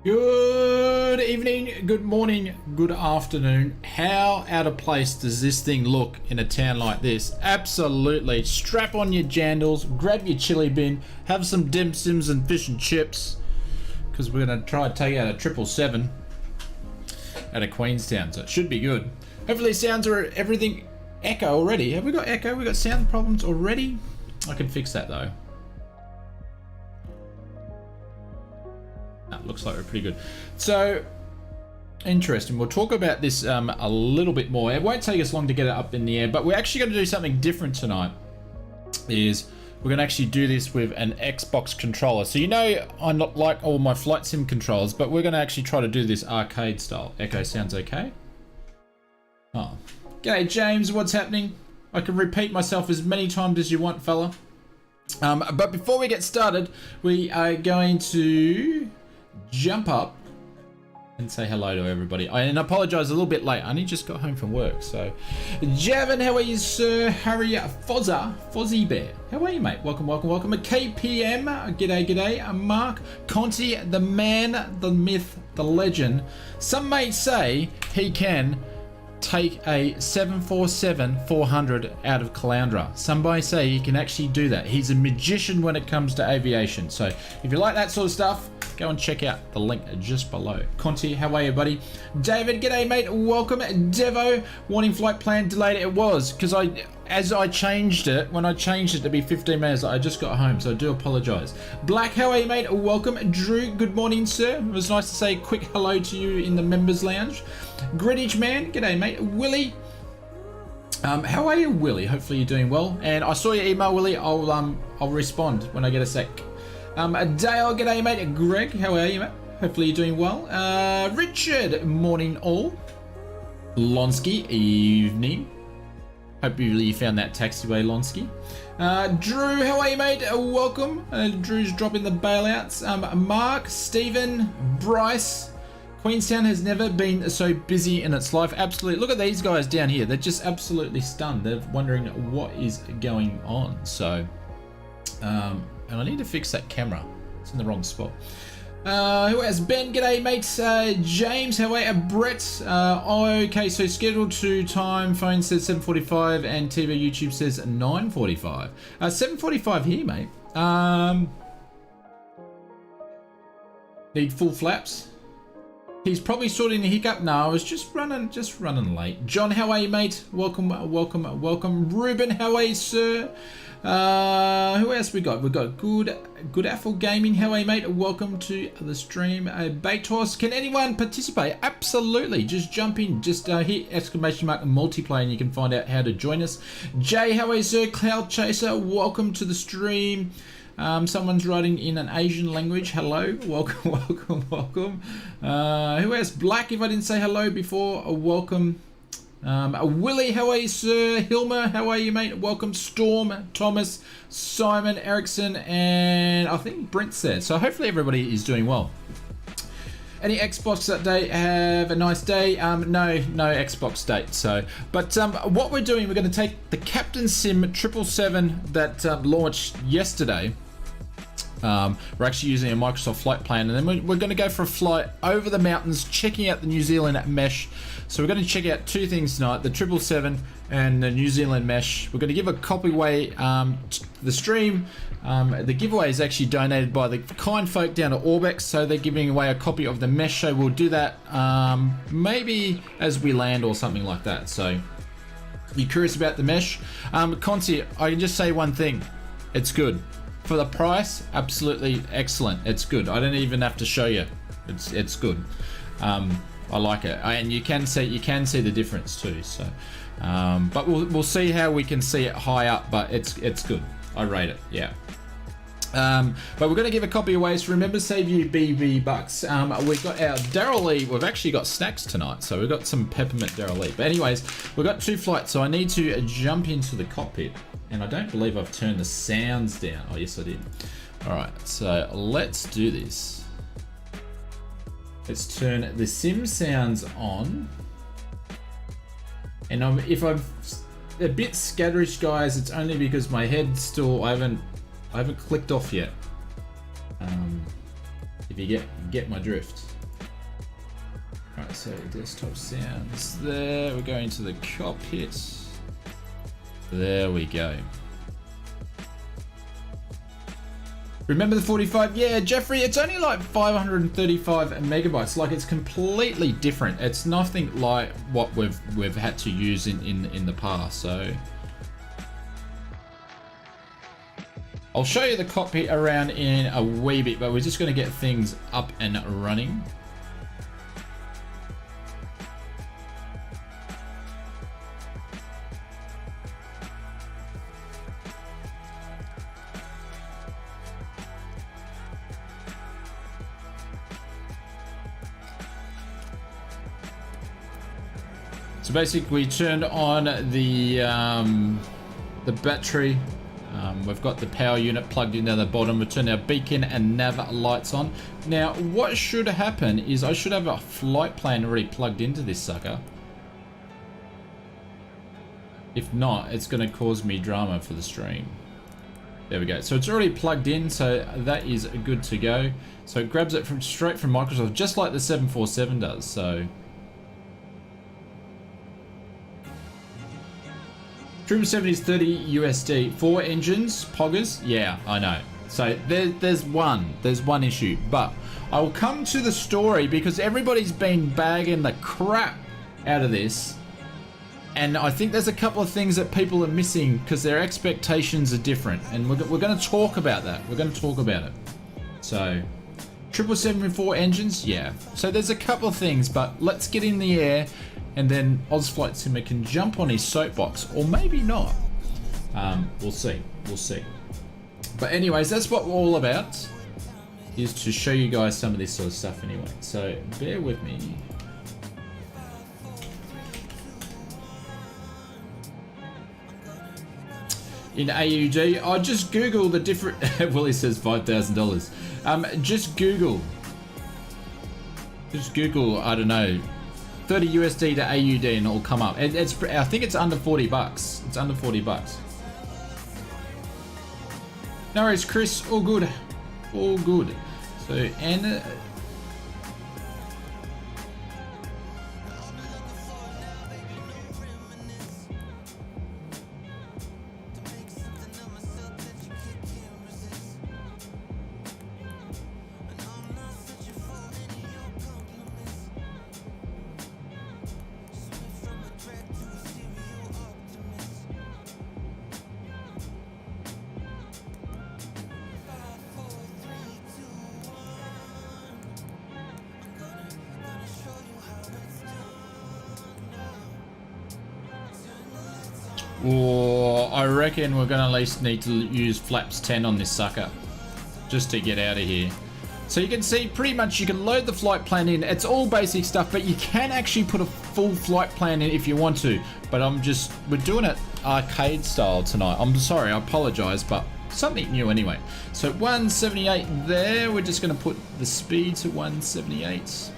Good evening, good morning, good afternoon. How out of place does this thing look in a town like this? Absolutely. Strap on your jandals, grab your chili bin, have some dim sims and fish and chips, because we're going to try to take out a 777 out of Queenstown, so it should be good. Hopefully sounds are everything echo already. Have we got echo? We got sound problems already? I can fix that though. Looks like we're pretty good. So interesting. We'll talk about this a little bit more. It won't take us long to get it up in the air, but we're actually going to do something different tonight. We're going to actually do this with an Xbox controller. So you know I'm not like all my flight sim controllers, but we're going to actually try to do this arcade style. Echo sounds okay? Oh. G'day James, what's happening? I can repeat myself as many times as you want, fella. But before we get started, we are going to jump up and say hello to everybody. And I apologize a little bit late. I only just got home from work. So Javin, how are you, sir? Harry Fozzie Bear, how are you, mate? Welcome. A KPM, g'day. Mark Conti, the man, the myth, the legend. Some may say he can take a 747-400 out of Caloundra. Somebody say he can actually do that. He's a magician when it comes to aviation. So if you like that sort of stuff, go and check out the link just below. Conti, how are you, buddy? David, g'day, mate. Welcome. Devo, warning flight plan delayed. It was because as I changed it, when I changed it to be 15 minutes, I just got home, so I do apologize. Black, how are you, mate? Welcome. Drew, good morning, sir. It was nice to say a quick hello to you in the members lounge. Greenwich man, g'day, mate. Willie, how are you, Willie? Hopefully you're doing well. And I saw your email, Willie. I'll respond when I get a sec. Dale, g'day, mate. Greg, how are you, mate? Hopefully you're doing well. Richard, morning all. Lonsky, evening. Hope you found that taxiway, Lonsky. Drew, how are you, mate? Welcome. Drew's dropping the bailouts. Mark, Stephen, Bryce. Queenstown has never been so busy in its life. Absolutely. Look at these guys down here. They're just absolutely stunned. They're wondering what is going on. So, and I need to fix that camera. It's in the wrong spot. Who has Ben? G'day, mate. James, how are you? Brett. Okay, so scheduled to time. Phone says 7:45 and TV YouTube says 9:45. 7:45 here, mate. Need full flaps. He's probably sorting a hiccup. No, I was just running late. John, how are you, mate? Welcome. Ruben, how are you, sir? Who else we got? We got Good Apple Gaming. How are you, mate? Welcome to the stream. Baitos, can anyone participate? Absolutely. Just jump in. Just hit exclamation mark multiplayer and you can find out how to join us. Jay, how are you, sir? Cloud Chaser, welcome to the stream. Someone's writing in an Asian language. Hello, welcome. Who else? Black, if I didn't say hello before, welcome. Willie, how are you, sir? Hilmer, how are you, mate? Welcome. Storm, Thomas, Simon, Erickson, and I think Brent says. So hopefully everybody is doing well. Any Xbox update? Have a nice day. No Xbox date. So, but what we're doing, we're going to take the Captain Sim 777 that launched yesterday. We're actually using a Microsoft flight plan, and then we're going to go for a flight over the mountains, checking out the New Zealand mesh. So we're going to check out two things tonight: the 777 and the New Zealand mesh. We're going to give a copy away to the stream. The giveaway is actually donated by the kind folk down at Orbex, so they're giving away a copy of the mesh. So we'll do that maybe as we land or something like that. So you're curious about the mesh? Conti, I can just say one thing: it's good. For the price, absolutely excellent. It's good. I don't even have to show you. It's good. I like it, and you can see the difference too. So, but we'll see how we can see it high up. But it's good. I rate it. Yeah. But we're going to give a copy away. So remember, save you BB bucks. We've got our Daryl Lee. We've actually got snacks tonight, so we've got some peppermint Daryl Lee. But anyways, we've got two flights, so I need to jump into the cockpit. And I don't believe I've turned the sounds down. Oh, yes, I did. All right, so let's do this. Let's turn the sim sounds on. And if I'm a bit scatterish, guys, it's only because my head's still, I haven't clicked off yet. If you get my drift. So desktop sounds there. We're going to the cockpit. There we go. Remember the 45? Yeah, Jeffrey, it's only like 535 megabytes. Like, it's completely different. It's nothing like what we've had to use in the past. So I'll show you the cockpit around in a wee bit, but we're just going to get things up and running. So basically, we turned on the battery. We've got the power unit plugged in down the bottom. We turned our beacon and nav lights on. Now, what should happen is I should have a flight plan already plugged into this sucker. If not, it's going to cause me drama for the stream. There we go. So it's already plugged in, so that is good to go. So it grabs it straight from Microsoft, just like the 747 does. So 777 is 30 USD. 4 engines, poggers. Yeah, I know. So there's one issue, but I will come to the story because everybody's been bagging the crap out of this, and I think there's a couple of things that people are missing because their expectations are different, and we're going to talk about that. We're going to talk about it. So 777 engines, yeah. So there's a couple of things, but let's get in the air. And then Ozflight Simmer can jump on his soapbox, or maybe not. We'll see. We'll see. But anyways, that's what we're all about, is to show you guys some of this sort of stuff anyway. So bear with me. In AUD, I just Google the different. Willie says $5,000. Just Google. I don't know. 30 USD to AUD and it'll come up. I think it's under 40 bucks. It's under 40 bucks. No worries, Chris. All good. All good. So, and I reckon we're going to at least need to use flaps 10 on this sucker just to get out of here. So you can see pretty much you can load the flight plan in. It's all basic stuff, but you can actually put a full flight plan in if you want to. But we're doing it arcade style tonight. I'm sorry, I apologize, but something new anyway. So 178 there. We're just going to put the speed to 178.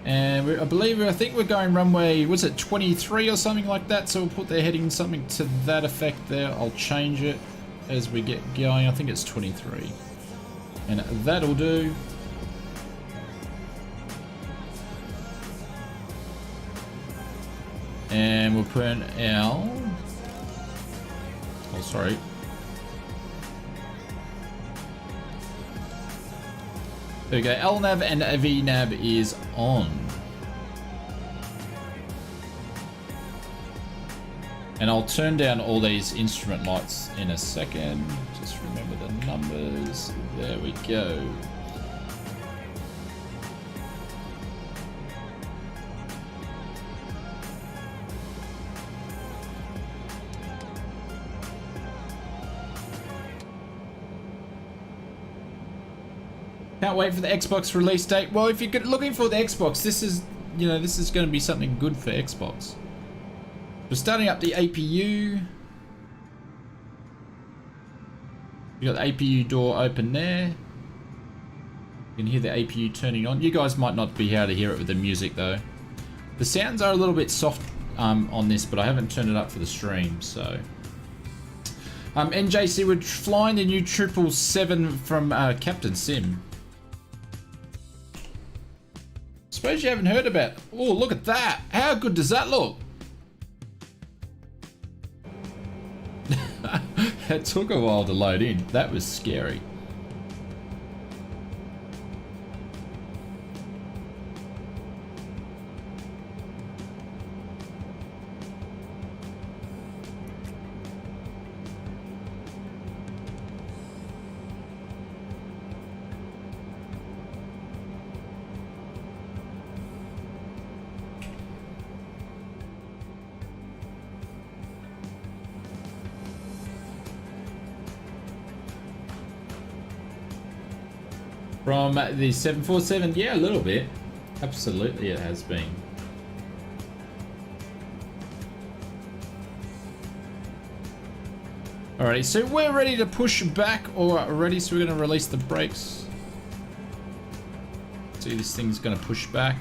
And I think we're going runway, was it 23 or something like that? So we'll put the heading something to that effect there. I'll change it as we get going. I think it's 23. And that'll do. And we'll put our... Oh, sorry. There we go, LNAV and VNAV is on. And I'll turn down all these instrument lights in a second. Just remember the numbers. There we go. Can't wait for the Xbox release date. Well, if you're looking for the Xbox, this is going to be something good for Xbox. We're starting up the APU. You got the APU door open there. You can hear the APU turning on. You guys might not be able to hear it with the music though. The sounds are a little bit soft on this, but I haven't turned it up for the stream, so. NJC, we're flying the new 777 from Captain Sim. Suppose you haven't heard about it. Oh, look at that. How good does that look? It took a while to load in. That was scary. From the 747, yeah, a little bit. Absolutely, it has been. Alrighty, so we're ready to push back already, so we're going to release the brakes. See, this thing's going to push back.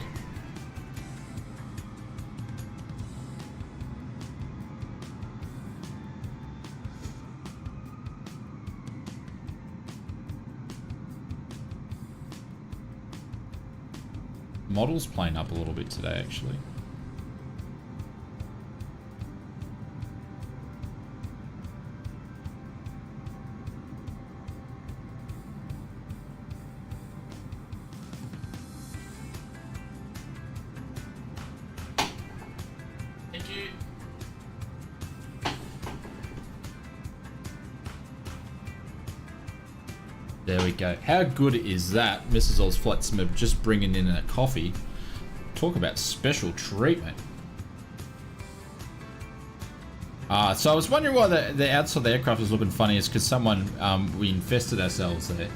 Model's playing up a little bit today, actually. Thank you. There we go. How good is that? Mrs. Oz Flight Smib just bringing in a coffee. Talk about special treatment. So I was wondering why the outside of the aircraft was looking funny. Is because someone, we infested ourselves there.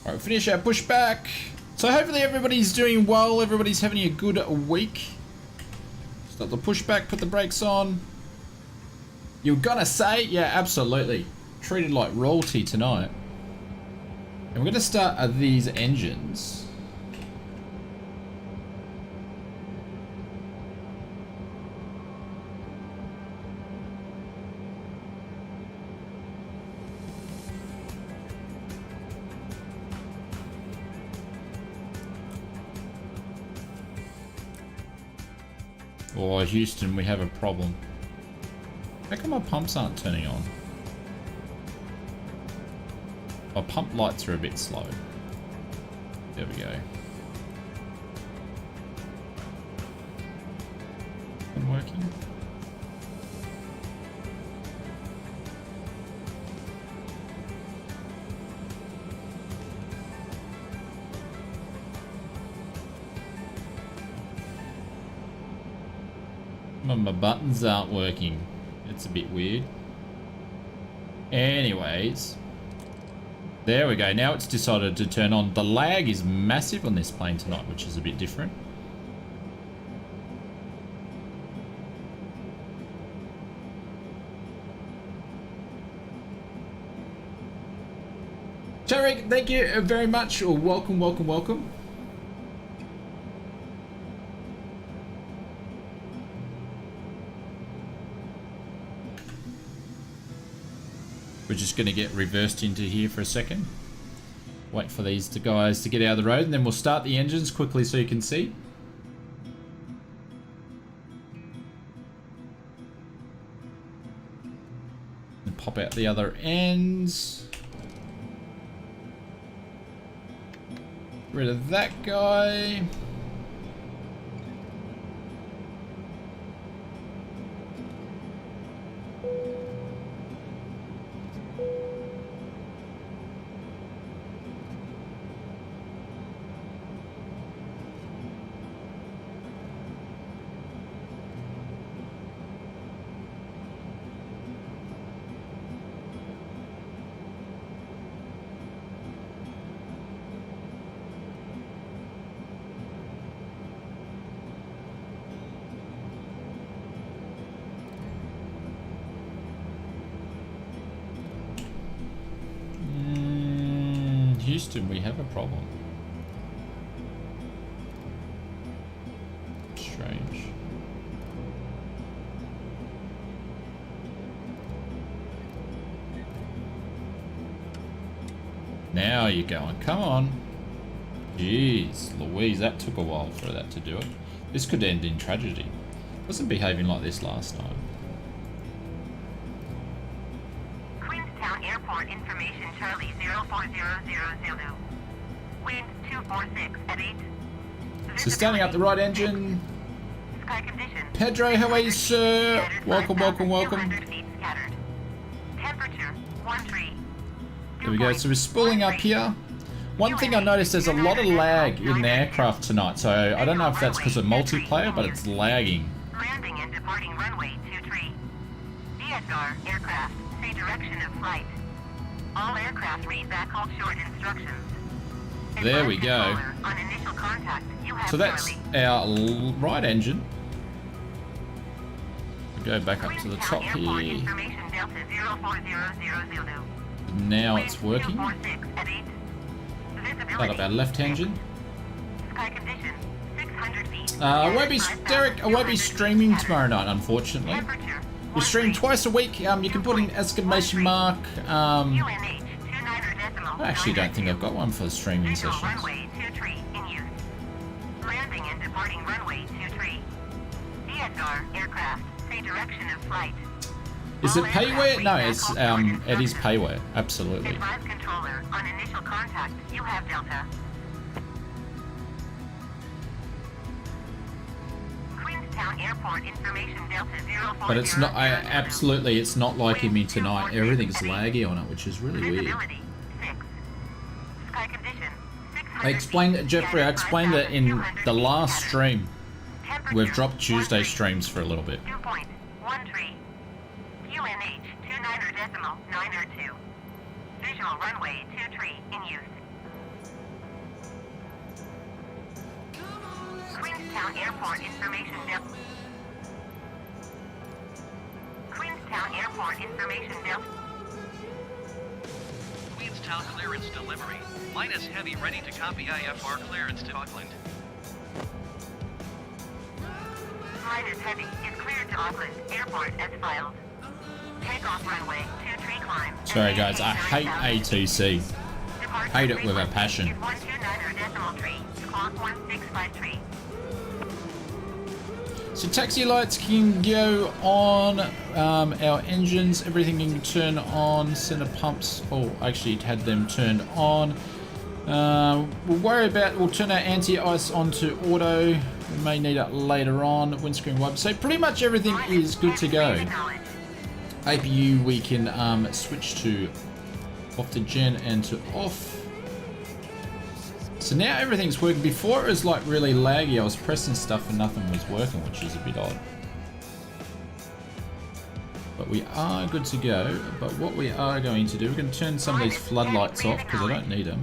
Alright, finish our pushback. So hopefully everybody's doing well, everybody's having a good week. Stop the pushback, put the brakes on. You're gonna say? Yeah, absolutely. Treated like royalty tonight. And we're gonna start these engines. Oh, Houston, we have a problem. How come my pumps aren't turning on? My pump lights are a bit slow. There we go. I'm working. My buttons aren't working. It's a bit weird. Anyways. There we go. Now it's decided to turn on. The lag is massive on this plane tonight, which is a bit different. Tarek, thank you very much. Welcome, welcome, welcome. We're just going to get reversed into here for a second. Wait for these guys to get out of the road, and then we'll start the engines quickly so you can see. And pop out the other ends. Get rid of that guy. Houston, we have a problem. Strange. Now you're going. Come on. Jeez, Louise, that took a while for that to do it. This could end in tragedy. Wasn't behaving like this last time. Queenstown Airport information, Charlie 04000. Wind 246 at 8. So standing up the right engine. Sky condition. Pedro, how are you, sir? Welcome, welcome, welcome. 200 feet scattered. Temperature 13. There we go. So we're spooling up here. One thing I noticed, there's a lot of lag in the aircraft tonight. So I don't know if that's because of multiplayer, but it's lagging. Landing and departing runway 23. DSR aircraft, say direction of flight. All aircraft read back hold short instructions. There we go. On initial contact, you have So that's our right engine. We go back up to the top here. Now it's working. Start up our left engine. I won't be, Derek, I won't be streaming tomorrow night, unfortunately. We stream twice a week. You can put in exclamation mark. I actually don't think I've got one for the streaming sessions. Landing and departing runway 23. DSR aircraft, say direction of flight. Is it payware? No, it's it is payware. Absolutely. Advise controller on initial contact. You have Delta. Queenstown Airport information Delta 040. But it's not. Absolutely, it's not liking me tonight. Everything's laggy on it, which is really weird. Visibility 6. Sky condition 600 I explained, Jeffrey. I explained that in the last stream. We've dropped Tuesday streams for a little bit. 2.13. QNH 29.902. Visual runway 23 in use. Queenstown Airport information Delta. Queenstown Airport information Delta. Queenstown clearance delivery. Minus heavy ready to copy IFR clearance to Auckland. Minus heavy is cleared to Auckland Airport as filed. Takeoff runway 23 climb. Sorry guys, I hate ATC. Hate it with a passion. 129.3, clock 1653. So taxi lights can go on, our engines, everything can turn on, center pumps, oh, I actually had them turned on. We'll turn our anti-ice onto auto, we may need it later on, windscreen wiper. So pretty much everything is good to go. APU we can switch to off to gen and to off. So now everything's working. Before it was like really laggy. I was pressing stuff and nothing was working, which is a bit odd. But we are good to go. But what we are going to do, we're going to turn some of these floodlights off because I don't need them.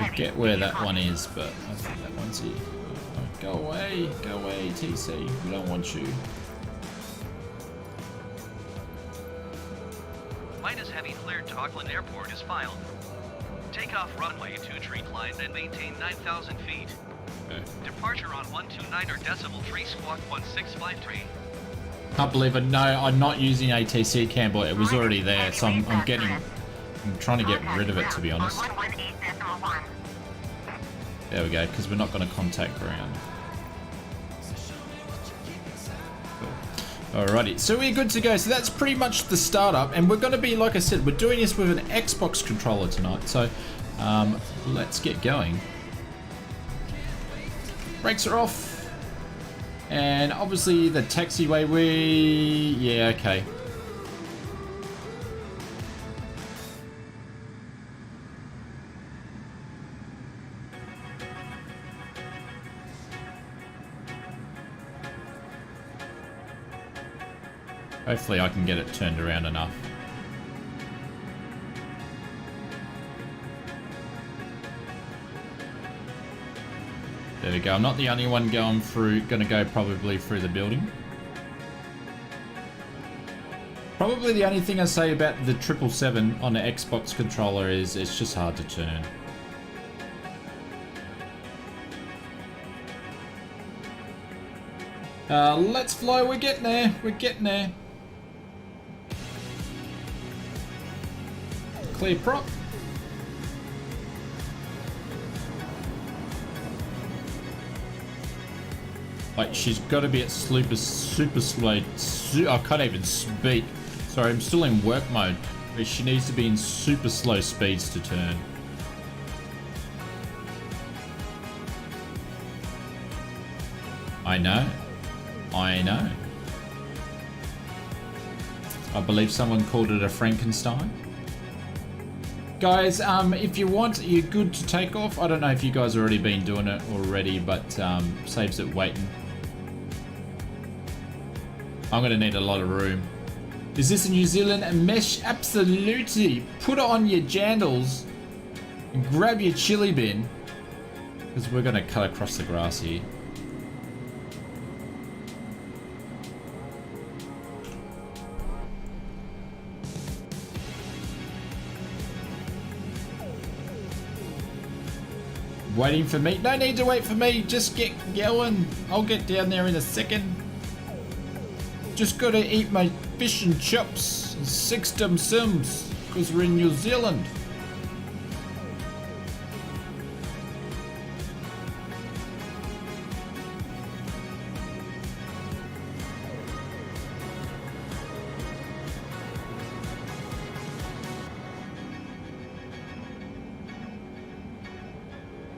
Forget where that one is, but I think that one's here. Oh, go away, TC. We don't want you. Minus heavy cleared to Auckland Airport is filed. Takeoff runway 23 climb and maintain 9,000 feet. Okay. Departure on 129.3 squawk 1653. Can't believe it. No, I'm not using ATC Campbell. It was already there, so I'm trying to get rid of it, to be honest. There we go, because we're not going to contact ground. Cool. Alrighty, so we're good to go. So that's pretty much the startup, and we're going to be, like I said, we're doing this with an Xbox controller tonight. So let's get going. Brakes are off, and obviously the taxiway. Yeah, okay. Hopefully I can get it turned around enough. There we go. I'm not the only one going to go probably through the building. Probably the only thing I say about the 777 on the Xbox controller is it's just hard to turn. Let's fly. We're getting there. We're getting there. Clear prop. Like, she's got to be at super slow. I can't even speak. Sorry, I'm still in work mode. But she needs to be in super slow speeds to turn. I know. I know. I believe someone called it a Frankenstein. Guys, if you want, you're good to take off. I don't know if you guys have already been doing it already, but saves it waiting. I'm gonna need a lot of room. Is this a New Zealand mesh? Absolutely. Put it on your jandals and grab your chili bin, because we're gonna cut across the grass here. Waiting for me? No need to wait for me. Just get going. I'll get down there in a second. Just gotta eat my fish and chips and 6 dim sims because we're in New Zealand.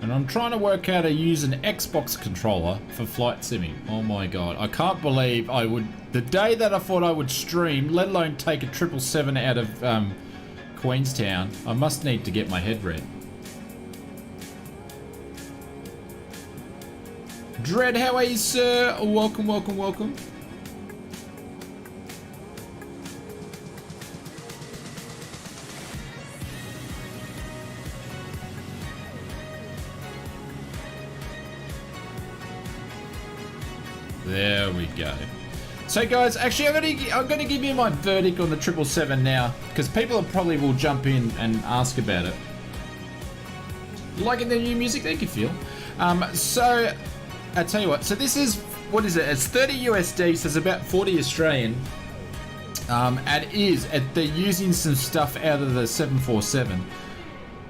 And I'm trying to work out how to use an Xbox controller for flight simming. Oh my god, I can't believe I would... The day that I thought I would stream, let alone take a 777 out of Queenstown, I must need to get my head read. Dread, how are you, sir? Welcome, welcome, welcome. There we go. So guys, actually I'm gonna give you my verdict on the 777 now, because people probably will jump in and ask about it. Liking the new music? Thank you, Phil. So I tell you what. So this is, what is it? It's 30 USD, so it's about 40 Australian. And they're using some stuff out of the 747.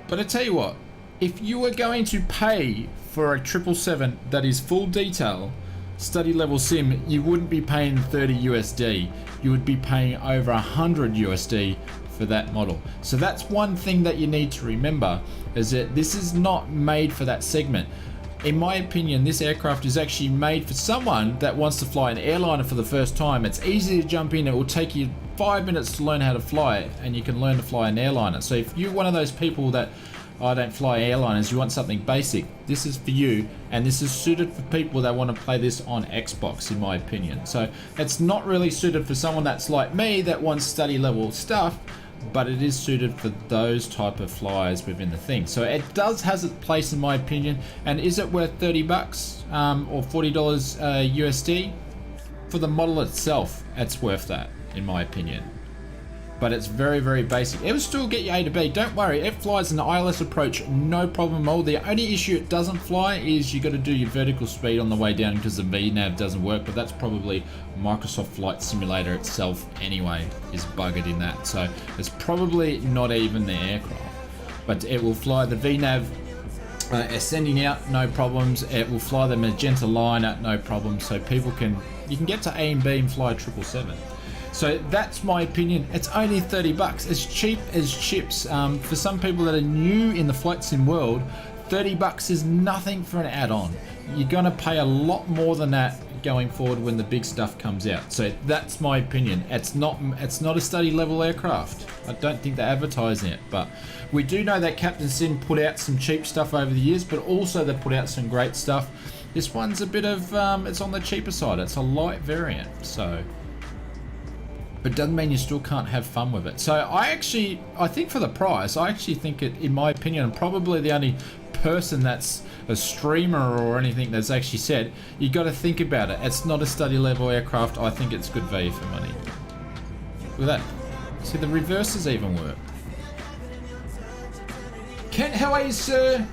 But I tell you what, if you were going to pay for a 777 that is full detail, study level sim, you wouldn't be paying 30 USD. You would be paying over 100 USD for that model. So that's one thing that you need to remember, is that this is not made for that segment. In my opinion, this aircraft is actually made for someone that wants to fly an airliner for the first time. It's easy to jump in. It will take you 5 minutes to learn how to fly it, and you can learn to fly an airliner. So if you're one of those people that, I don't fly airliners, you want something basic, this is for you, and this is suited for people that want to play this on Xbox, in my opinion. So it's not really suited for someone that's like me that wants study level stuff, but it is suited for those type of flyers within the thing. So it does has its place, in my opinion. And is it worth 30 bucks or $40 USD? For the model itself, it's worth that, in my opinion. But it's very, very basic. It will still get you A to B. Don't worry, it flies an ILS approach, no problem at all. The only issue it doesn't fly is you got to do your vertical speed on the way down because the VNAV doesn't work. But that's probably Microsoft Flight Simulator itself anyway is buggered in that. So it's probably not even the aircraft. But it will fly the VNAV ascending out, no problems. It will fly the magenta line at no problem. So you can get to A and B and fly 777. So that's my opinion. It's only 30 bucks. It's cheap as chips. For some people that are new in the flight sim world, 30 bucks is nothing for an add-on. You're gonna pay a lot more than that going forward when the big stuff comes out. So that's my opinion. It's not a study level aircraft. I don't think they're advertising it, but we do know that Captain Sim put out some cheap stuff over the years, but also they put out some great stuff. This one's a bit of, it's on the cheaper side. It's a light variant, so. But doesn't mean you still can't have fun with it. So I think for the price, I actually think it, in my opinion, probably the only person that's a streamer or anything that's actually said, you got to think about it. It's not a study level aircraft. I think it's good value for money. Look at that. See, the reverses even work. Kent, how are you, sir?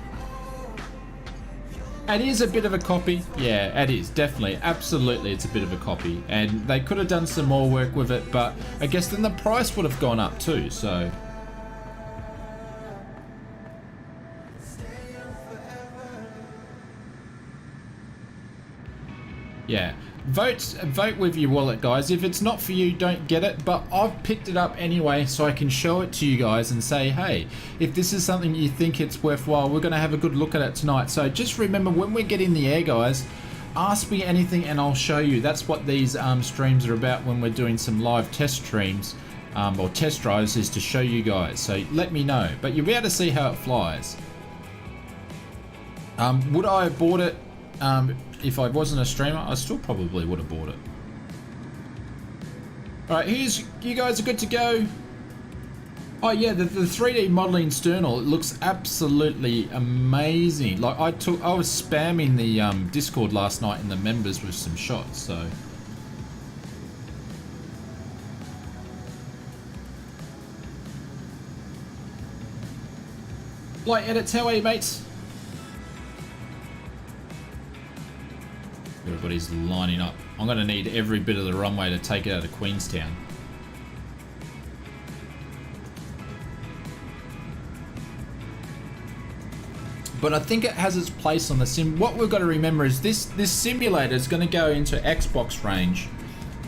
It is a bit of a copy. Yeah, it is, definitely. Absolutely, it's a bit of a copy. And they could have done some more work with it, but I guess then the price would have gone up too, so... Yeah, vote with your wallet, guys. If it's not for you, don't get it, but I've picked it up anyway so I can show it to you guys and say, hey, if this is something you think it's worthwhile, we're going to have a good look at it tonight. So just remember, when we get in the air, guys, ask me anything and I'll show you. That's what these streams are about when we're doing some live test streams or test drives, is to show you guys. So let me know, but you'll be able to see how it flies. Would I have bought it? If I wasn't a streamer, I still probably would have bought it. Alright, you guys are good to go. Oh yeah, the 3D modeling sternal, it looks absolutely amazing. Like I was spamming the Discord last night in the members with some shots, so. Light edits, how are you, mates? Everybody's lining up. I'm going to need every bit of the runway to take it out of Queenstown. But I think it has its place on the sim. What we've got to remember is this simulator is going to go into Xbox range.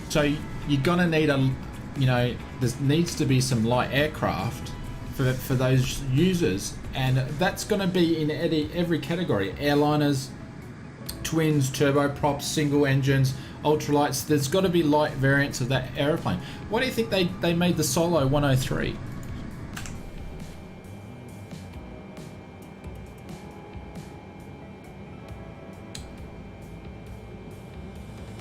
So you're going to need there needs to be some light aircraft for those users. And that's going to be in every category. Airliners, twins, turboprops, single engines, ultralights. There's got to be light variants of that aeroplane. Why do you think they made the Solo 103?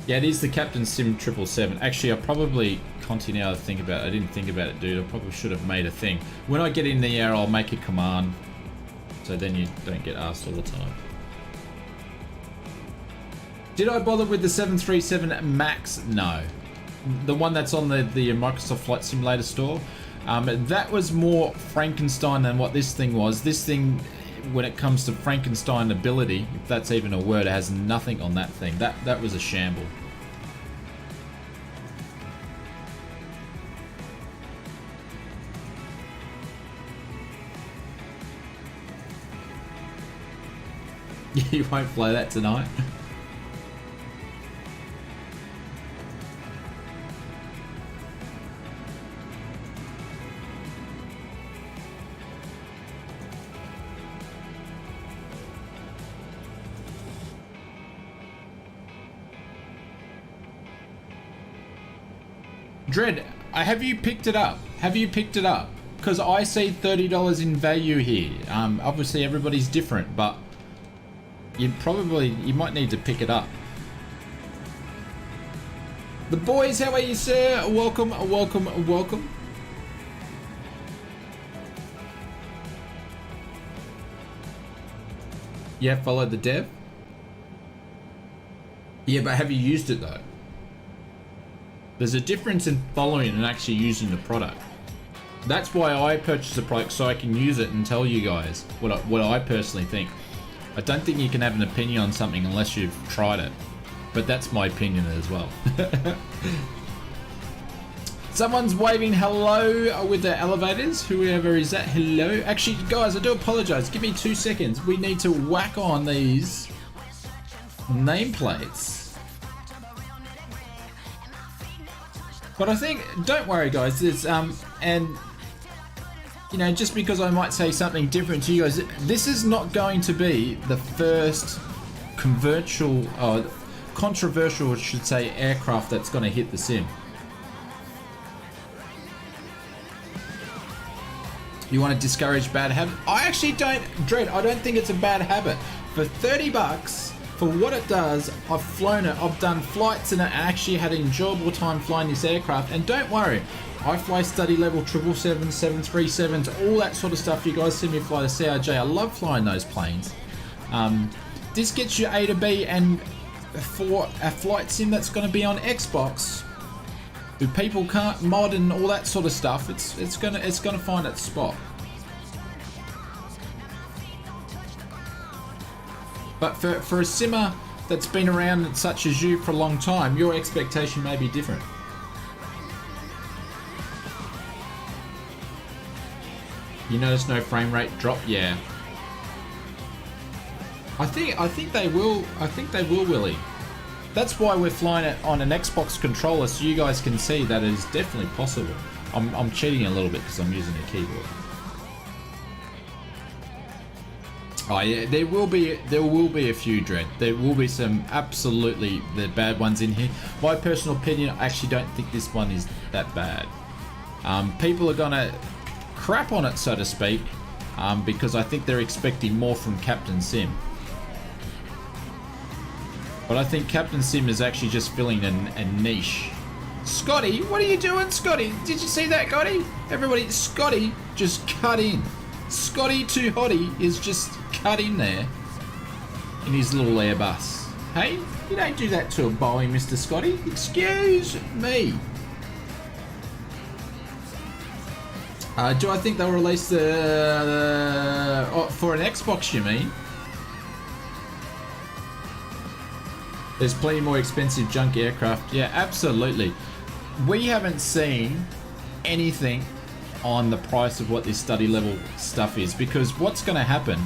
Yeah, it is the Captain Sim 777. Actually, I probably, Conti, now I think about it, I didn't think about it, dude. I probably should have made a thing. When I get in the air, I'll make a command, so then you don't get asked all the time. Did I bother with the 737 MAX? No. The one that's on the Microsoft Flight Simulator store. That was more Frankenstein than what this thing was. This thing, when it comes to Frankenstein ability, if that's even a word, it has nothing on that thing. That was a shamble. You won't fly that tonight. Dread, have you picked it up? Have you picked it up? Because I see $30 in value here. Obviously everybody's different, but you might need to pick it up. The boys, how are you, sir? Welcome, welcome, welcome. Yeah, follow the dev. Yeah, but have you used it though? There's a difference in following and actually using the product. That's why I purchased the product, so I can use it and tell you guys what I personally think. I don't think you can have an opinion on something unless you've tried it, but that's my opinion as well. Someone's waving hello with the elevators. Whoever is that? Hello. Actually, guys, I do apologize. Give me 2 seconds. We need to whack on these nameplates. But I think, don't worry guys, there's, and, you know, just because I might say something different to you guys, this is not going to be the first controversial, I should say, aircraft that's going to hit the sim. You want to discourage bad habits? I actually don't, Dread, I don't think it's a bad habit. For 30 bucks, for what it does, I've flown it, I've done flights in it, and actually had an enjoyable time flying this aircraft. And don't worry, I fly study level 777s, 737s, all that sort of stuff. You guys see me fly the CRJ. I love flying those planes. This gets you A to B, and for a flight sim that's going to be on Xbox, who people can't mod and all that sort of stuff, it's gonna find its spot. But for a simmer that's been around such as you for a long time, your expectation may be different. You notice no frame rate drop? Yeah. I think they will. I think they will, Willie. That's why we're flying it on an Xbox controller, so you guys can see that it is definitely possible. I'm cheating a little bit because I'm using a keyboard. Oh yeah, there will be a few, Dread. There will be some absolutely the bad ones in here. My personal opinion, I actually don't think this one is that bad. People are gonna crap on it, so to speak, because I think they're expecting more from Captain Sim. But I think Captain Sim is actually just filling a niche. Scotty, what are you doing, Scotty? Did you see that, Scotty? Everybody, Scotty just cut in. Scotty Too Hottie is just cut in there in his little Airbus. Hey, you don't do that to a Boeing, Mr. Scotty. Excuse me. Do I think they'll release for an Xbox, you mean? There's plenty more expensive junk aircraft. Yeah, absolutely. We haven't seen anything on the price of what this study level stuff is, because what's going to happen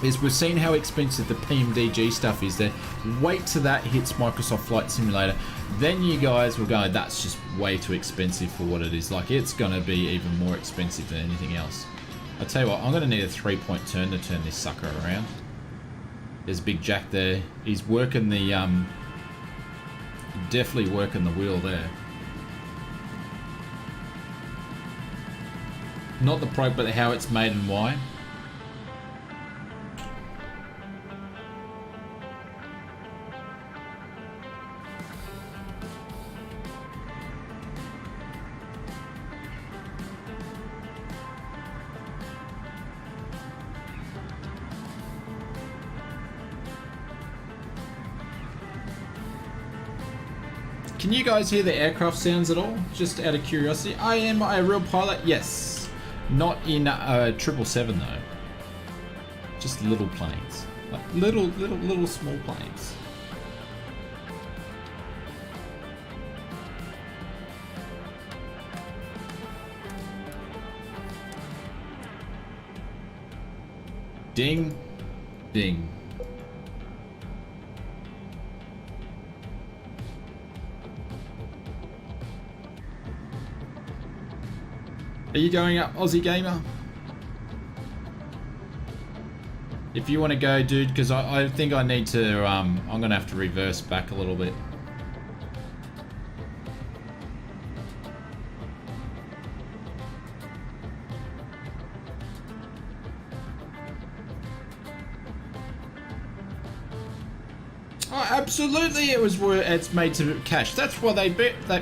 is we've seen how expensive the PMDG stuff is there. Wait till that hits Microsoft Flight Simulator. Then you guys will go, that's just way too expensive for what it is. Like, it's going to be even more expensive than anything else. I'll tell you what, I'm going to need a 3-point turn to turn this sucker around. There's Big Jack there. He's working the, definitely working the wheel there. Not the probe, but how it's made and why. Can you guys hear the aircraft sounds at all? Just out of curiosity. I am a real pilot, yes. Not in 777 though. Just little planes, like little small planes. Ding, ding. Are you going up, Aussie Gamer? If you want to go, dude, because I think I need to, I'm going to have to reverse back a little bit. Absolutely, it's made to cash. That's why they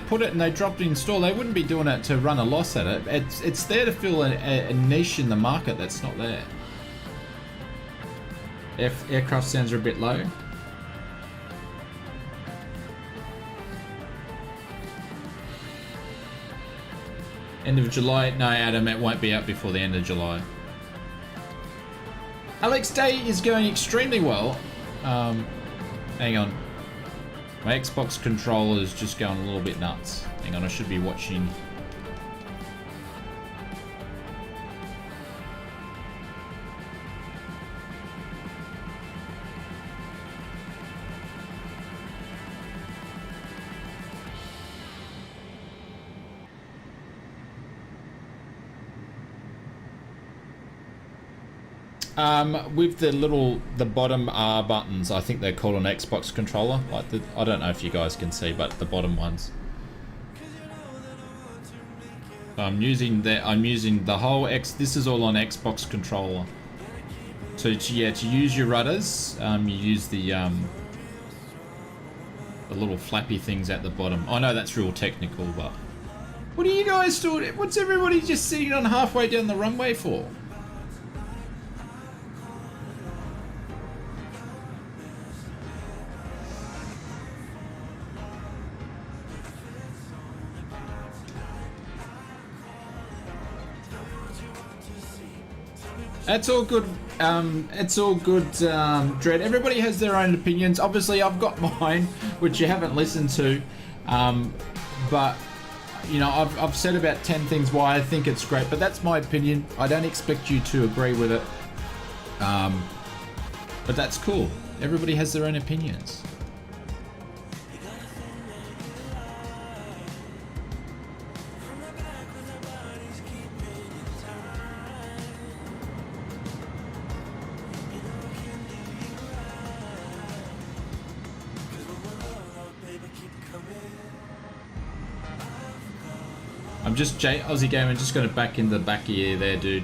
put it and they dropped it in store. They wouldn't be doing it to run a loss at it. It's there to fill a niche in the market that's not there. Aircraft sounds are a bit low. End of July? No, Adam, it won't be out before the end of July. Alex Day is going extremely well. Hang on. My Xbox controller is just going a little bit nuts. Hang on, I should be watching. With the bottom R buttons, I think they're called an Xbox controller. Like I don't know if you guys can see, but the bottom ones. I'm using the whole this is all on Xbox controller. So to use your rudders, you use the little flappy things at the bottom. I know that's real technical, but What are you guys doing? What's everybody just sitting on halfway down the runway for? That's all good. It's all good, Dread. Everybody has their own opinions. Obviously, I've got mine, which you haven't listened to. But, you know, I've said about 10 things why I think it's great. But that's my opinion. I don't expect you to agree with it. But that's cool. Everybody has their own opinions. I'm just Aussie Gamer, just going to back in the back of you there, dude.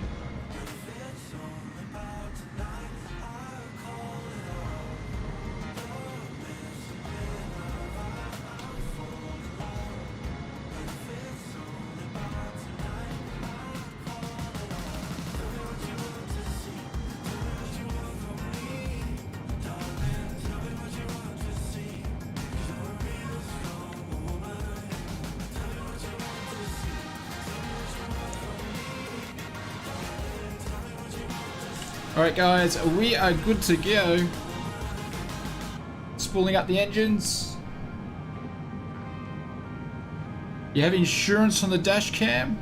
Alright guys, we are good to go. Spooling up the engines. You have insurance on the dash cam?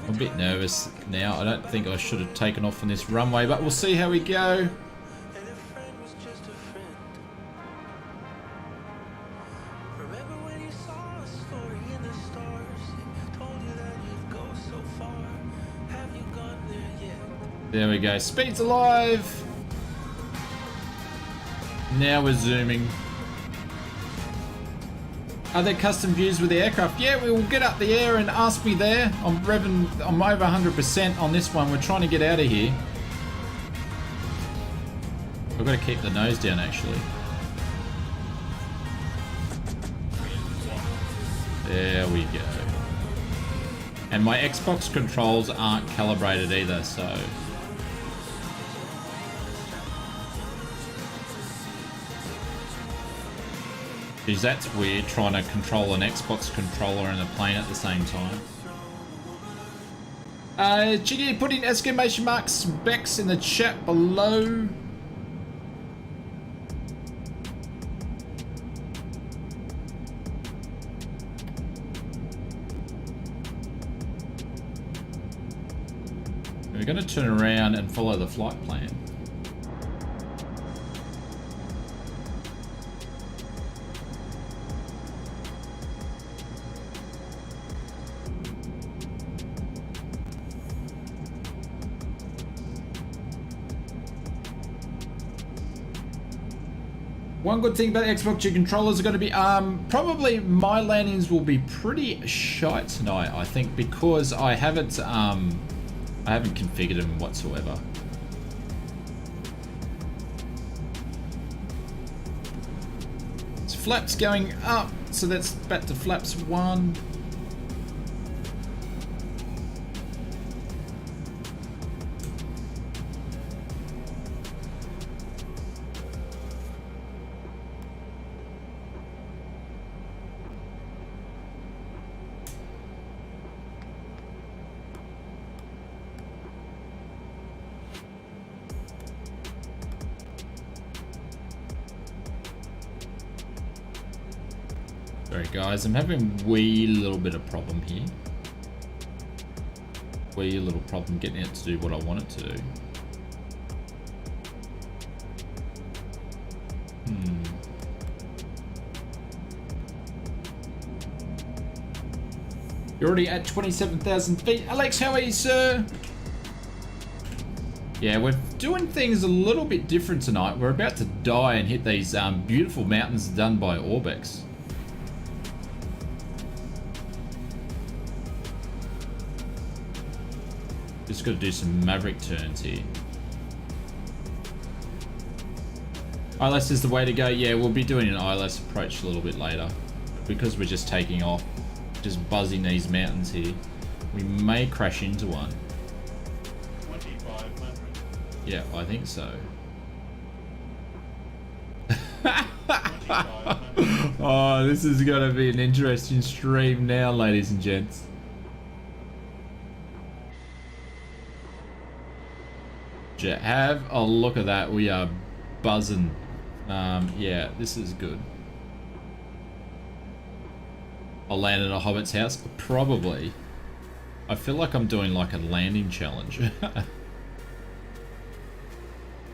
I'm a bit nervous now. I don't think I should have taken off on this runway, but we'll see how we go. There we go. Speed's alive. Now we're zooming. Are there custom views with the aircraft? Yeah, we will get up the air and ask me there. I'm revving. I'm over 100% on this one. We're trying to get out of here. We've got to keep the nose down, actually. There we go. And my Xbox controls aren't calibrated either, so... Geez, that's weird, trying to control an Xbox controller and a plane at the same time. Chiggy, put in exclamation marks specs in the chat below. We're going to turn around and follow the flight plan. One good thing about the Xbox, your controllers are going to be, probably my landings will be pretty shite tonight, I think, because I haven't configured them whatsoever. It's flaps going up, so that's back to flaps 1. Sorry guys, I'm having a wee little bit of problem here. Wee little problem getting it to do what I want it to do. You're already at 27,000 feet. Alex, how are you, sir? Yeah, we're doing things a little bit different tonight. We're about to die and hit these beautiful mountains done by Orbex. Just got to do some Maverick turns here. ILS is the way to go. Yeah, we'll be doing an ILS approach a little bit later. because we're just taking off, just buzzing these mountains here, we may crash into one. 2500. Yeah, I think so. 2500. Oh, this is going to be an interesting stream now, ladies and gents. Have a look at that. We are buzzing. Yeah, this is good. I'll land in a hobbit's house? Probably. I feel like I'm doing like a landing challenge.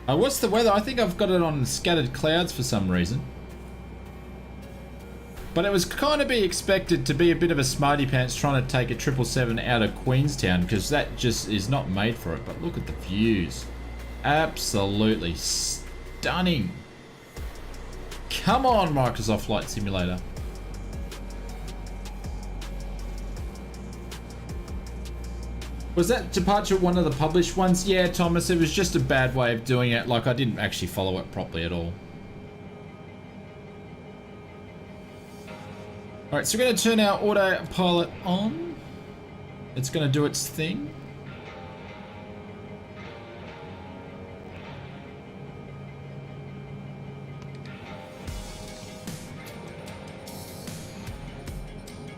What's the weather? I think I've got it on scattered clouds for some reason. But it was kind of be expected to be a bit of a smarty pants trying to take a 777 out of Queenstown, because that just is not made for it. But look at the views. Absolutely stunning. Come on, Microsoft Flight Simulator. Was that departure one of the published ones? Yeah, Thomas, it was just a bad way of doing it. Like, I didn't actually follow it properly at all. Alright, so we're going to turn our autopilot on. It's going to do its thing.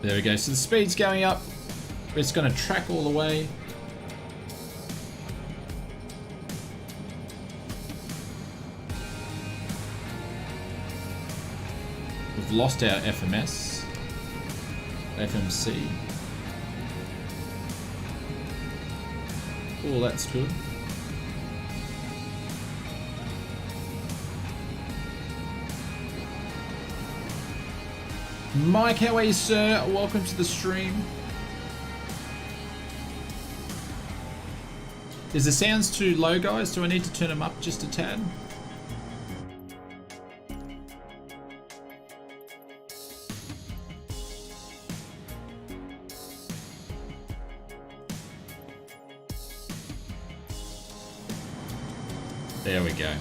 There we go. So the speed's going up. It's going to track all the way. We've lost our FMS. FMC. Oh, that's good. Mike, how are you, sir? Welcome to the stream. Is the sounds too low, guys? Do I need to turn them up just a tad? There we go.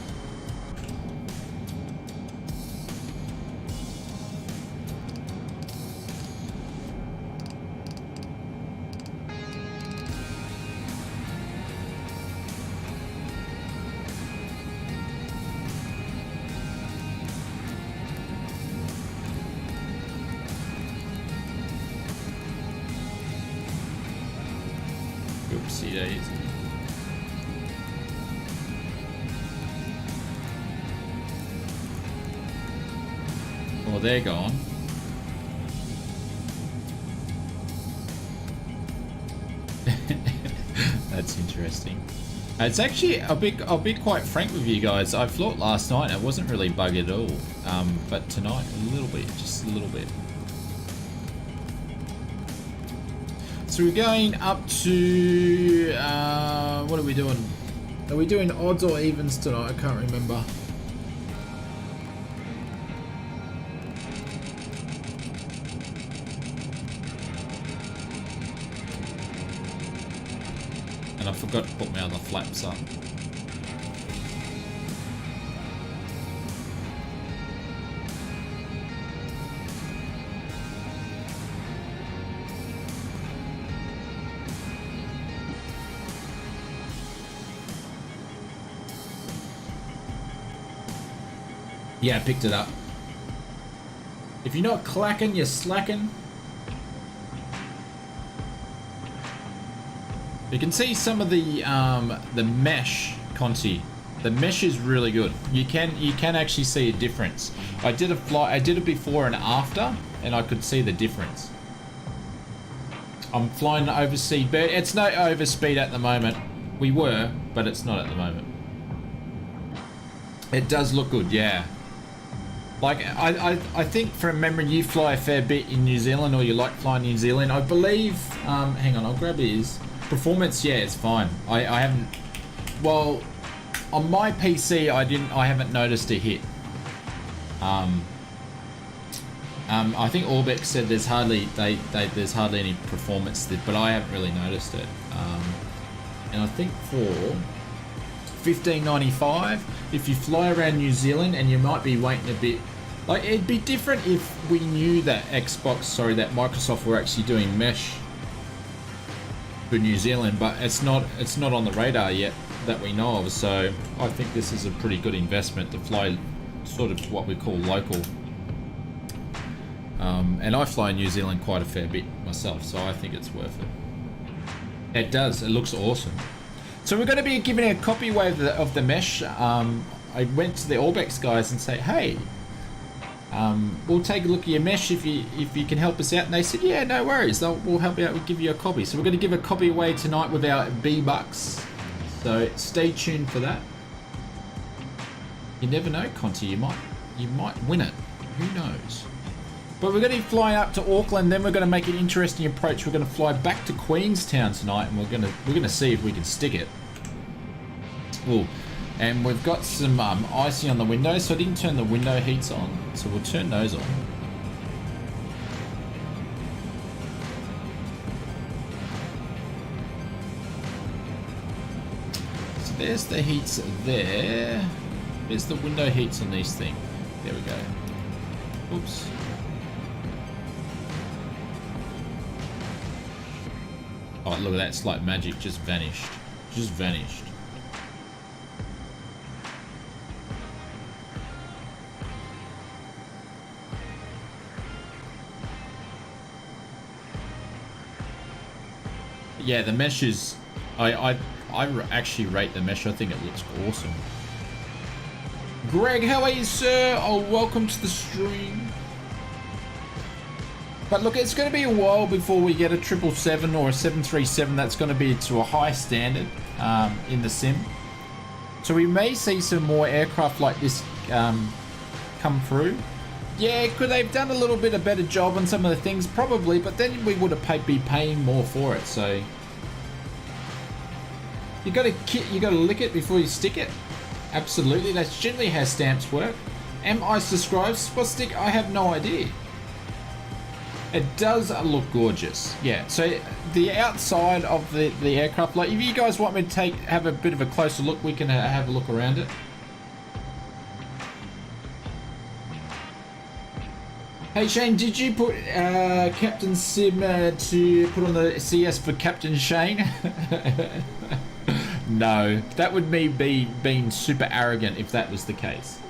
Oopsie daisy. Well, they're gone. That's interesting. It's actually I'll be quite frank with you guys. I flew it last night and it wasn't really buggy at all. But tonight a little bit, just a little bit. So we're going up to what are we doing? Are we doing odds or evens tonight? I can't remember. And I forgot to put my other flaps up. Yeah, I picked it up. If you're not clacking, you're slacking. You can see some of the mesh, Conti. The mesh is really good. You can actually see a difference. I did it before and after, and I could see the difference. I'm flying overspeed, but it's no overspeed at the moment. We were, but it's not at the moment. It does look good, yeah. Like, I think from memory you fly a fair bit in New Zealand, or you like flying New Zealand. I believe, hang on, I'll grab his. Performance, yeah, it's fine. I haven't, well, on my PC, I haven't noticed a hit. I think Orbeck said there's hardly, there's hardly any performance, but I haven't really noticed it. And I think for $15.95, if you fly around New Zealand and you might be waiting a bit Like, it'd be different if we knew that that Microsoft were actually doing mesh for New Zealand, but it's not on the radar yet that we know of. So I think this is a pretty good investment to fly sort of what we call local. And I fly New Zealand quite a fair bit myself, so I think it's worth it. It does. It looks awesome. So we're going to be giving a copy away of the mesh. I went to the Orbex guys and say, hey, we'll take a look at your mesh if you can help us out. And they said, yeah, no worries. We'll help you out. We'll give you a copy. So we're going to give a copy away tonight with our B-Bucks. So stay tuned for that. You never know, Conti. You might win it. Who knows? But we're going to be flying up to Auckland. Then we're going to make an interesting approach. We're going to fly back to Queenstown tonight, and we're going to see if we can stick it. Ooh. And we've got some icing on the windows, so I didn't turn the window heats on. So we'll turn those on. So there's the heats there. There's the window heats on these things. There we go. Oops. Oh, look at that. It's like magic. Just vanished. Just vanished. Yeah, the mesh is... I actually rate the mesh. I think it looks awesome. Greg, how are you, sir? Oh, welcome to the stream. But look, it's going to be a while before we get a 777 or a 737 that's going to be to a high standard in the sim. So we may see some more aircraft like this come through. Yeah, could they've done a little bit of better job on some of the things? Probably, but then we would have be paying more for it. So you got to lick it before you stick it. Absolutely, that's generally how stamps work. Am I subscribed? Spotstick? I have no idea. It does look gorgeous. Yeah, so the outside of the aircraft, like if you guys want me to have a bit of a closer look, we can have a look around it. Hey Shane, did you put Captain Sim to put on the CS for Captain Shane? No, that would be being super arrogant if that was the case.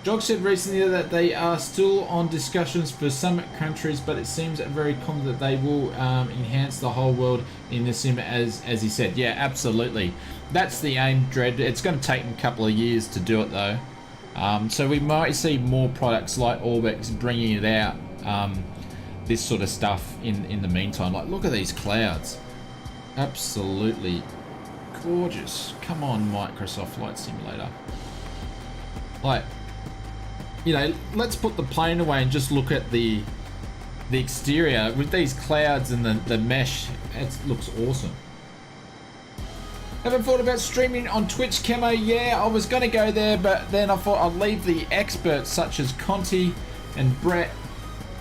Jog said recently that they are still on discussions for some countries, but it seems very common that they will enhance the whole world in the sim, as he said. Yeah, absolutely. That's the aim, Dread. It's going to take them a couple of years to do it, though. So we might see more products like Orbex bringing it out, this sort of stuff in the meantime. Like, look at these clouds. Absolutely gorgeous. Come on, Microsoft Flight Simulator. Like, you know, let's put the plane away and just look at the exterior with these clouds and the mesh. It looks awesome. Haven't thought about streaming on Twitch, Camo? Yeah, I was going to go there, but then I thought I'd leave the experts such as Conti and Brett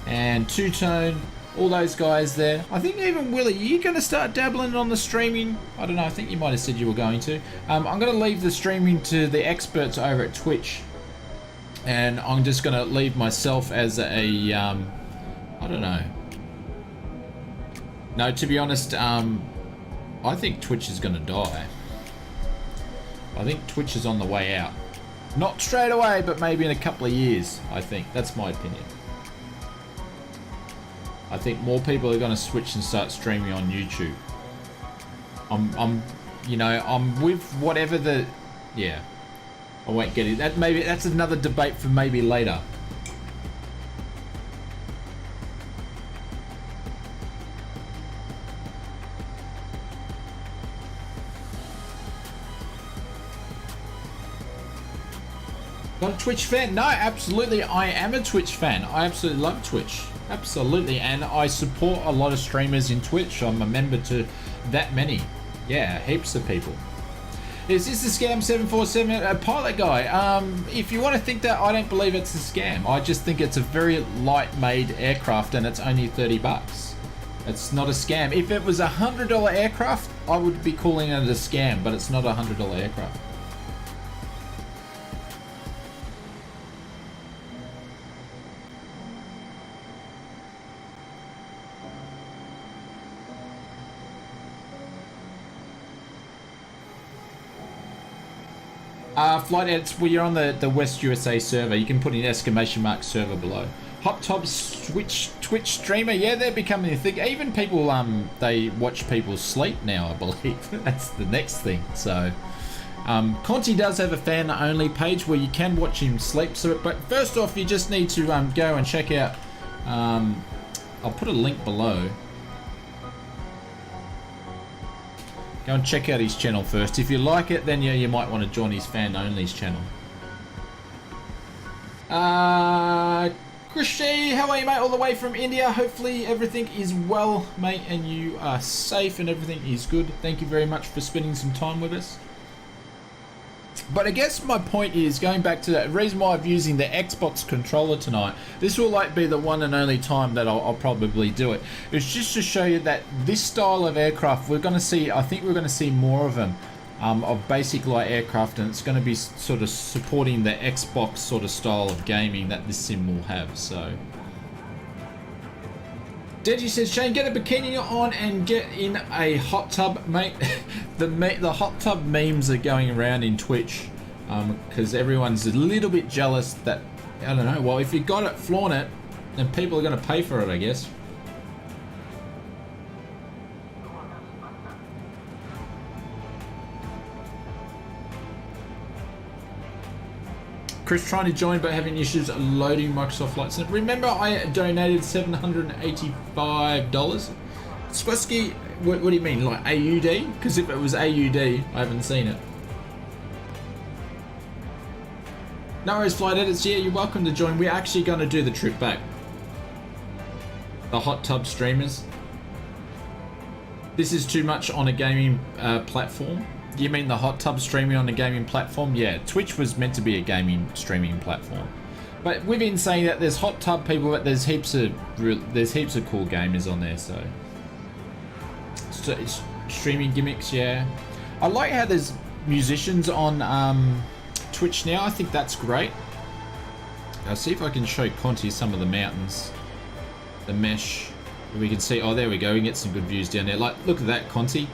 and Two-Tone, all those guys there. I think even Willie, are you going to start dabbling on the streaming? I don't know, I think you might have said you were going to. I'm going to leave the streaming to the experts over at Twitch. And I'm just going to leave myself as a, I don't know. No, to be honest, I think Twitch is going to die. I think Twitch is on the way out. Not straight away, but maybe in a couple of years, I think. That's my opinion. I think more people are going to switch and start streaming on YouTube. I'm with whatever the, yeah. I won't get it. That's another debate for maybe later. Not a Twitch fan? No, absolutely. I am a Twitch fan. I absolutely love Twitch. Absolutely. And I support a lot of streamers in Twitch. I'm a member to that many. Yeah, heaps of people. Is this a scam 747 pilot guy? If you want to think that, I don't believe it's a scam. I just think it's a very light made aircraft and it's only 30 bucks. It's not a scam. If it was a $100 aircraft, I would be calling it a scam, but it's not a $100 aircraft. Flight edits, well, you're on the West USA server. You can put in exclamation mark server below. Hot Tub Twitch streamer, yeah, they're becoming a thing. Even people, they watch people sleep now, I believe. That's the next thing. So, Conti does have a fan-only page where you can watch him sleep. So, but first off, you just need to go and check out. I'll put a link below. Go and check out his channel first. If you like it, then yeah, you might want to join his fan-only's channel. Krishy, how are you, mate? All the way from India. Hopefully everything is well, mate, and you are safe and everything is good. Thank you very much for spending some time with us. But I guess my point is, going back to the reason why I'm using the Xbox controller tonight, this will like be the one and only time that I'll probably do it. It's just to show you that this style of aircraft, we're going to see, I think we're going to see more of them, of basic light aircraft, and it's going to be sort of supporting the Xbox sort of style of gaming that this sim will have. So Deji says, Shane, get a bikini on and get in a hot tub, mate. The hot tub memes are going around in Twitch because everyone's a little bit jealous that, I don't know, well, if you got it, flaunt it, then people are going to pay for it, I guess. Chris trying to join but having issues loading Microsoft Flight Sim. Remember, I donated $785. Squisky, what do you mean, like AUD? Because if it was AUD, I haven't seen it. No worries, Flight Edits. Yeah, you're welcome to join. We're actually going to do the trip back. The hot tub streamers. This is too much on a gaming platform. You mean the hot tub streaming on the gaming platform? Yeah, Twitch was meant to be a gaming streaming platform, but we've been saying that there's hot tub people, but there's heaps of cool gamers on there. So it's streaming gimmicks, yeah. I like how there's musicians on Twitch now. I think that's great. I'll see if I can show Conti some of the mountains, the mesh. We can see. Oh, there we go. We can get some good views down there. Like, look at that, Conti.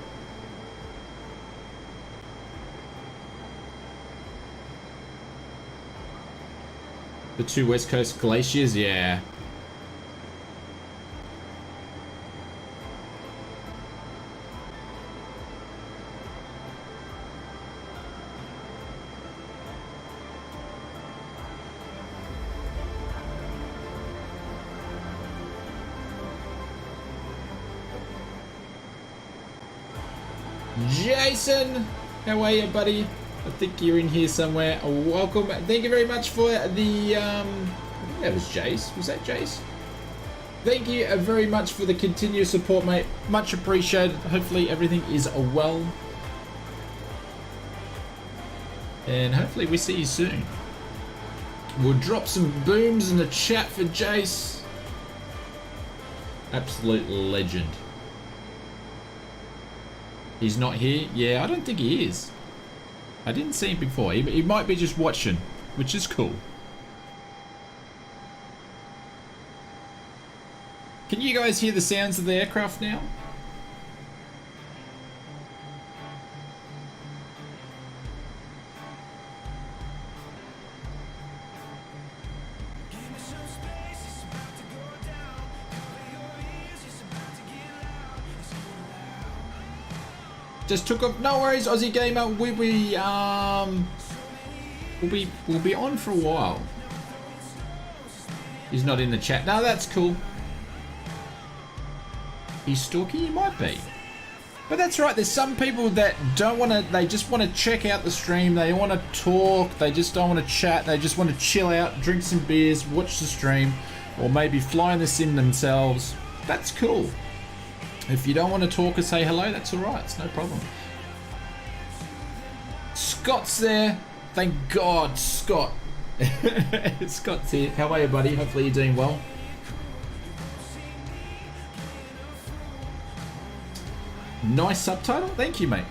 The two West Coast glaciers, yeah. Jason, how are you, buddy? I think you're in here somewhere. Welcome. Thank you very much for the, I think that was Jace. Was that Jace? Thank you very much for the continued support, mate. Much appreciated. Hopefully everything is well. And hopefully we see you soon. We'll drop some booms in the chat for Jace. Absolute legend. He's not here? Yeah, I don't think he is. I didn't see him before. He might be just watching, which is cool. Can you guys hear the sounds of the aircraft now? Just took off. No worries, Aussie Gamer. We'll be on for a while. He's not in the chat. No, that's cool. He's stalking. He might be. But that's right. There's some people that don't want to. They just want to check out the stream. They want to talk. They just don't want to chat. They just want to chill out, drink some beers, watch the stream, or maybe fly in the sim themselves. That's cool. If you don't want to talk or say hello, that's alright, it's no problem. Scott's there. Thank God, Scott. Scott's here. How are you, buddy? Hopefully you're doing well. Nice subtitle. Thank you, mate.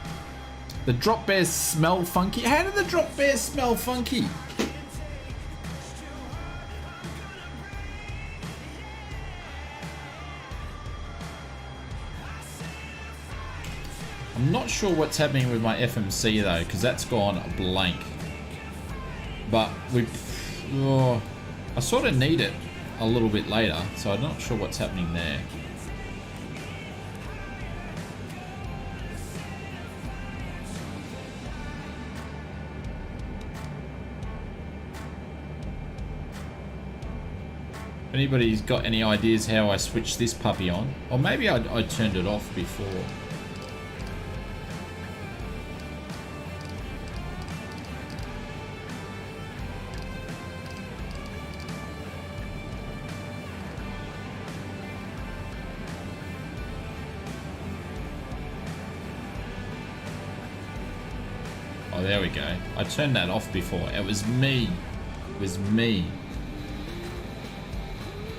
The drop bears smell funky. How do the drop bears smell funky? I'm not sure what's happening with my FMC though, because that's gone blank. but I sort of need it a little bit later, so I'm not sure what's happening there. If anybody's got any ideas how I switched this puppy on, or maybe I turned it off before. Oh, there we go. I turned that off before. It was me. It was me.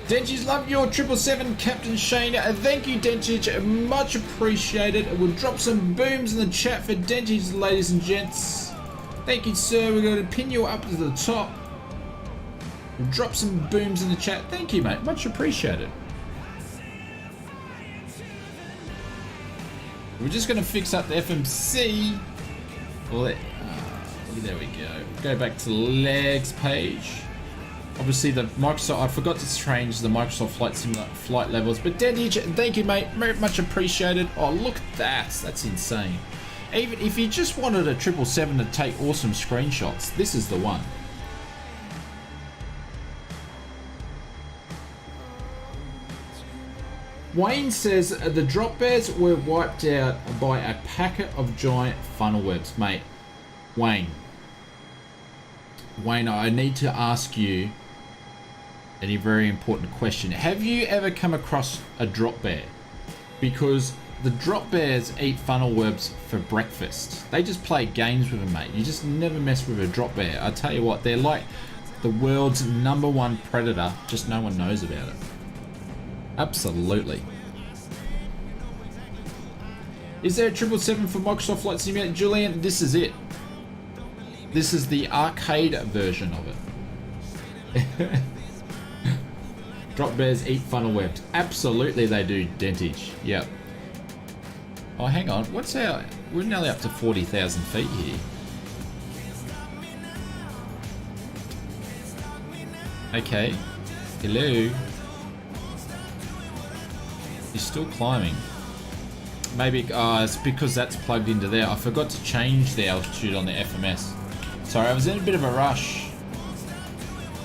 Denchage, love your 777, Captain Shane. Thank you, Denchage. Much appreciated. We'll drop some booms in the chat for Denchage, ladies and gents. Thank you, sir. We're going to pin you up to the top. We'll drop some booms in the chat. Thank you, mate. Much appreciated. We're just going to fix up the FMC. Well, there we go. Go back to the legs page. Obviously, the Microsoft, I forgot to change the Microsoft Flight Simulator flight levels, but Dentage, thank you, mate. Very much appreciated. Oh, look at that. That's insane. Even if you just wanted a 777 to take awesome screenshots, this is the one. Wayne says the drop bears were wiped out by a packet of giant funnel webs, mate. Wayne, I need to ask you a very important question. Have you ever come across a drop bear? Because the drop bears eat funnel webs for breakfast. They just play games with them, mate. You just never mess with a drop bear. I tell you what, they're like the world's #1 predator, just no one knows about it. Absolutely. Is there a 777 for Microsoft Flight Simulator? Julian, this is it. This is the arcade version of it. Drop bears eat funnel webs. Absolutely they do, Dentage. Yep. Oh, hang on. What's our... We're nearly up to 40,000 feet here. Okay. Hello. He's still climbing. Maybe it's because that's plugged into there. I forgot to change the altitude on the FMS. Sorry, I was in a bit of a rush.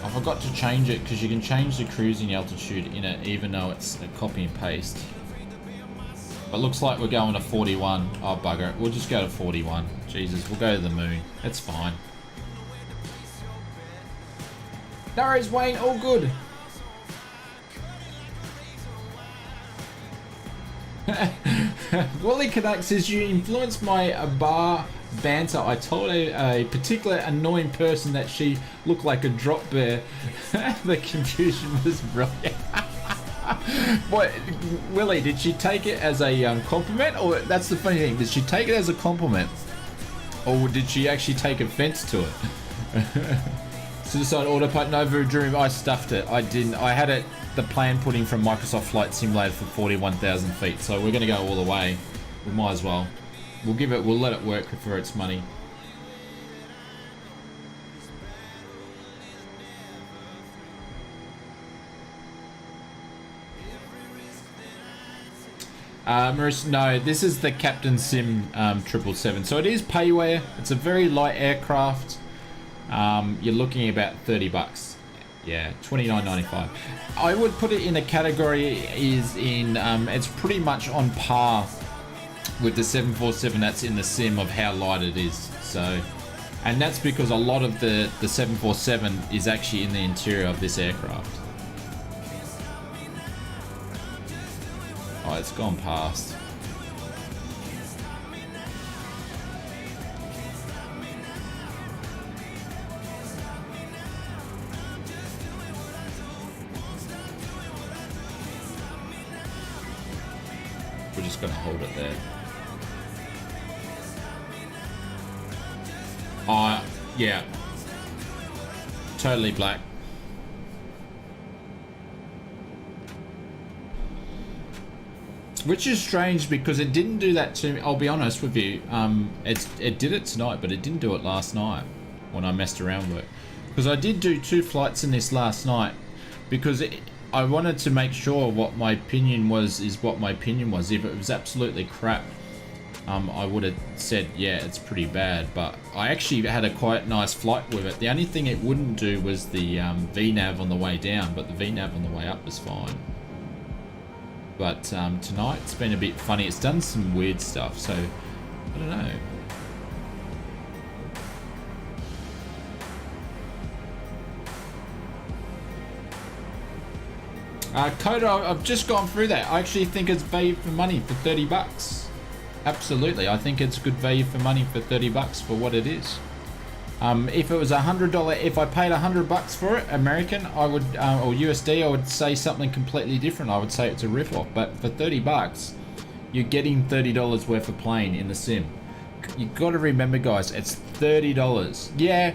I forgot to change it because you can change the cruising altitude in it even though it's a copy and paste. But looks like we're going to 41. Oh, bugger it. We'll just go to 41. Jesus, we'll go to the moon. That's fine. No worries, Wayne. All good. Wally Canuck says, you influenced my bar banter. I told a particular annoying person that she looked like a drop bear. The confusion was brilliant. What, Willie, did she take it as a compliment? Or that's the funny thing, did she take it as a compliment? Or did she actually take offense to it? Suicide Autopilot, no, Dream, I stuffed it. I didn't. I had it, the plan put in from Microsoft Flight Simulator for 41,000 feet. So we're going to go all the way. We might as well. We'll let it work for its money. Marissa, no, this is the Captain Sim 777. So it is payware. It's a very light aircraft. You're looking at about 30 bucks. Yeah, $29.95. I would put it in a category it's pretty much on par with the 747 that's in the sim of how light it is. So, and that's because a lot of the 747 is actually in the interior of this aircraft. Oh, it's gone past. We're just going to hold it there. Yeah. Totally black. Which is strange because it didn't do that to me. I'll be honest with you. It did it tonight, but it didn't do it last night when I messed around with it. because I did do 2 flights in this last night because I wanted to make sure what my opinion was is what my opinion was. If it was absolutely crap, I would have said, yeah, it's pretty bad, but I actually had a quite nice flight with it. The only thing it wouldn't do was the VNAV on the way down, but the VNAV on the way up was fine. But tonight it's been a bit funny. It's done some weird stuff, so I don't know. Coda, I've just gone through that. I actually think it's value for money for 30 bucks. Absolutely, I think it's good value for money for 30 bucks for what it is. If it was $100, if I paid 100 bucks for it, American, I would, or USD, I would say something completely different. I would say it's a rip-off. But for 30 bucks, you're getting $30 worth of plane in the sim. You've got to remember, guys, it's $30. Yeah,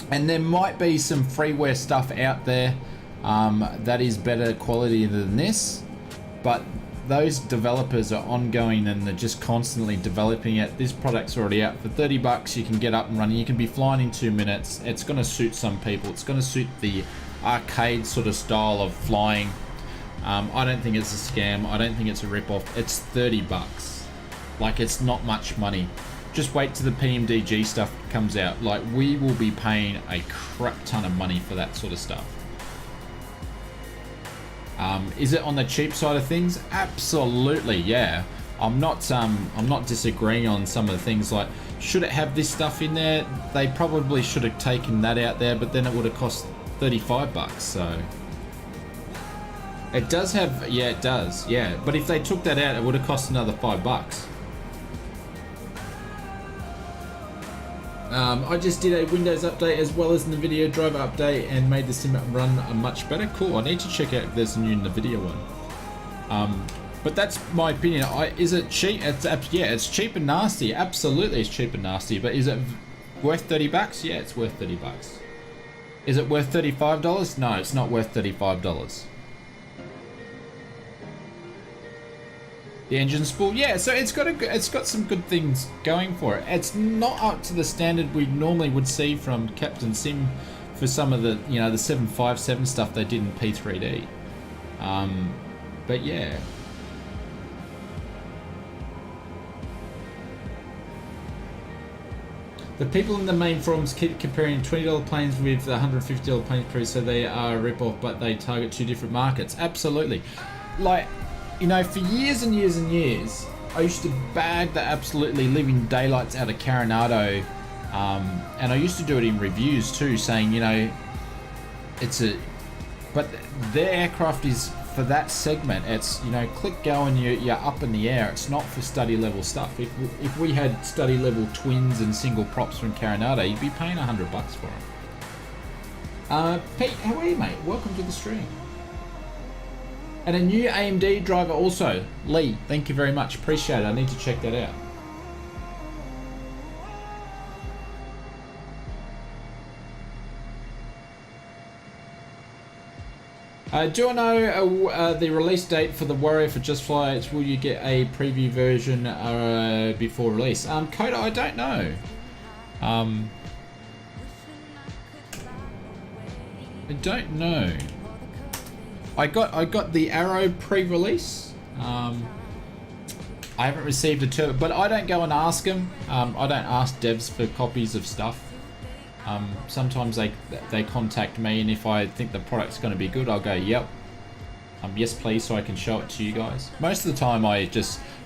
and there might be some freeware stuff out there that is better quality than this, but those developers are ongoing and they're just constantly developing it. This product's already out for 30 bucks. You can get up and running. You can be flying in 2 minutes. It's going to suit some people. It's going to suit the arcade sort of style of flying. I don't think it's a scam. I don't think it's a rip-off. It's 30 bucks. Like, it's not much money. Just wait till the PMDG stuff comes out. Like, we will be paying a crap ton of money for that sort of stuff. Is it on the cheap side of things? Absolutely, yeah. I'm not disagreeing on some of the things. Like, should it have this stuff in there? They probably should have taken that out there, but then it would have cost 35 bucks. So it does have, yeah, it does, yeah. But if they took that out, it would have cost another 5 bucks. I just did a Windows update as well as the NVIDIA driver update and made the sim run much better. Cool. I need to check out if there's a new NVIDIA one. But that's my opinion. Is it cheap? Yeah, it's cheap and nasty. Absolutely, it's cheap and nasty. But is it worth 30 bucks? Yeah, it's worth 30 bucks. Is it worth $35? No, it's not worth $35. The engine spool, yeah, so it's got some good things going for it. It's not up to the standard we normally would see from Captain Sim for some of the, you know, the 757 stuff they did in P3D. But yeah. The people in the main forums keep comparing $20 planes with $150 planes per, so they are a rip-off, but they target 2 different markets. Absolutely. Like, you know, for years and years and years, I used to bag the absolutely living daylights out of Coronado, and I used to do it in reviews too, saying, you know, but their aircraft is for that segment. It's, you know, click go and you're up in the air. It's not for study level stuff. If we had study level twins and single props from Coronado, you'd be paying $100 for them. Pete, how are you, mate? Welcome to the stream. And a new AMD driver also. Lee, thank you very much. Appreciate it. I need to check that out. Do I know the release date for the Warrior for Just Fly? Will you get a preview version before release? Coda, I don't know. I don't know. I got the Arrow pre-release. I haven't received a turbo, but I don't go and ask them. I don't ask devs for copies of stuff. Sometimes they contact me, and if I think the product's going to be good, I'll go, yep. Yes, please, so I can show it to you guys. Most of the time,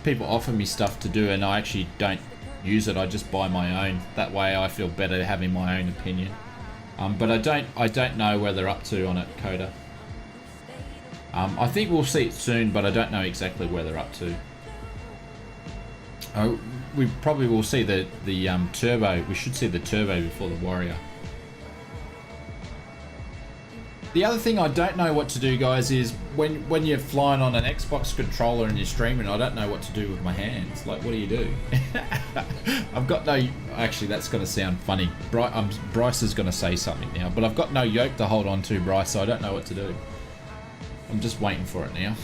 people offer me stuff to do, and I actually don't use it. I just buy my own. That way, I feel better having my own opinion. But I don't know where they're up to on it, Coda. I think we'll see it soon, but I don't know exactly where they're up to. We probably will see the turbo. We should see the turbo before the Warrior. The other thing I don't know what to do, guys, is when you're flying on an Xbox controller and you're streaming, I don't know what to do with my hands. Like, what do you do? I've got no... Actually, that's going to sound funny. Bryce is going to say something now, but I've got no yoke to hold on to, Bryce, so I don't know what to do. I'm just waiting for it now.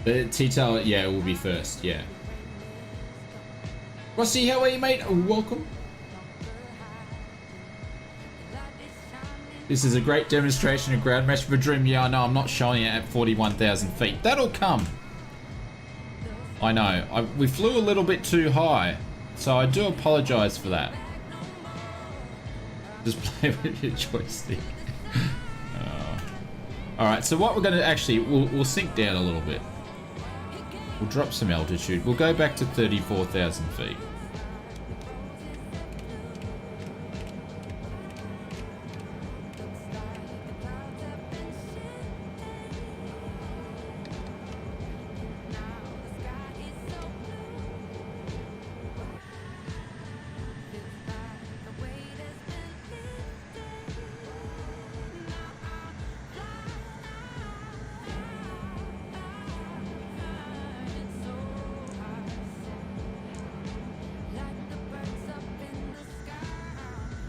The T-tail, yeah, it will be first, yeah. Rossi, how are you, mate? Welcome. This is a great demonstration of ground mesh of a dream. Yeah, I know, I'm not showing it at 41,000 feet. That'll come. I know, we flew a little bit too high, so I do apologize for that. Just play with your joystick. Alright, so what we're going to actually, we'll sink down a little bit. We'll drop some altitude. We'll go back to 34,000 feet.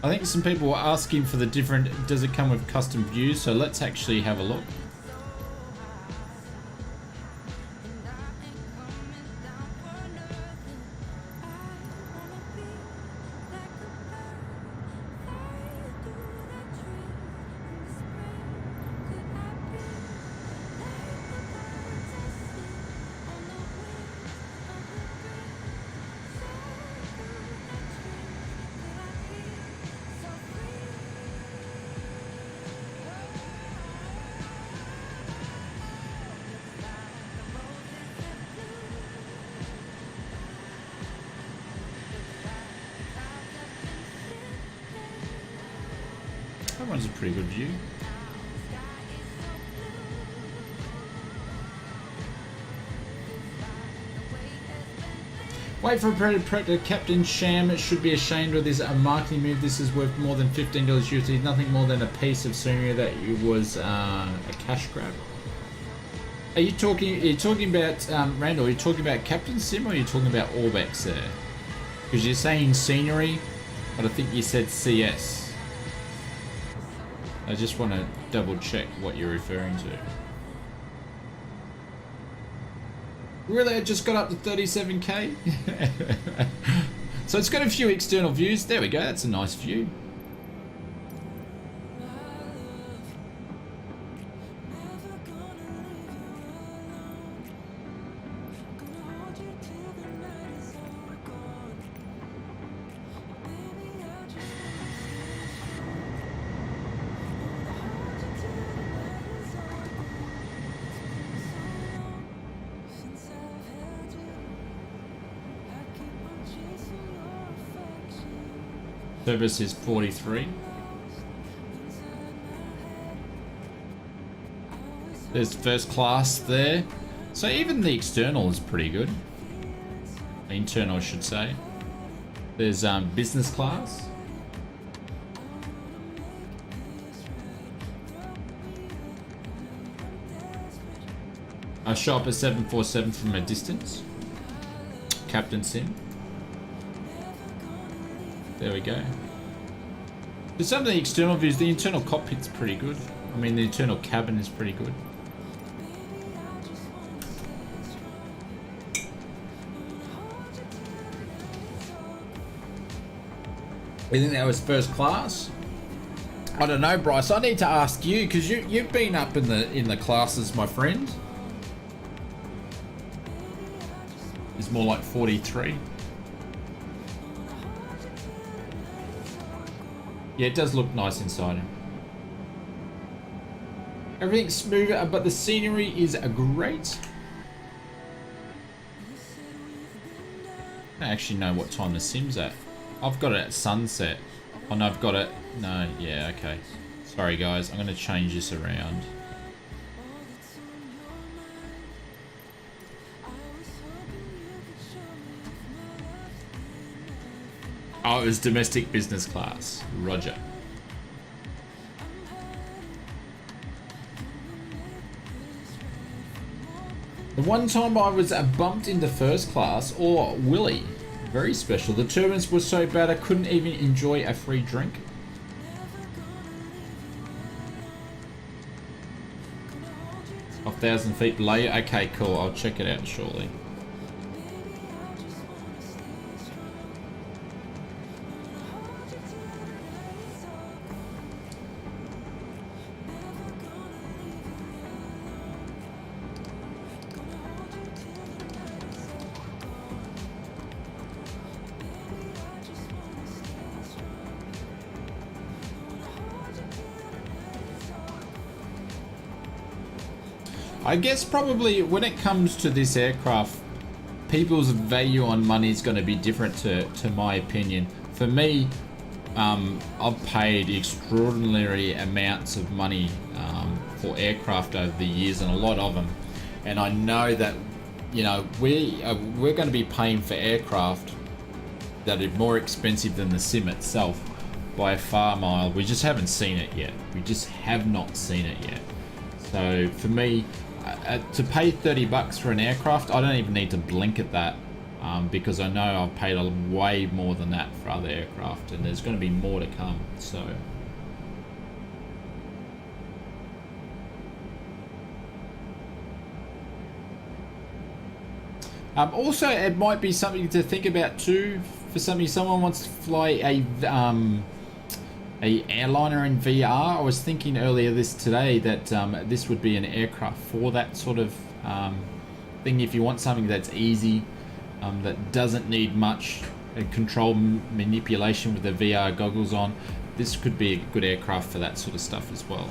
I think some people were asking for the different, does it come with custom views? So let's actually have a look. That one's a pretty good view. Wait for a predator. Captain Sham should be ashamed of this marketing move. This is worth more than $15 USD. Nothing more than a piece of scenery that it was a cash grab. Are you talking about Randall? Are you talking about Captain Sim or are you talking about Orbex there? Because you're saying scenery, but I think you said CS. I just want to double check what you're referring to. Really, I just got up to 37k? So it's got a few external views. There we go, that's a nice view. Service is 43. There's first class there. So even the external is pretty good. The internal, I should say. There's business class. I show up a 747 from a distance. Captain Sim. There we go. For some of the external views, the internal cockpit's pretty good. I mean, the internal cabin is pretty good. I think that was first class. I don't know, Bryce. I need to ask you because you've been up in the classes, my friend. It's more like 43. Yeah, it does look nice inside him. Everything's smooth, but the scenery is great. I don't actually know what time the sim's at. I've got it at sunset. Oh no, I've got it. No, yeah, okay. Sorry guys, I'm going to change this around. Oh, it was domestic business class. Roger. The one time I was bumped into first class, or Willie, very special. The turbines were so bad I couldn't even enjoy a free drink. Off 1,000 feet below you? Okay, cool. I'll check it out shortly. I guess probably when it comes to this aircraft, people's value on money is going to be different to my opinion. For me, I've paid extraordinary amounts of money for aircraft over the years, and a lot of them. And I know that, you know, we're going to be paying for aircraft that are more expensive than the sim itself by a far mile. We just haven't seen it yet. We just have not seen it yet. So for me, to pay $30 for an aircraft, I don't even need to blink at that, because I know I've paid way more than that for other aircraft, and there's going to be more to come. So also, it might be something to think about too for someone wants to fly a airliner in VR. I was thinking earlier today that this would be an aircraft for that sort of thing. If you want something that's easy, that doesn't need much control manipulation with the VR goggles on, this could be a good aircraft for that sort of stuff as well.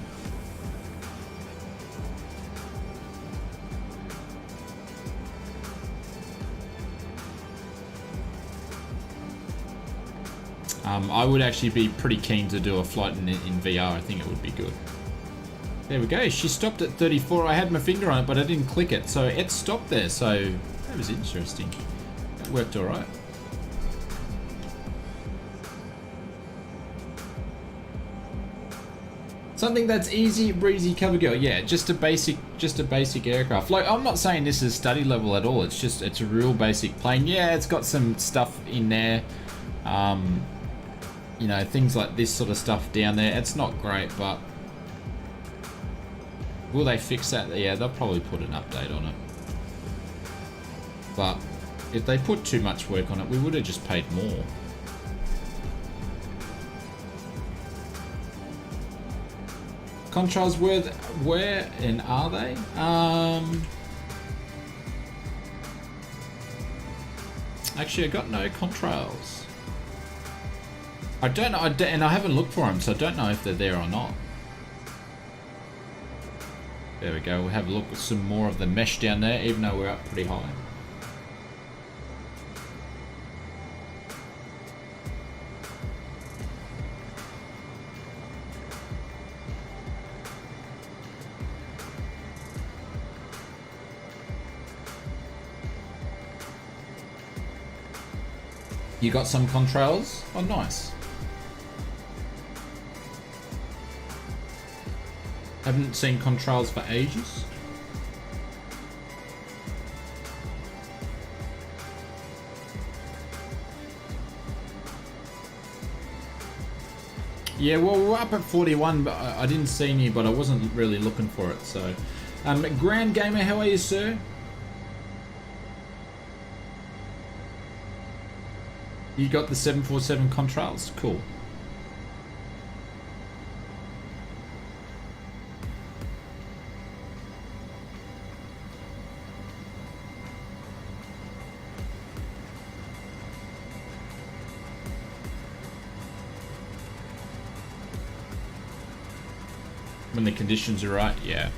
I would actually be pretty keen to do a flight in VR. I think it would be good. There we go. She stopped at 34. I had my finger on it, but I didn't click it. So it stopped there. So that was interesting. That worked all right. Something that's easy breezy cover girl. Yeah, just a basic aircraft. Like, I'm not saying this is study level at all. It's a real basic plane. Yeah, it's got some stuff in there. You know, things like this sort of stuff down there. It's not great, but will they fix that? Yeah, they'll probably put an update on it. But if they put too much work on it, we would have just paid more. Contrails where and are they? Actually, I got no contrails. I don't know, and I haven't looked for them, so I don't know if they're there or not. There we go. We'll have a look at some more of the mesh down there, even though we're up pretty high. You got some contrails? Oh, nice. Haven't seen contrails for ages. Yeah, well, we're up at 41, but I didn't see any, but I wasn't really looking for it. So, Grand Gamer, how are you, sir? You got the 747 contrails? Cool. When the conditions are right, yeah.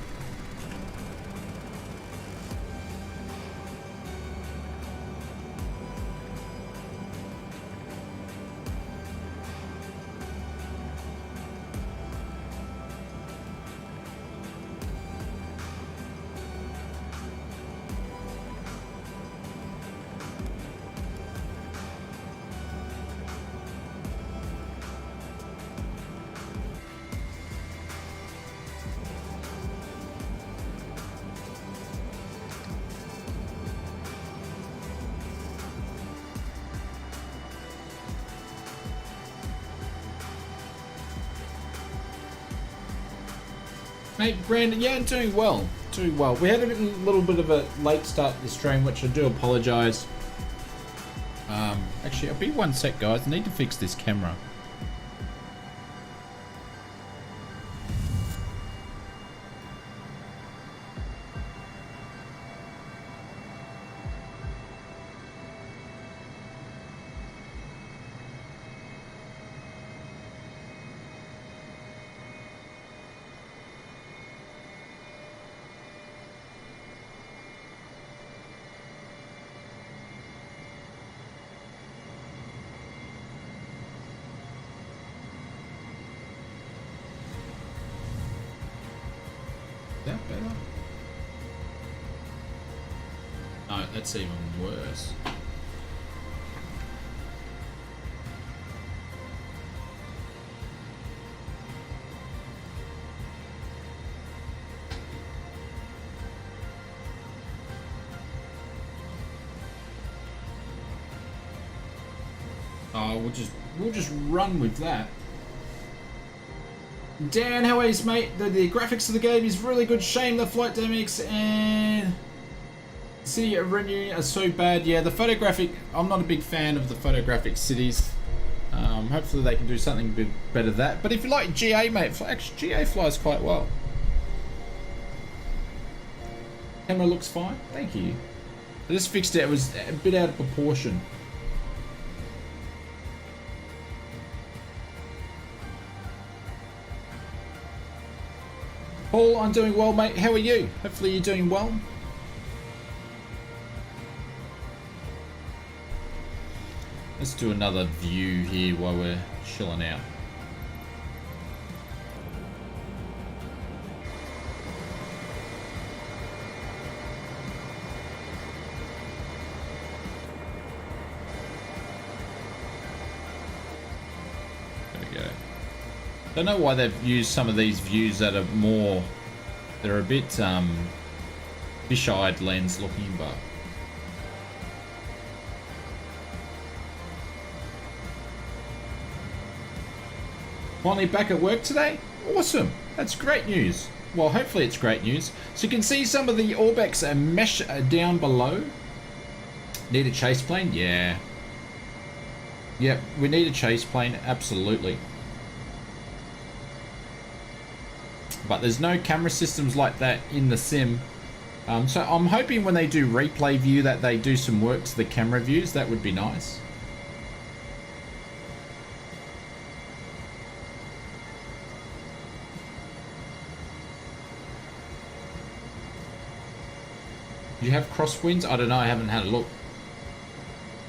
Mate, Brandon, yeah, doing well. Doing well. We had a little bit of a late start to the stream, which I do apologise. Actually, I'll be one sec, guys. I need to fix this camera. that's even worse. Oh, we'll just run with that. Dan, how is mate? The graphics of the game is really good. Shame the flight dynamics and city rendering are so bad. Yeah, the photographic. I'm not a big fan of the photographic cities. Hopefully they can do something a bit better than that. But if you like GA, mate, actually GA flies quite well. Camera looks fine. Thank you. I just fixed it. It was a bit out of proportion. Paul, I'm doing well, mate. How are you? Hopefully you're doing well. Let's do another view here while we're chilling out. There we go. Don't know why they've used some of these views that are more, they're a bit fish-eyed lens looking, but finally back at work today. Awesome, that's great news. Well, hopefully it's great news. So you can see some of the Orbex mesh down below. Need a chase plane? Yeah. Yep, we need a chase plane, absolutely. But there's no camera systems like that in the sim. So I'm hoping when they do replay view that they do some work to the camera views. That would be nice. Do you have crosswinds? I don't know, I haven't had a look.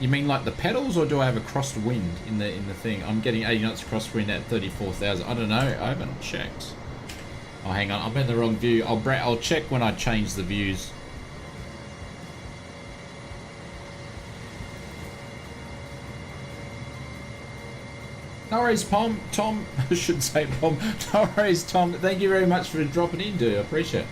You mean like the pedals, or do I have a crosswind in the thing? I'm getting 80 knots crosswind at 34,000. I don't know, I haven't checked. Oh, hang on, I'm in the wrong view. I'll check when I change the views. No worries, Tom. I should say Tom. No worries, Tom. Thank you very much for dropping in, dude. I appreciate it.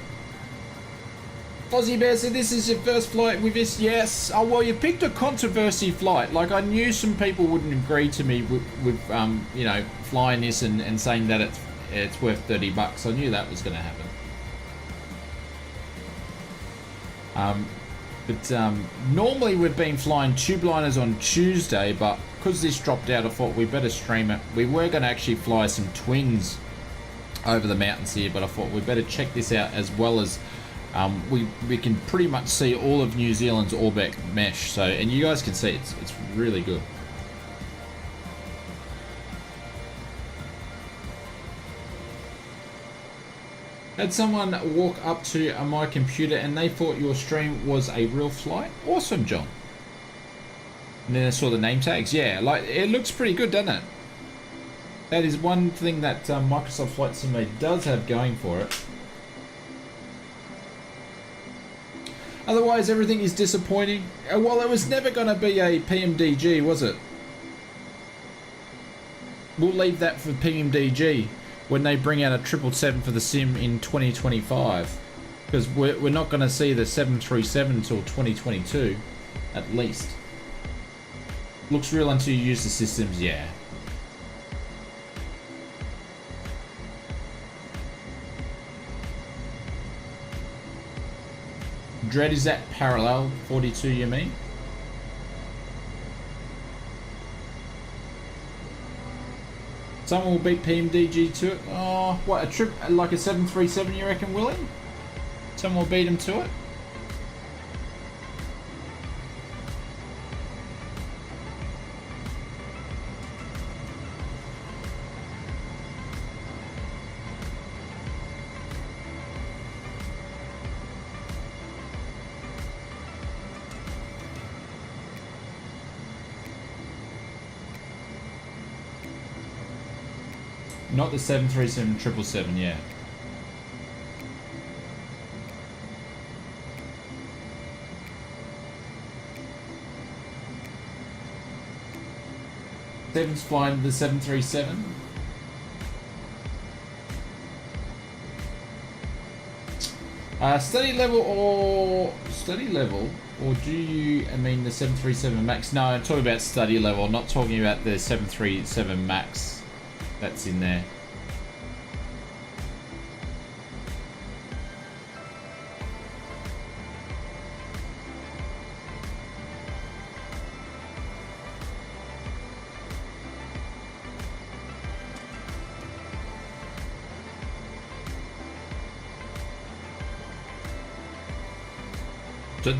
Fozzie Bear said, this is your first flight with this. Yes. Oh, well, you picked a controversy flight. Like, I knew some people wouldn't agree to me with you know, flying this and saying that it's worth $30. I knew that was going to happen. Normally we've been flying tube liners on Tuesday, but because this dropped out, I thought we better stream it. We were going to actually fly some twins over the mountains here, but I thought we better check this out, as well as we can pretty much see all of New Zealand's Orbex mesh. So, and you guys can see it's really good. Had someone walk up to my computer and they thought your stream was a real flight. Awesome, John. And then I saw the name tags. Yeah, like, it looks pretty good, doesn't it? That is one thing that Microsoft Flight Simulator does have going for it. Otherwise, everything is disappointing. Well, it was never going to be a PMDG, was it? We'll leave that for PMDG when they bring out a 777 for the sim in 2025, because we're not going to see the 737 until 2022 at least. Looks real until you use the systems. Yeah. Dread, is that parallel 42 you mean? Someone will beat PMDG to it. Oh, what, a trip like a 737 you reckon, Willie? Someone will beat him to it? Not the 737 777, yeah. Seven's flying the 737. Study level, or do you, I mean the 737 MAX? No, I'm talking about study level, I'm not talking about the 737 MAX that's in there.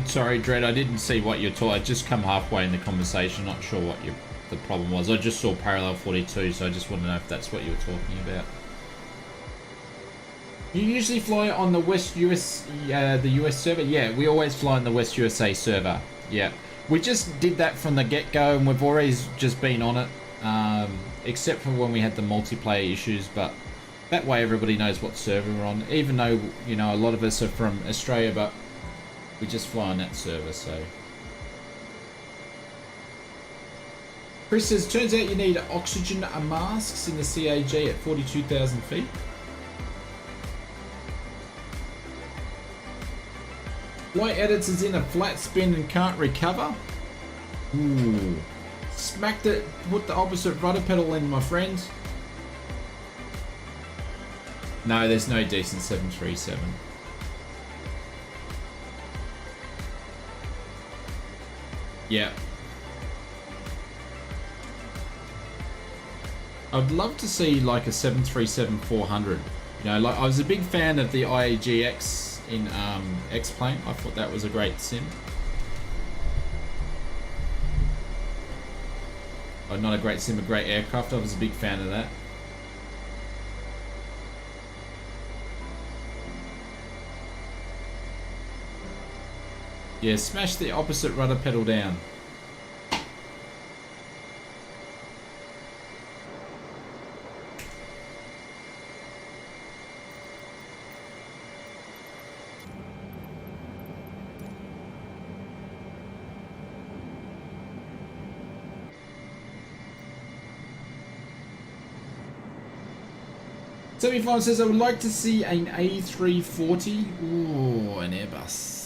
Sorry, Dredd, I didn't see what you're talking. I just come halfway in the conversation. Not sure what the problem was. I just saw parallel 42, so I just want to know if that's what you were talking about. You usually fly on the West US, the US server. Yeah, we always fly on the West USA server. Yeah, we just did that from the get-go, and we've always just been on it, except for when we had the multiplayer issues. But that way, everybody knows what server we're on. Even though a lot of us are from Australia, but we just fly on that server, so. Chris says, turns out you need oxygen masks in the CAG at 42,000 feet. Flight editor's in a flat spin and can't recover. Ooh. Smacked it, put the opposite rudder pedal in, my friend. No, there's no decent 737. Yeah. I'd love to see like a 737-400. Like I was a big fan of the IAGX in X-Plane. I thought that was a great sim. Oh, not a great sim, a great aircraft. I was a big fan of that. Yeah, smash the opposite rudder pedal down. Semi-final says, I would like to see an A340. Ooh, an Airbus.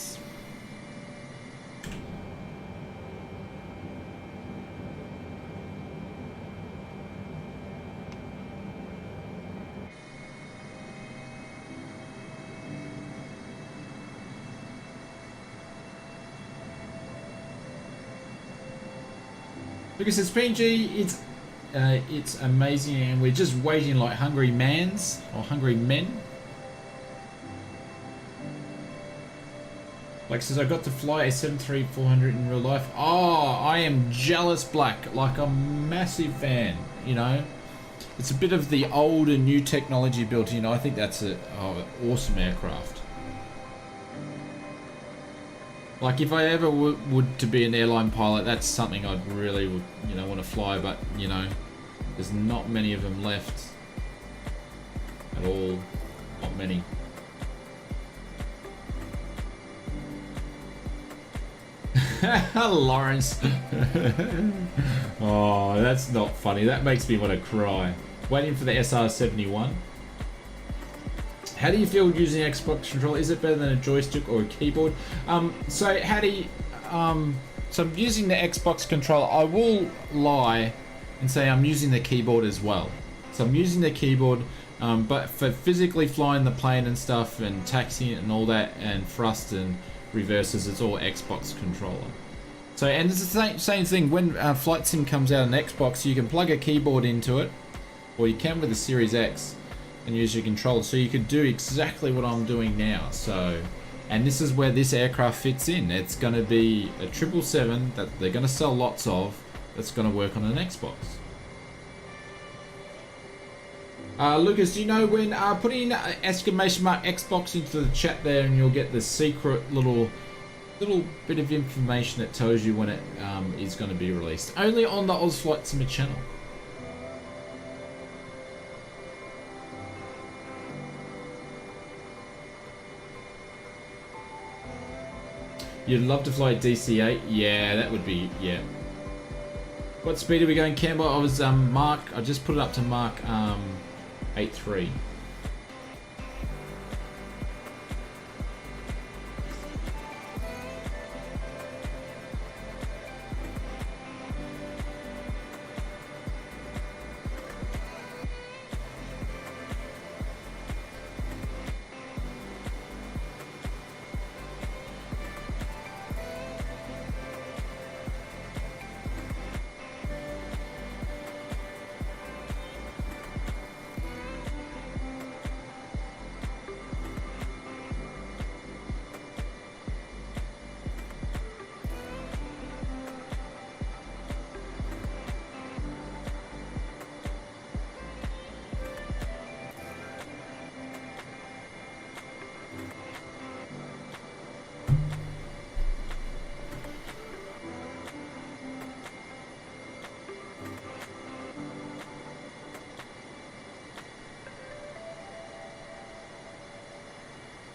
Because it's PNG, it's amazing, and we're just waiting like hungry mans or hungry men. Like says, I got to fly a 737-400 in real life. Oh, I am jealous, Black. Like a massive fan. It's a bit of the old and new technology built in. I think that's an awesome aircraft. Like if I ever would to be an airline pilot, that's something I'd really would, want to fly. But there's not many of them left at all. Not many. Lawrence. Oh, that's not funny. That makes me want to cry. Waiting for the SR-71. How do you feel using Xbox controller? Is it better than a joystick or a keyboard? So Hattie, so I'm using the Xbox controller. I will lie and say I'm using the keyboard as well. So I'm using the keyboard, but for physically flying the plane and stuff and taxiing it and all that and thrust and reverses, it's all Xbox controller. So, and it's the same thing when Flight Sim comes out on Xbox, you can plug a keyboard into it, or you can with the Series X and use your controller. So you could do exactly what I'm doing now. So, and this is where this aircraft fits in. It's going to be a 777 that they're going to sell lots of, that's going to work on an Xbox. Lucas, do you know when putting exclamation mark Xbox into the chat there, and you'll get the secret little bit of information that tells you when it is going to be released. Only on the Oz Flight Simmer channel. You'd love to fly a DC-8? Yeah, that would be, yeah. What speed are we going, Campbell? I was Mark. I just put it up to Mark 8.3.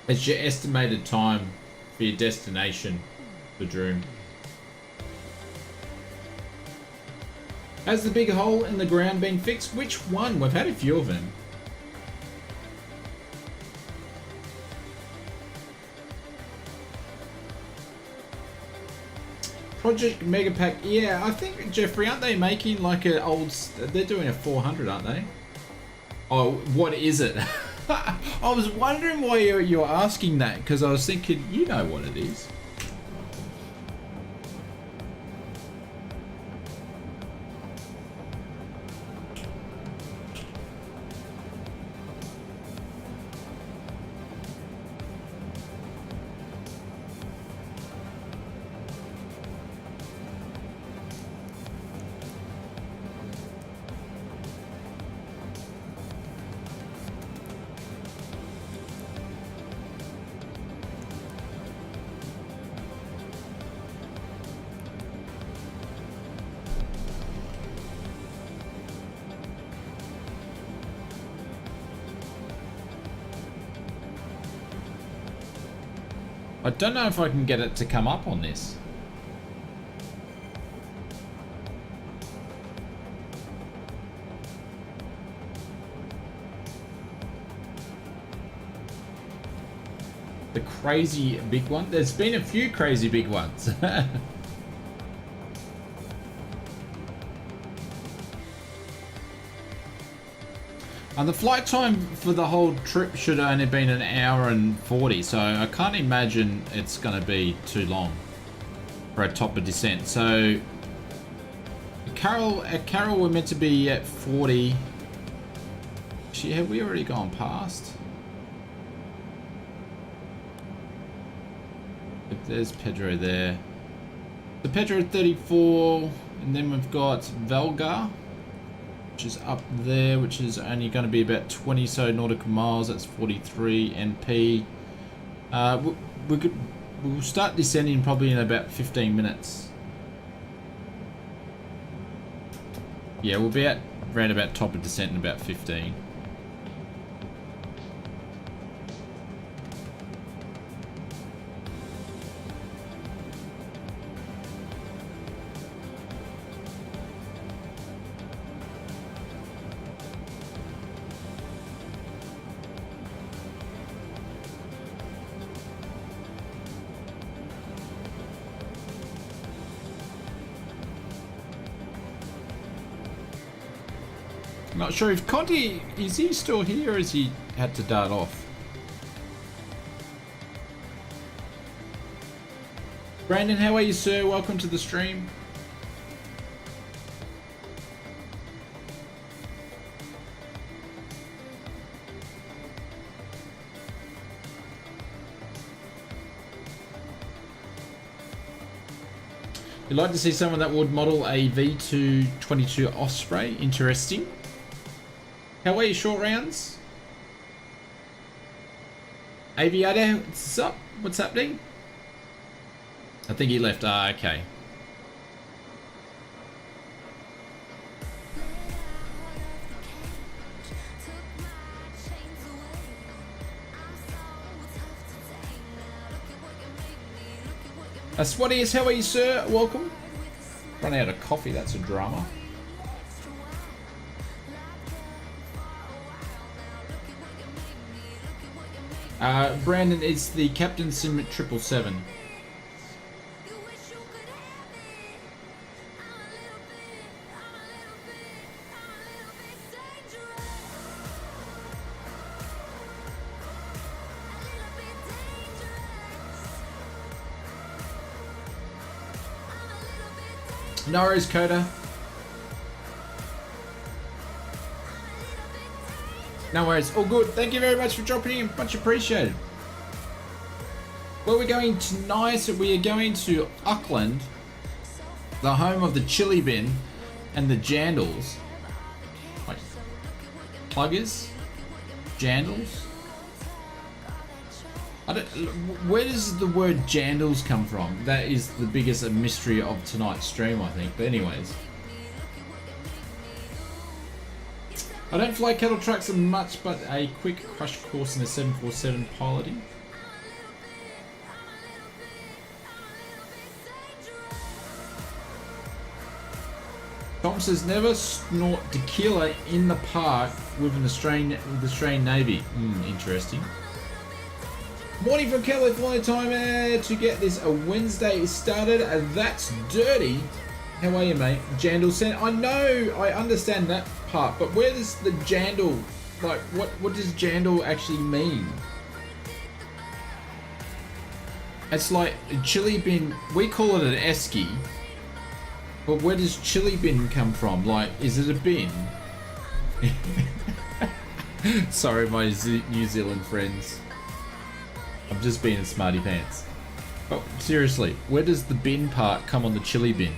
It's your estimated time for your destination, the Droom. Has the big hole in the ground been fixed? Which one? We've had a few of them. Project Megapack, yeah, I think, Jeffrey, aren't they making like an old, they're doing a 400, aren't they? Oh, what is it? I was wondering why you're asking that, because I was thinking, you know what it is. I don't know if I can get it to come up on this. The crazy big one. There's been a few crazy big ones. And the flight time for the whole trip should only been an hour and 40, so I can't imagine it's going to be too long for a topper descent. So KARRL we're meant to be at 40. Actually, have we already gone past? If there's Pedro there. The Pedro 34, and then we've got VELGA, which is up there, which is only going to be about 20 so nautical miles. That's 43 NP. We'll start descending probably in about 15 minutes. Yeah, we'll be at around about top of descent in about 15. Not sure if Conti, is he still here or has he had to dart off? Brandon, how are you, sir? Welcome to the stream. You'd like to see someone that would model a V222 Osprey? Interesting. How are you, short rounds? Aviator, what's up? What's happening? I think he left. Ah, okay. Swatties, how are you, sir? Welcome. Run out of coffee, that's a drama. Brandon, it's the Captain Sim 777. No worries, Coda. No worries, all good. Thank you very much for dropping in, much appreciated. Where we're going tonight, we are going to Auckland, the home of the chili bin and the jandals. Wait, pluggers? Jandals? Where does the word jandals come from? That is the biggest mystery of tonight's stream, I think. But anyways. I don't fly cattle trucks much, but a quick crash course in the 747 piloting. Tom says never snort tequila in the park with the Australian Navy. Interesting. Morning from California time to get this Wednesday started. That's dirty. How are you, mate? Jandal sent. I know, I understand that part, but where does the jandal, like, what does jandal actually mean? It's like a chili bin. We call it an esky, but where does chili bin come from? Like, is it a bin? Sorry, my New Zealand friends. I'm just being a smarty pants. But seriously, where does the bin part come on the chili bin?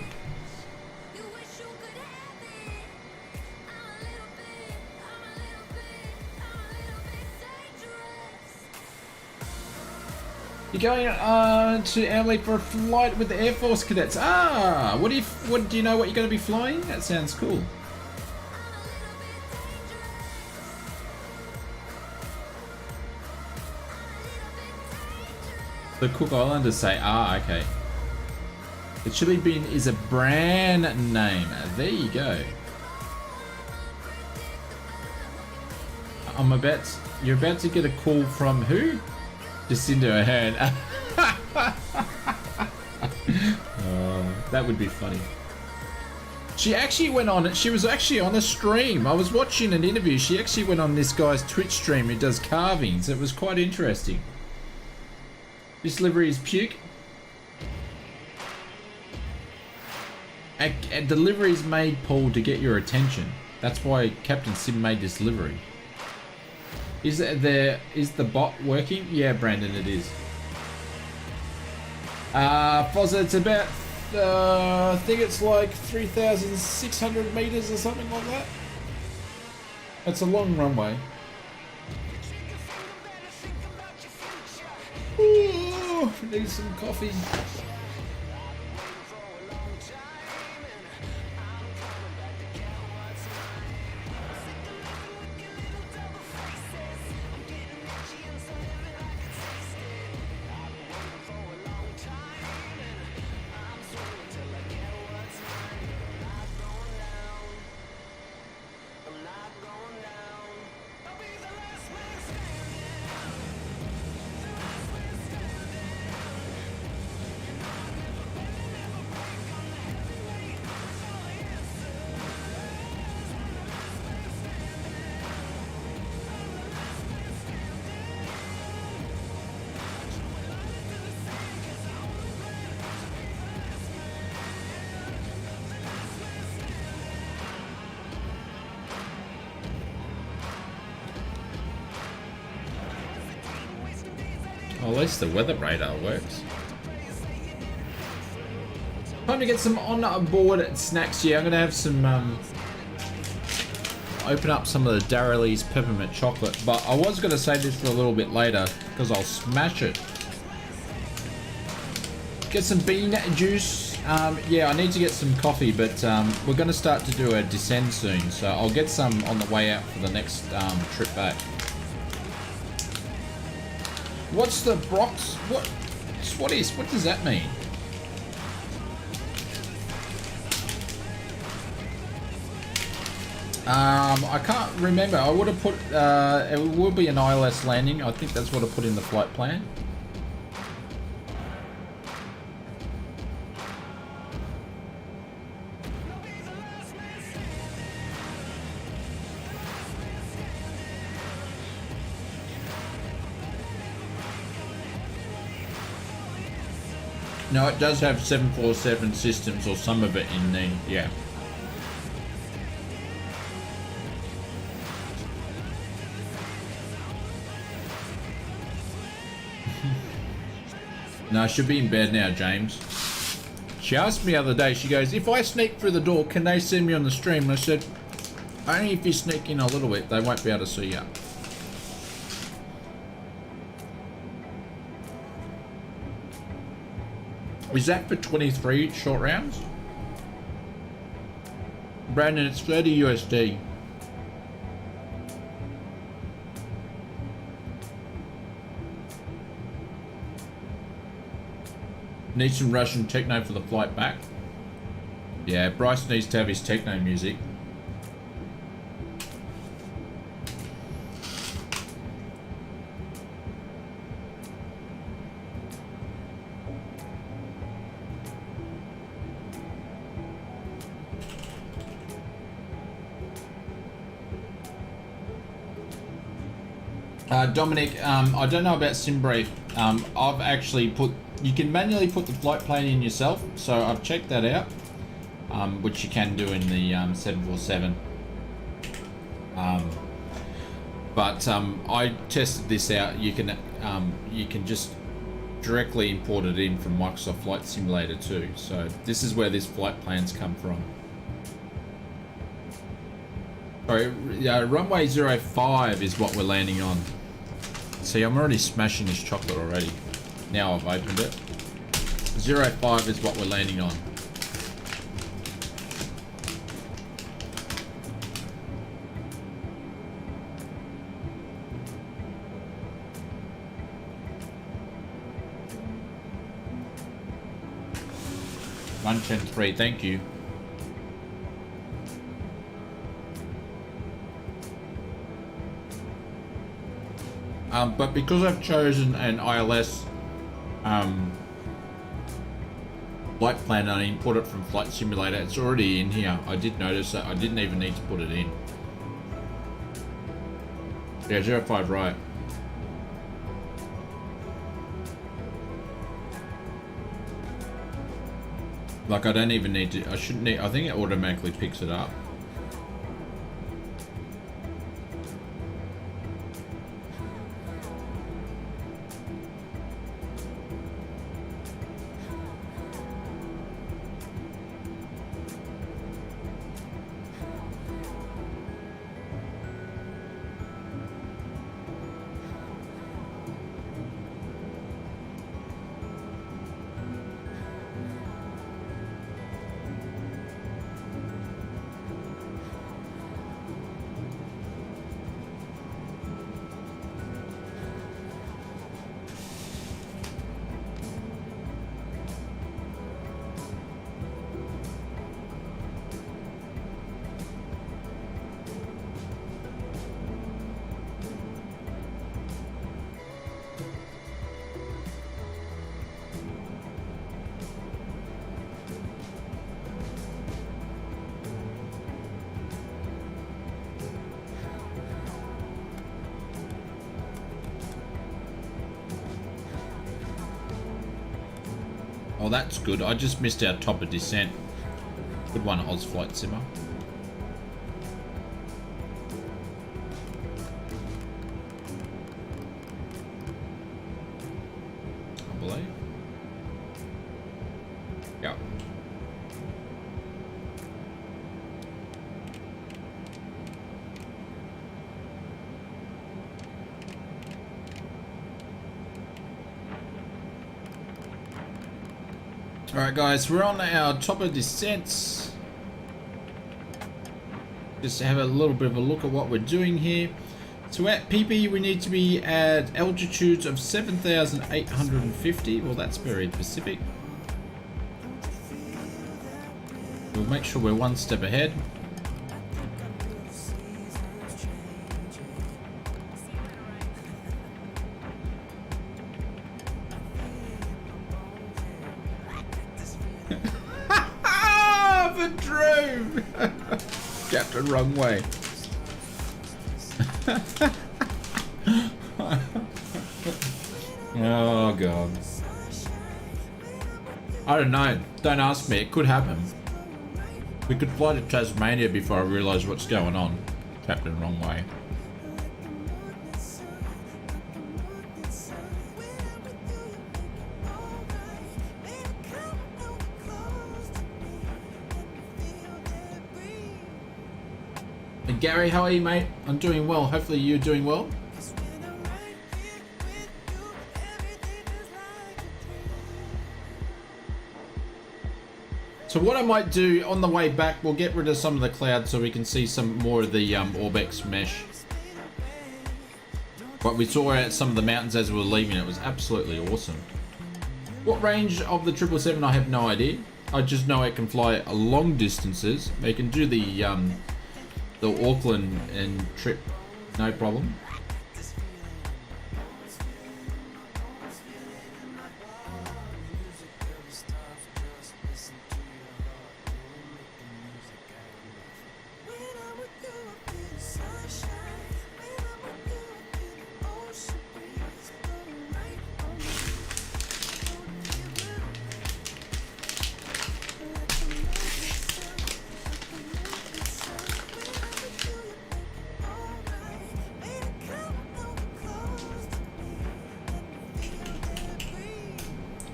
You're going to Emily for a flight with the Air Force cadets. Ah, what do you know what you're going to be flying? That sounds cool. The Cook Islanders say, ah, okay. The chili bin is a brand name. There you go. You're about to get a call from who? Jacinda Ahern. That would be funny. She actually went on, she was actually on a stream. I was watching an interview. She actually went on this guy's Twitch stream who does carvings. It was quite interesting. This livery is puke. A delivery is made, Paul, to get your attention. That's why Captain Sim made this livery. Is the bot working? Yeah, Brandon, it is. Fozza, it's about, I think it's like 3,600 meters or something like that. It's a long runway. Ooh, need some coffee. Well, at least the weather radar works. Time to get some on-board snacks here. I'm going to have some, open up some of the Darrelly's peppermint chocolate, but I was going to save this for a little bit later because I'll smash it. Get some bean juice. Yeah, I need to get some coffee, but we're going to start to do a descend soon, so I'll get some on the way out for the next trip back. What's the Brox? What does that mean? I can't remember. I would have put, it will be an ILS landing. I think that's what I put in the flight plan. No, it does have 747 systems, or some of it in there, yeah. No, I should be in bed now, James. She asked me the other day, she goes, if I sneak through the door, can they see me on the stream? And I said, only if you sneak in a little bit, they won't be able to see you. Is that for 23 short rounds? Brandon, it's 30 USD. Need some Russian techno for the flight back. Yeah, Bryce needs to have his techno music. Dominic, I don't know about SimBrief. I've actually put, you can manually put the flight plan in yourself, so I've checked that out, which you can do in the 747. But I tested this out. You can just directly import it in from Microsoft Flight Simulator too. So this is where this flight plans come from. Sorry, runway 05 is what we're landing on. See, I'm already smashing this chocolate already. Now I've opened it. 05 is what we're landing on. $110.3, thank you. But because I've chosen an ILS flight plan and I import it from Flight Simulator, it's already in here. I did notice that I didn't even need to put it in. Yeah, 05 right. Like I don't even need to, I shouldn't need, I think it automatically picks it up. Oh, that's good. I just missed our top of descent. Good one, Oz Flight Simmer. I believe. Yeah. Alright guys, we're on our top of descents. Just have a little bit of a look at what we're doing here. So at PP we need to be at altitudes of 7,850. Well, that's very specific. We'll make sure we're one step ahead. him. Captain Runway. Oh god. I don't know. Don't ask me. It could happen. We could fly to Tasmania before I realise what's going on. Captain Runway. And Gary, how are you, mate? I'm doing well. Hopefully you're doing well. So what I might do on the way back, we'll get rid of some of the clouds so we can see some more of the Orbex mesh. But we saw at some of the mountains as we were leaving, it was absolutely awesome. What range of the 777? I have no idea. I just know it can fly long distances. It can do the Auckland and trip, no problem.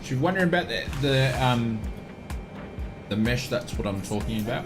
If you're wondering about the mesh, that's what I'm talking about.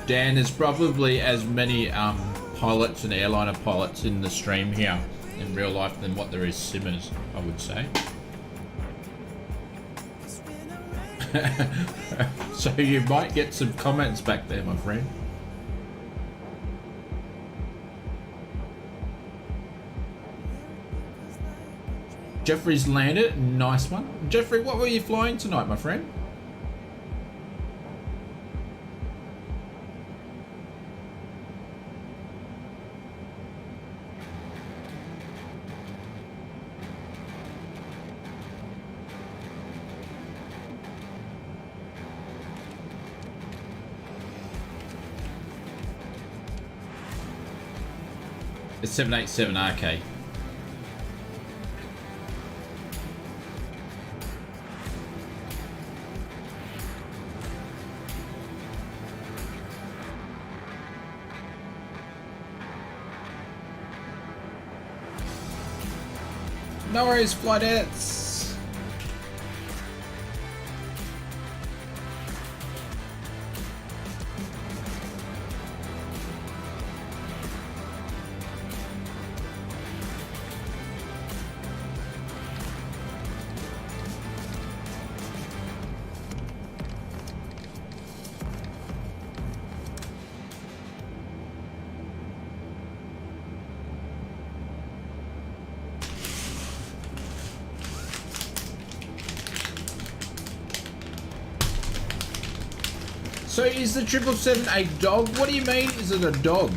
Dan, there's probably as many pilots and airliner pilots in the stream here in real life than what there is simmers, I would say. So you might get some comments back there, my friend. Jeffrey's landed, nice one. Jeffrey, what were you flying tonight, my friend? It's 787 RK. No worries, flightettes. So is the 777 a dog? What do you mean, is it a dog?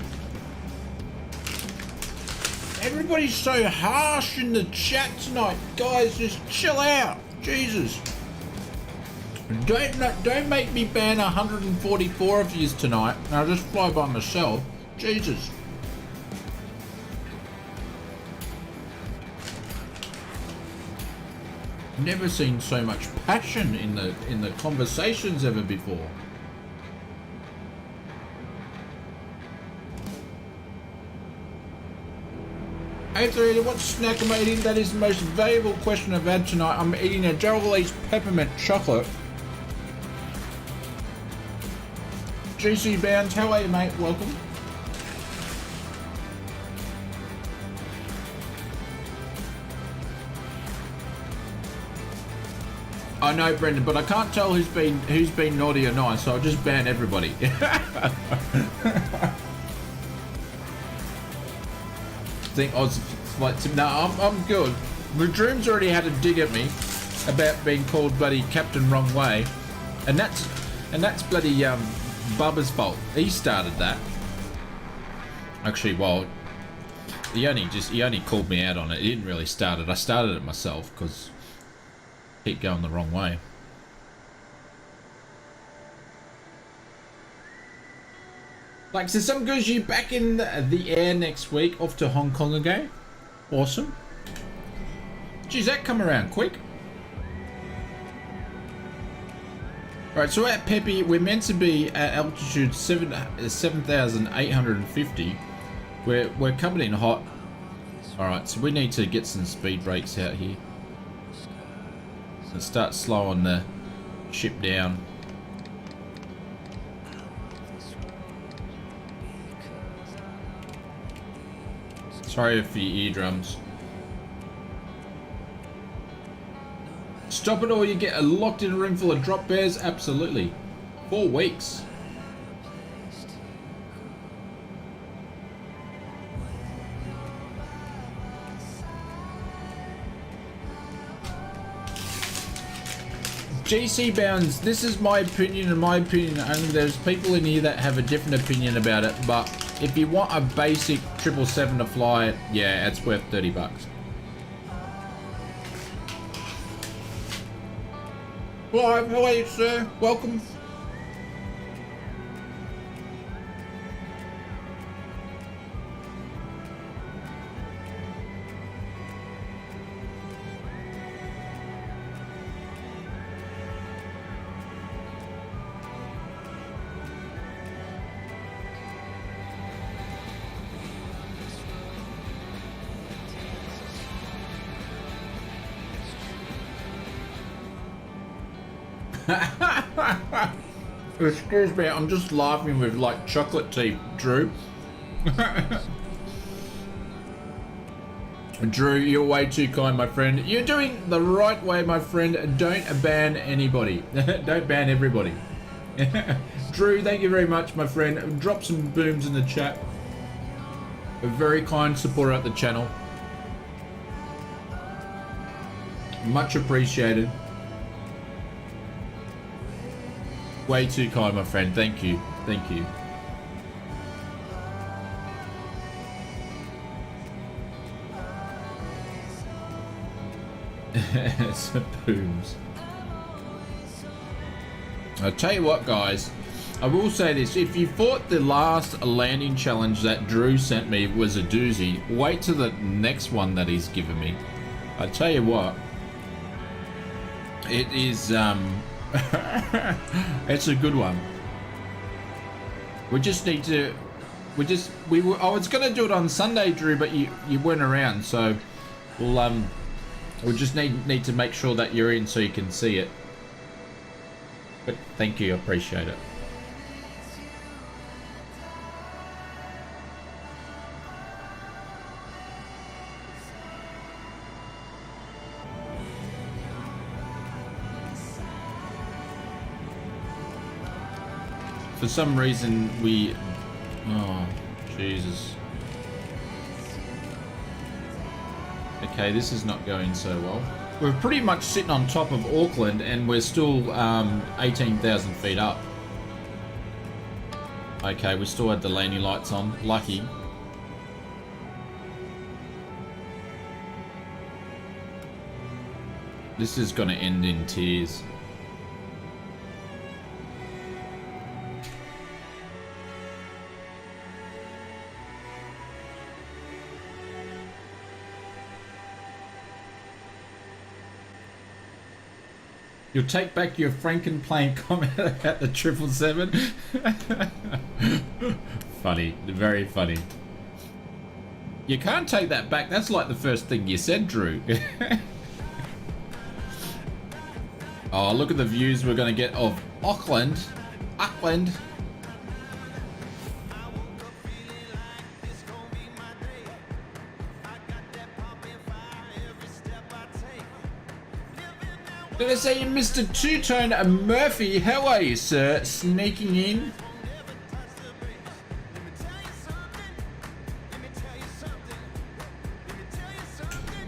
Everybody's so harsh in the chat tonight. Guys, just chill out. Jesus. Don't make me ban 144 of yous tonight. And I'll just fly by myself. Jesus. Never seen so much passion in the conversations ever before. A3, what snack am I eating? That is the most valuable question I've had tonight. I'm eating a Japanese peppermint chocolate. GC Bounds, how are you, mate? Welcome. I know, Brendan, but I can't tell who's been naughty or nice, so I'll just ban everybody. Think I was like, no, I'm good. Madroom's already had a dig at me about being called bloody Captain Wrong Way, and that's bloody Bubba's fault. He started that. Actually, well, he only called me out on it. He didn't really start it. I started it myself because keep going the wrong way. Like, so some goes you back in the air next week, off to Hong Kong again. Awesome. Geez, that come around quick. Alright, so at PEPPE, we're meant to be at altitude 7,850. We're coming in hot. Alright, so we need to get some speed brakes out here. And start slowing the ship down. Sorry for your eardrums. Stop it or you get locked in a room full of drop bears? Absolutely. 4 weeks. GC Bounds, this is my opinion and my opinion only. There's people in here that have a different opinion about it, but if you want a basic 777 to fly it, yeah, it's worth 30 bucks. Well, how are you, sir? Welcome. Excuse me, I'm just laughing with like chocolate teeth, Drew. Drew, you're way too kind, my friend. You're doing the right way, my friend. Don't ban anybody. Don't ban everybody. Drew, thank you very much, my friend. Drop some booms in the chat. A very kind supporter at the channel. Much appreciated. Way too kind, my friend. Thank you. Thank you. Some booms. I'll tell you what, guys. I will say this. If you thought the last landing challenge that Drew sent me was a doozy, wait till the next one that he's given me. I tell you what. It is, it's a good one. We just need to, I was gonna do it on Sunday, Drew, but you weren't around, so we just need to make sure that you're in so you can see it. But thank you, I appreciate it. For some reason we, oh Jesus. Okay, this is not going so well. We're pretty much sitting on top of Auckland and we're still 18,000 feet up. Okay, we still had the landing lights on, lucky. This is gonna end in tears. You'll take back your Frankenplane comment about the 777. Funny, very funny. You can't take that back. That's like the first thing you said, Drew. Oh, look at the views we're going to get of Auckland. Auckland. Did I say you, Mr. Two-Tone Murphy? How are you, sir? Sneaking in.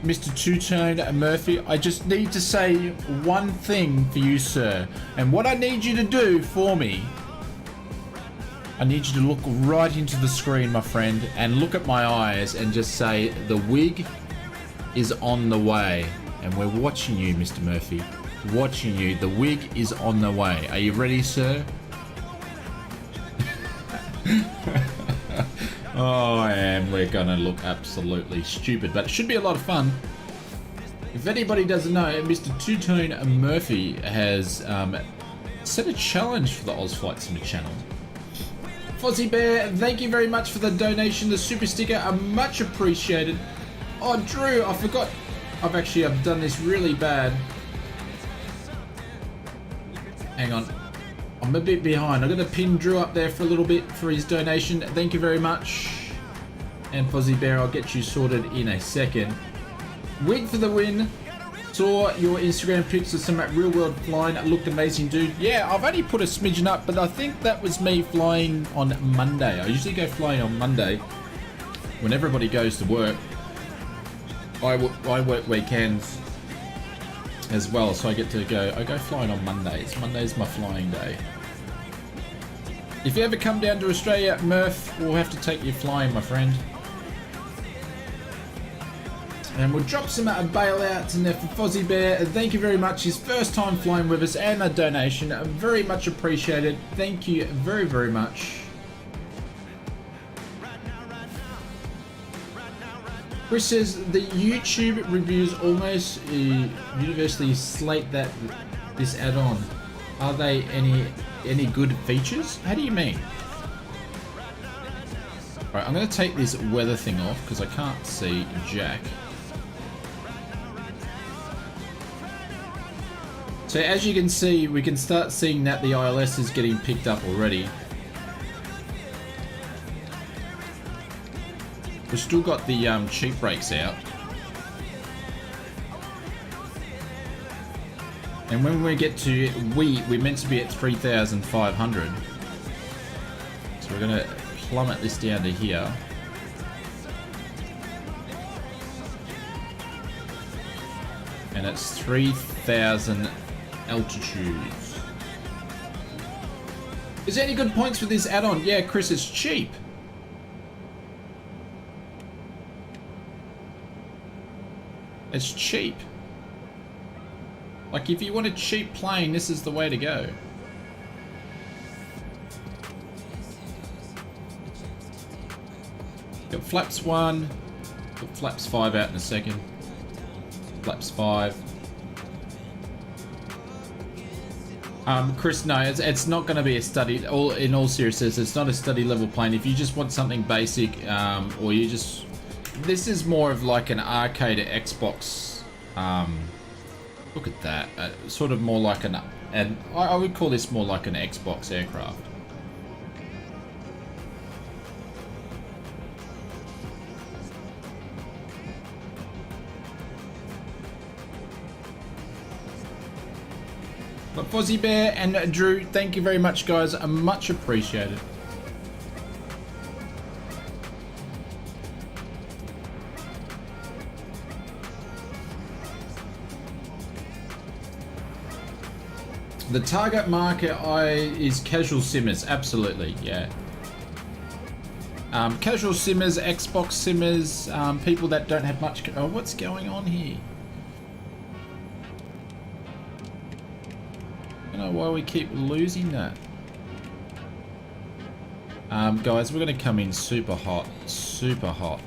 Mr. Two-Tone Murphy, I just need to say one thing for you, sir. And what I need you to do for me, I need you to look right into the screen, my friend, and look at my eyes and just say, the wig is on the way. And we're watching you, Mr. Murphy. Watching you. The wig is on the way. Are you ready, sir? Oh, and we're gonna look absolutely stupid, but it should be a lot of fun. If anybody doesn't know, Mr. Two-Tone Murphy has set a challenge for the Oz Flight Sim channel. Fozzie Bear, thank you very much for the donation, the super sticker, much appreciated. Oh, Drew, I forgot. I've done this really bad. Hang on. I'm a bit behind. I'm going to pin Drew up there for a little bit for his donation. Thank you very much. And Fozzie Bear, I'll get you sorted in a second. Wig for the win. Saw your Instagram pics of some real world flying. It looked amazing, dude. Yeah, I've only put a smidgen up, but I think that was me flying on Monday. I usually go flying on Monday when everybody goes to work. I work weekends as well, so I get to go. I go flying on Mondays. Monday's my flying day. If you ever come down to Australia, Murph, we'll have to take you flying, my friend. And we'll drop some bailouts in there for Fozzie Bear. Thank you very much. His first time flying with us and a donation. Very much appreciated. Thank you very, very much. Chris says the YouTube reviews almost universally slate that this add-on. Are they any good features? How do you mean? Alright, I'm going to take this weather thing off because I can't see Jack. So as you can see, we can start seeing that the ILS is getting picked up already. We've still got the cheap brakes out. And when we get to, we're meant to be at 3,500. So we're gonna plummet this down to here. And it's 3,000 altitudes. Is there any good points for this add-on? Yeah, Chris, it's cheap. It's cheap. Like, if you want a cheap plane, this is the way to go. Got flaps 1, got flaps 5 out in a second. Flaps 5. Chris, no, it's not going to be a study. In all seriousness, it's not a study level plane. If you just want something basic, or you just, this is more of like an arcade Xbox. Look at that. Sort of more like I would call this more like an Xbox aircraft. But Fozzie Bear and Drew, thank you very much, guys. Much appreciated. The target market is casual simmers, absolutely, yeah. Casual simmers, Xbox simmers, people that don't have much. Oh, what's going on here? I don't know why we keep losing that. Guys, we're gonna come in super hot, super hot.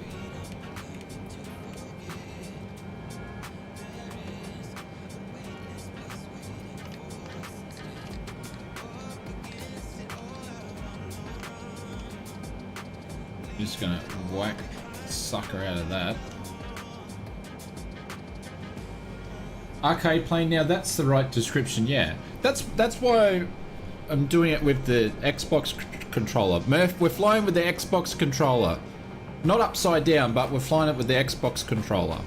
Just gonna whack sucker out of that. Arcade plane, now that's the right description, yeah. That's why I'm doing it with the Xbox controller. Murph, we're flying with the Xbox controller. Not upside down, but we're flying it with the Xbox controller.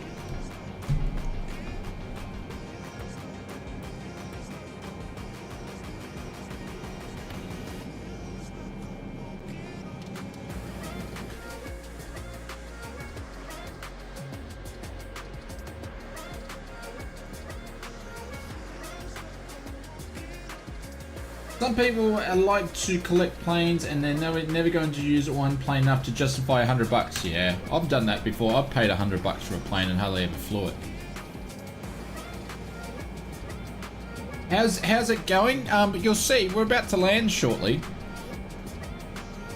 Some people like to collect planes and they're never going to use one plane enough to justify $100. Yeah, I've done that before. I've paid $100 for a plane and hardly ever flew it. How's it going? You'll see, we're about to land shortly.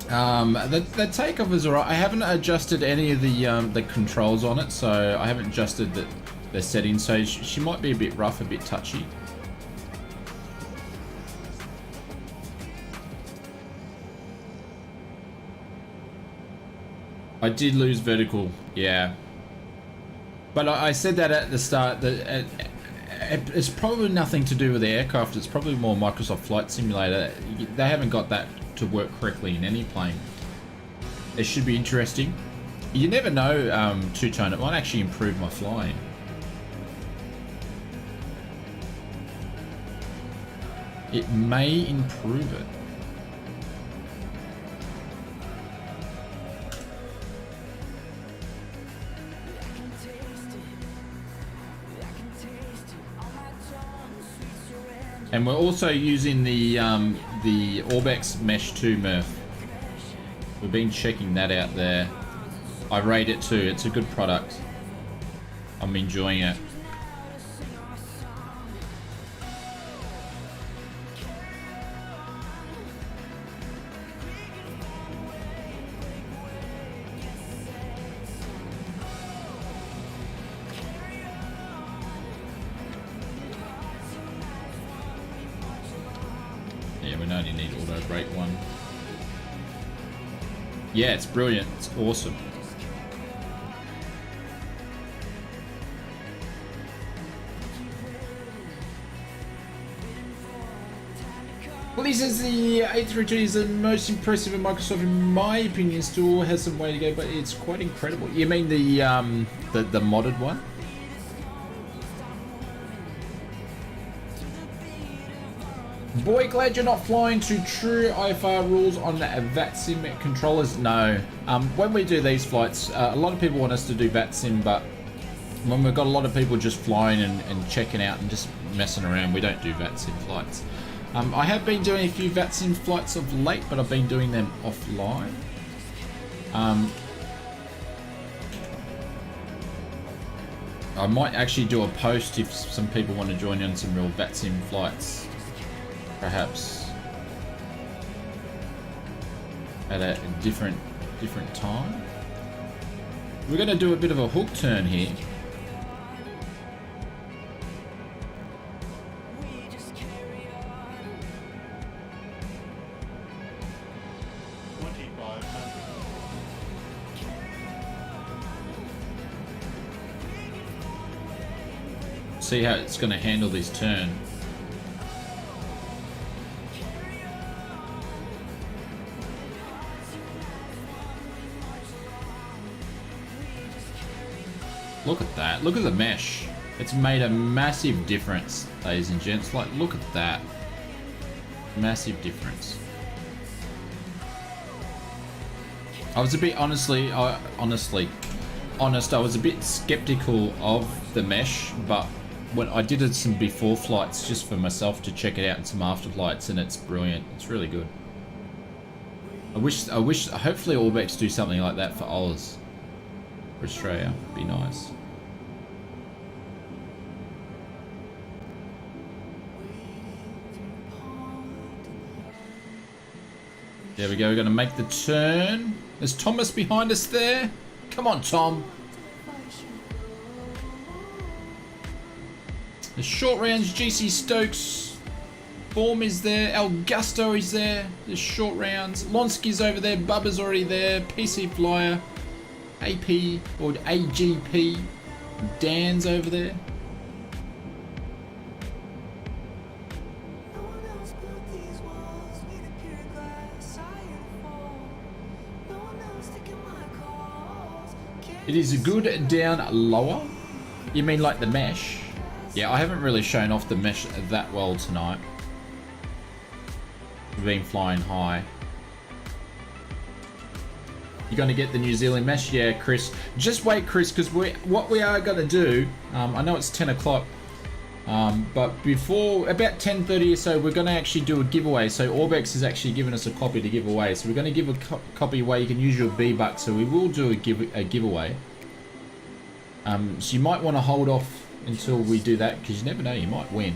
The takeoff is alright. I haven't adjusted any of the controls on it, so I haven't adjusted the settings. So she might be a bit rough, a bit touchy. I did lose vertical, yeah. But I said that at the start, that it's probably nothing to do with the aircraft. It's probably more Microsoft Flight Simulator. They haven't got that to work correctly in any plane. It should be interesting. You never know, two-tone. It might actually improve my flying. It may improve it. And we're also using the Orbex Mesh 2 Murph. We've been checking that out there. I rate it too. It's a good product. I'm enjoying it. Only need auto brake one. Yeah, it's brilliant. It's awesome. Well, he says the A320 is the most impressive in Microsoft, in my opinion. Still has some way to go, but it's quite incredible. You mean the modded one? Boy, glad you're not flying to true IFR rules on VATSIM controllers. No. When we do these flights, a lot of people want us to do VATSIM, but when we've got a lot of people just flying and checking out and just messing around, we don't do VATSIM flights. I have been doing a few VATSIM flights of late, but I've been doing them offline. I might actually do a post if some people want to join in some real VATSIM flights. Perhaps at a different time. We're going to do a bit of a hook turn here. See how it's going to handle this turn. Look at that. Look at the mesh. It's made a massive difference, ladies and gents. Like, look at that. Massive difference. I was a bit I was a bit skeptical of the mesh, but when I did some before flights just for myself to check it out and some after flights, and it's brilliant. It's really good. I wish hopefully Orbex do something like that for Oz. For Australia, be nice. There we go, we're gonna make the turn. There's Thomas behind us there. Come on, Tom. The short rounds, GC Stokes. Form is there, El Gusto is there. The short rounds. Lonsky's over there, Bubba's already there, PC Flyer. AP or AGP. Dan's over there. It is good down lower. You mean like the mesh? Yeah, I haven't really shown off the mesh that well tonight. We've been flying high. You're going to get the New Zealand mesh? Yeah, Chris. Just wait, Chris, because what we are going to do, I know it's 10 o'clock, but before, about 10:30 or so, we're going to actually do a giveaway. So Orbex has actually given us a copy to give away. So we're going to give a copy away. You can use your B-Buck. So we will do a giveaway. So you might want to hold off until we do that, because you never know, you might win.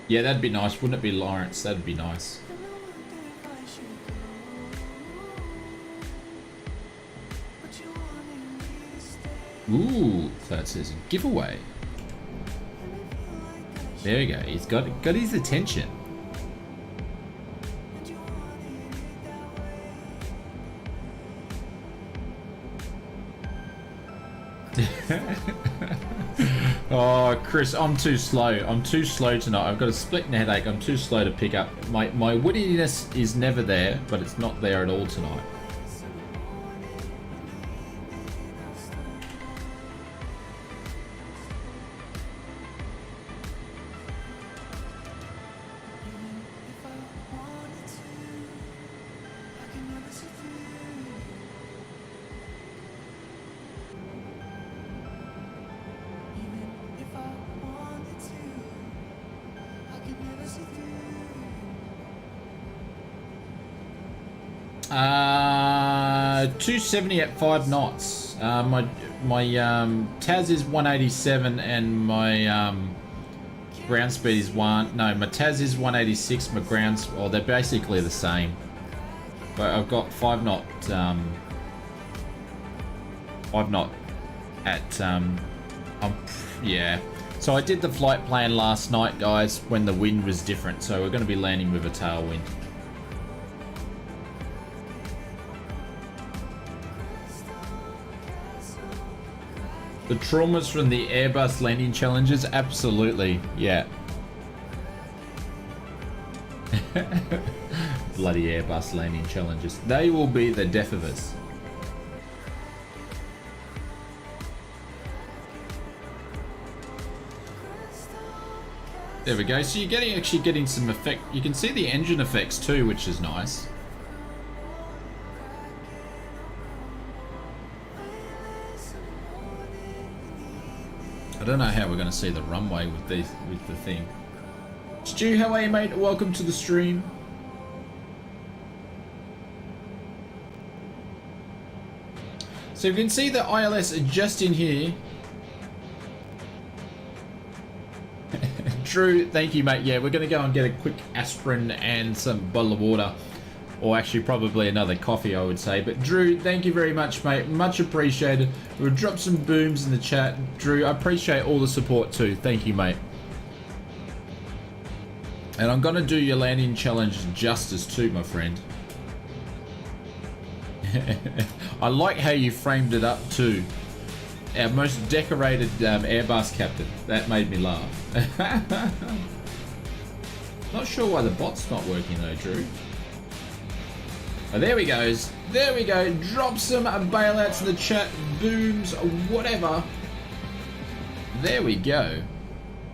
Yeah, that'd be nice. Wouldn't it be, Lawrence? That'd be nice. Ooh, so it says giveaway. There we go. He's got his attention. Oh, Chris, I'm too slow. I'm too slow tonight. I've got a splitting headache. I'm too slow to pick up. My wittiness is never there, but it's not there at all tonight. Uh, 270 at 5 knots. My TAS is 187 and my ground speed is my TAS is 186. My grounds, well, they're basically the same. But I've got 5 knot, 5 knot at yeah. So I did the flight plan last night, guys, when the wind was different. So we're going to be landing with a tailwind. The traumas from the Airbus landing challenges? Absolutely, yeah. Bloody Airbus landing challenges. They will be the death of us. There we go. So you're actually getting some effect. You can see the engine effects too, which is nice. I don't know how we're going to see the runway with the thing. Stu, how are you, mate? Welcome to the stream. So you can see the ILS just in here. Drew, thank you, mate. Yeah, we're going to go and get a quick aspirin and some bottle of water. Or actually probably another coffee, I would say. But Drew, thank you very much, mate. Much appreciated. We'll drop some booms in the chat. Drew, I appreciate all the support too. Thank you, mate. And I'm going to do your landing challenge justice too, my friend. I like how you framed it up too. Our most decorated Airbus captain. That made me laugh. Not sure why the bot's not working though, Drew. Oh, there we goes. There we go. Drop some bailouts in the chat. Booms, whatever. There we go.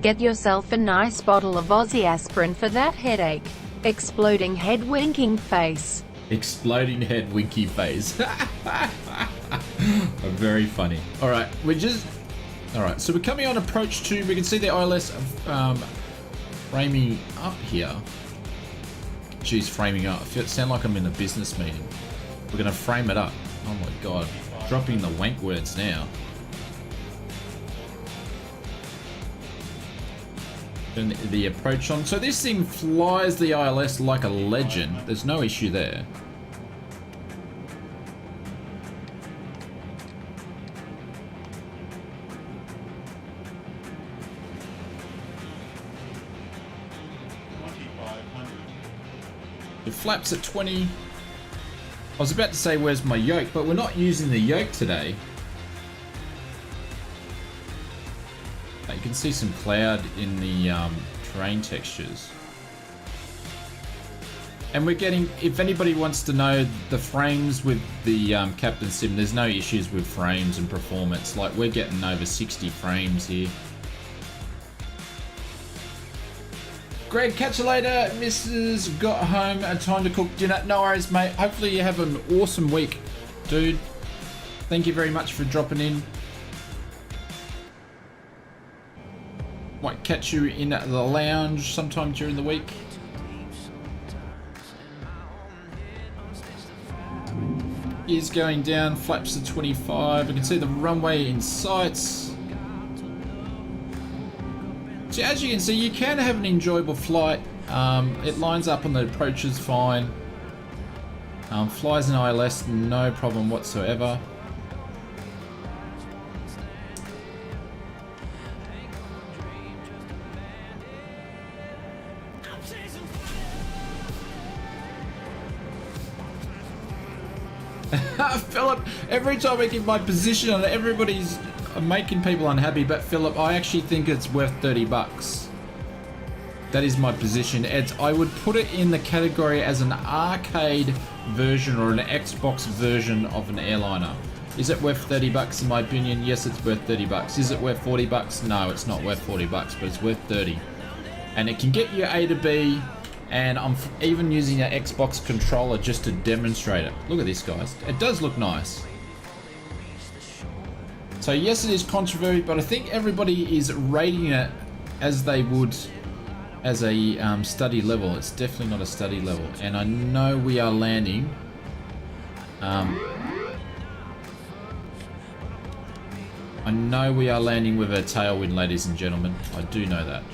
Get yourself a nice bottle of Aussie aspirin for that headache. Exploding head winking face. Exploding head winky face. Very funny. Alright, Alright, so we're coming on approach 2. We can see the ILS framing up here. Geez, framing up. I sound like I'm in a business meeting. We're going to frame it up. Oh my god. Dropping the wank words now. Turn the approach on. So this thing flies the ILS like a legend. There's no issue there. The flaps at 20. was about to say where's my yoke, but we're not using the yoke today. You can see some cloud in the terrain textures. And we're getting, if anybody wants to know the frames with the Captain Sim, there's no issues with frames and performance. Like, we're getting over 60 frames here. Greg, catch you later. Mrs. got home and time to cook dinner. No worries, mate. Hopefully you have an awesome week, dude. Thank you very much for dropping in. Might catch you in the lounge sometime during the week. Is going down, flaps to 25. I can see the runway in sights. So as you can see, you can have an enjoyable flight. It lines up on the approaches fine. Flies in ILS, no problem whatsoever. Philip, every time I give my position on it, everybody's making people unhappy, but Philip, I actually think it's worth 30 bucks. That is my position. I would put it in the category as an arcade version or an Xbox version of an airliner. Is it worth 30 bucks in my opinion? Yes, it's worth 30 bucks. Is it worth 40 bucks? No, it's not worth 40 bucks, but it's worth 30. And it can get you A to B. And I'm even using an Xbox controller just to demonstrate it. Look at this, guys. It does look nice. So yes, it is controversial, but I think everybody is rating it as they would as a study level. It's definitely not a study level. And I know we are landing. I know we are landing with a tailwind, ladies and gentlemen. I do know that.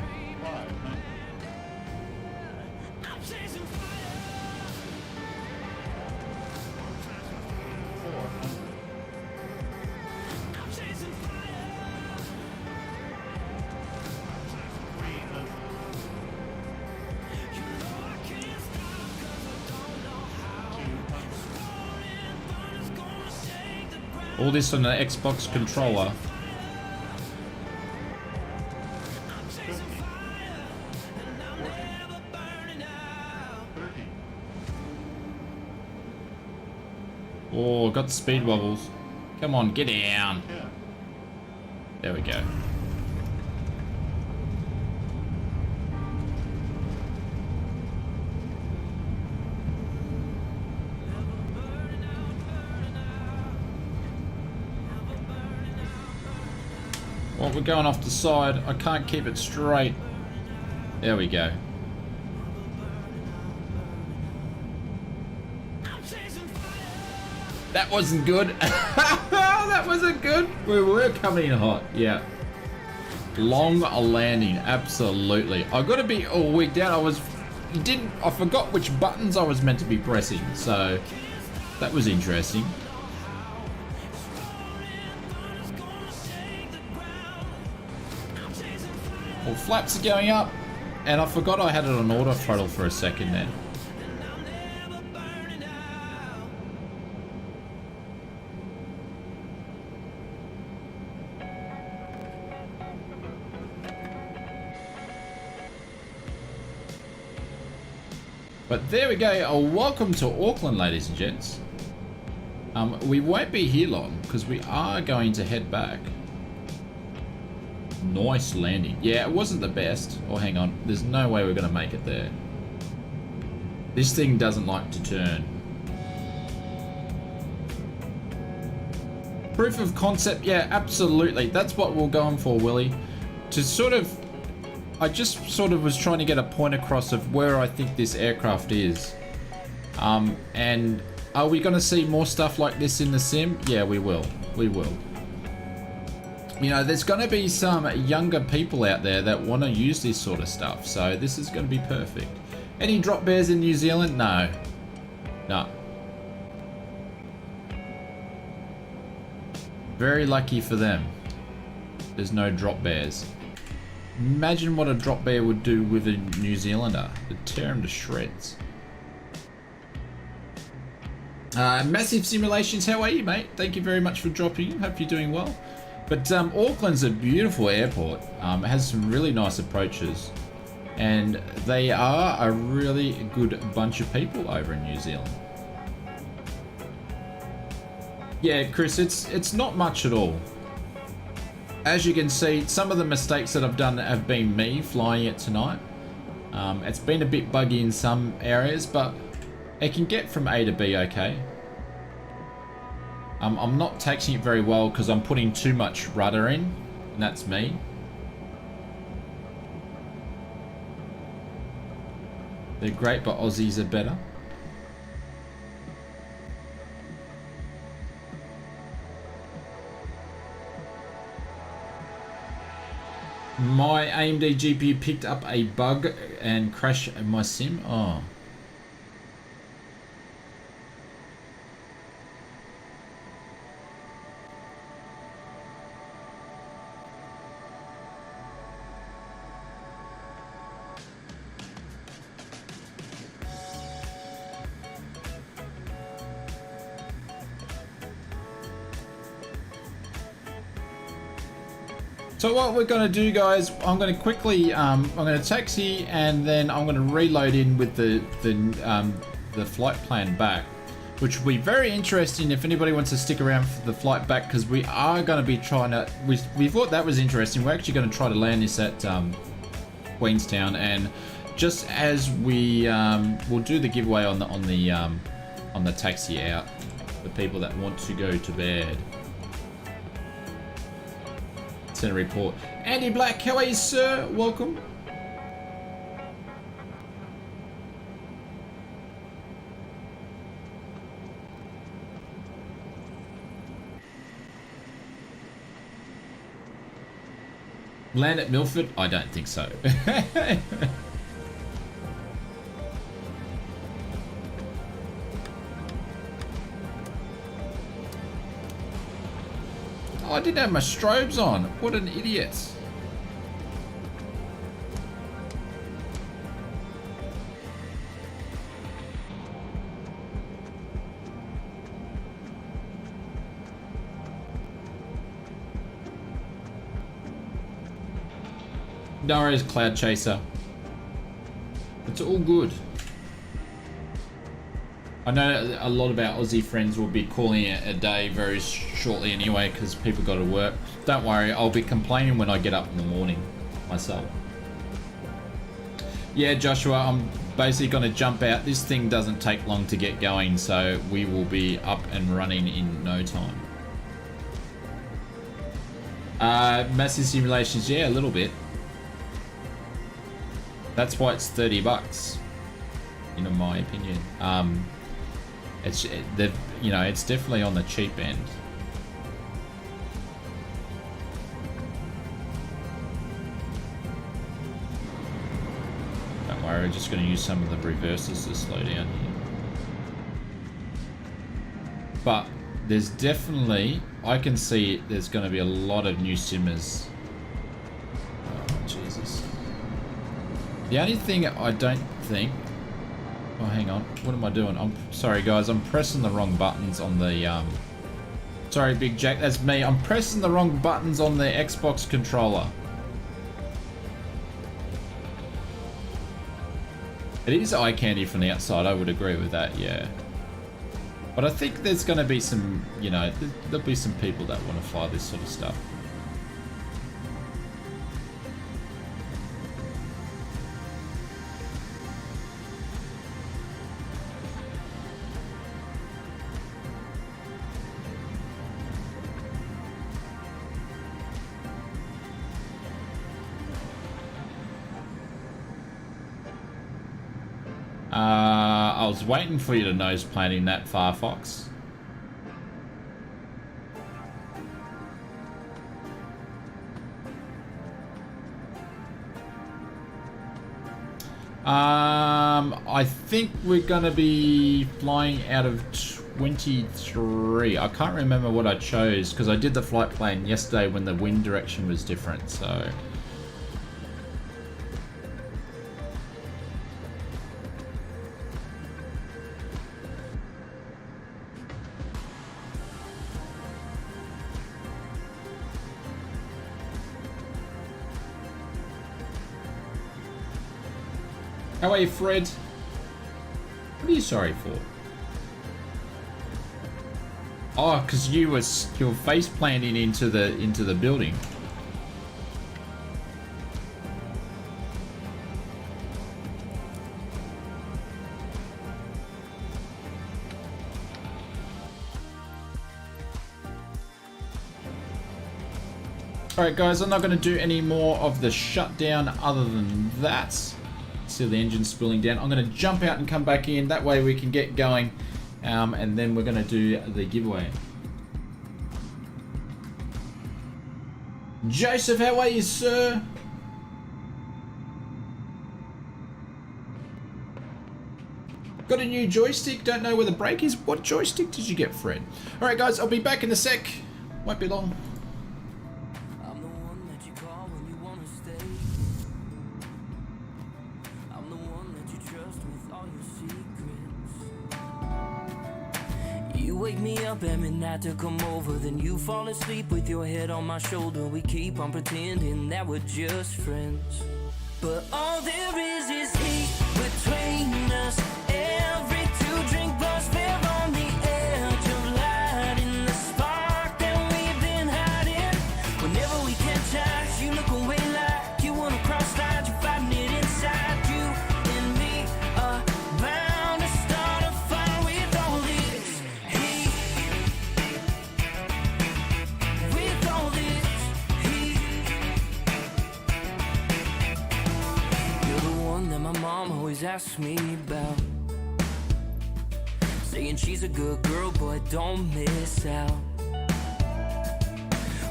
All this on an Xbox controller. Oh, got the speed wobbles. Come on, get down. There we go. Well, we're going off the side. I can't keep it straight. There we go. That wasn't good. That wasn't good. We were coming in hot. Yeah. Long landing. Absolutely. I got to be all wigged out. I forgot which buttons I was meant to be pressing. So that was interesting. Well, flaps are going up, and I forgot I had it on auto throttle for a second then. But there we go. Welcome to Auckland, ladies and gents. We won't be here long because we are going to head back. Nice landing. Yeah, it wasn't the best. Oh, hang on. There's no way we're going to make it there. This thing doesn't like to turn. Proof of concept. Yeah, absolutely. That's what we're going for, Willie. To sort of... I just sort of was trying to get a point across of where I think this aircraft is. And are we going to see more stuff like this in the sim? Yeah, we will. We will. You know, there's going to be some younger people out there that want to use this sort of stuff. So this is going to be perfect. Any drop bears in New Zealand? No. No. Very lucky for them. There's no drop bears. Imagine what a drop bear would do with a New Zealander. It'd tear him to shreds. Massive Simulations, how are you, mate? Thank you very much for dropping. Hope you're doing well. But Auckland's a beautiful airport. It has some really nice approaches. And they are a really good bunch of people over in New Zealand. Yeah, Chris, it's not much at all. As you can see, some of the mistakes that I've done have been me flying it tonight. It's been a bit buggy in some areas, but it can get from A to B okay. I'm not taxing it very well because I'm putting too much rudder in, and that's me. They're great, but Aussies are better. My AMD GPU picked up a bug and crashed my sim. Oh. So what we're going to do, guys, I'm going to quickly, I'm going to taxi and then I'm going to reload in with the flight plan back, which will be very interesting if anybody wants to stick around for the flight back, because we are going to be trying to, we thought that was interesting. We're actually going to try to land this at Queenstown, and just as we we'll do the giveaway on the taxi out for people that want to go to bed. Send a report. Andy Black, how are you, sir? Welcome. Land at Milford? I don't think so. Oh, I didn't have my strobes on. What an idiot. No worries, Cloud Chaser. It's all good. I know a lot of our Aussie friends will be calling it a day very shortly anyway because people got to work. Don't worry, I'll be complaining when I get up in the morning myself. Yeah, Joshua, I'm basically going to jump out. This thing doesn't take long to get going, so we will be up and running in no time. Massive Simulations, yeah, a little bit. That's why it's $30, in my opinion. It's you know, it's definitely on the cheap end. Don't worry, we're just going to use some of the reverses to slow down here. But there's definitely, I can see there's going to be a lot of new simmers. Oh, Jesus. The only thing I don't think... Oh, hang on. What am I doing? I'm sorry, guys. I'm pressing the wrong buttons on the... Sorry, Big Jack. That's me. I'm pressing the wrong buttons on the Xbox controller. It is eye candy from the outside. I would agree with that, yeah. But I think there's going to be some, you know, there'll be some people that want to fly this sort of stuff. I was waiting for you to nose planting that, Firefox. I think we're gonna be flying out of 23. I can't remember what I chose because I did the flight plan yesterday when the wind direction was different, so... How are you, Fred? What are you sorry for? Oh, because you were face planting into the building. Alright guys, I'm not going to do any more of the shutdown other than that. See the engine spooling down. I'm going to jump out and come back in. That way we can get going. And then we're going to do the giveaway. Joseph, how are you, sir? Got a new joystick? Don't know where the brake is? What joystick did you get, Fred? Alright guys, I'll be back in a sec. Won't be long. Wake me up every night to come over, then you fall asleep with your head on my shoulder. We keep on pretending that we're just friends, but all there is heat between us. Every two-drink buzz fell on the edge of lighting the spark that we've been hiding. Whenever we catch eyes, you look away like you wanna cross lines. You're fighting it inside. You and me are bound to start a fire with all this heat. With all this heat. You're the one that my mom always asks me about, saying she's a good girl, boy, don't miss out.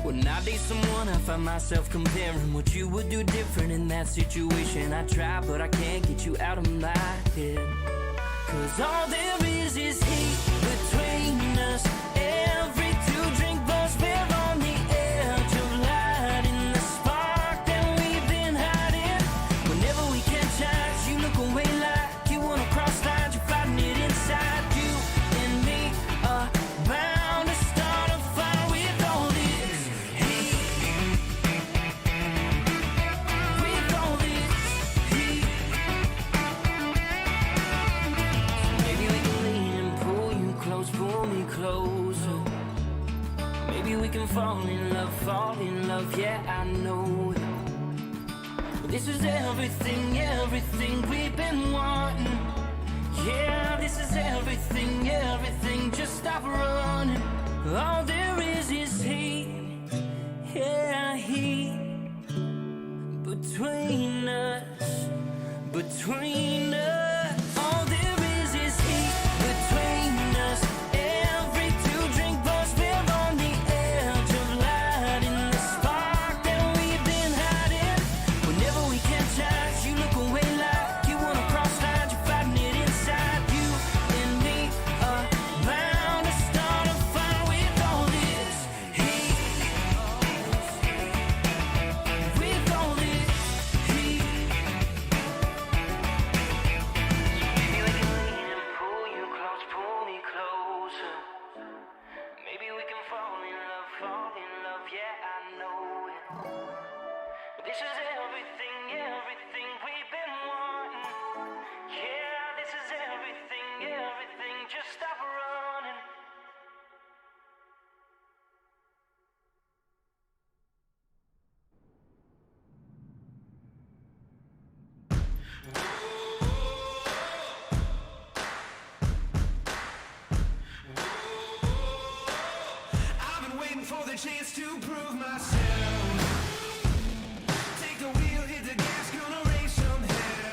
When I date someone, I find myself comparing what you would do different in that situation. I try, but I can't get you out of my head. Cause all there is heat between us. Every two-drink buzz fell on the edge of lighting the spark that we've been hiding. Whenever we catch eyes, you look away like you wanna cross lines. You're fighting it inside. You and me are bound to start a fire with all this heat. With all this heat. Maybe we can lean and pull you close, pull me closer. Maybe we can fall in love, yeah, I know it. But this is everything, everything we've been wanting. Yeah, this is everything, everything, just stop running. All there is heat, yeah, heat. Between us, between us. All there is heat between us. Every two-drink buzz fell on the edge of lighting the spark that we've been hiding. Whenever we catch eyes, you look away like you wanna cross lines. You're fighting it inside. You and me are bound to start a fire with all this heat. With all this heat. Maybe we can lean and pull you close, pull me closer. Maybe we can fall in love, yeah, I know it. But this is everything, everything we've been wanting. Yeah, this is everything, everything, just stop running. I've been waiting for the chance to prove myself. Take the wheel, hit the gas, gonna raise some hell.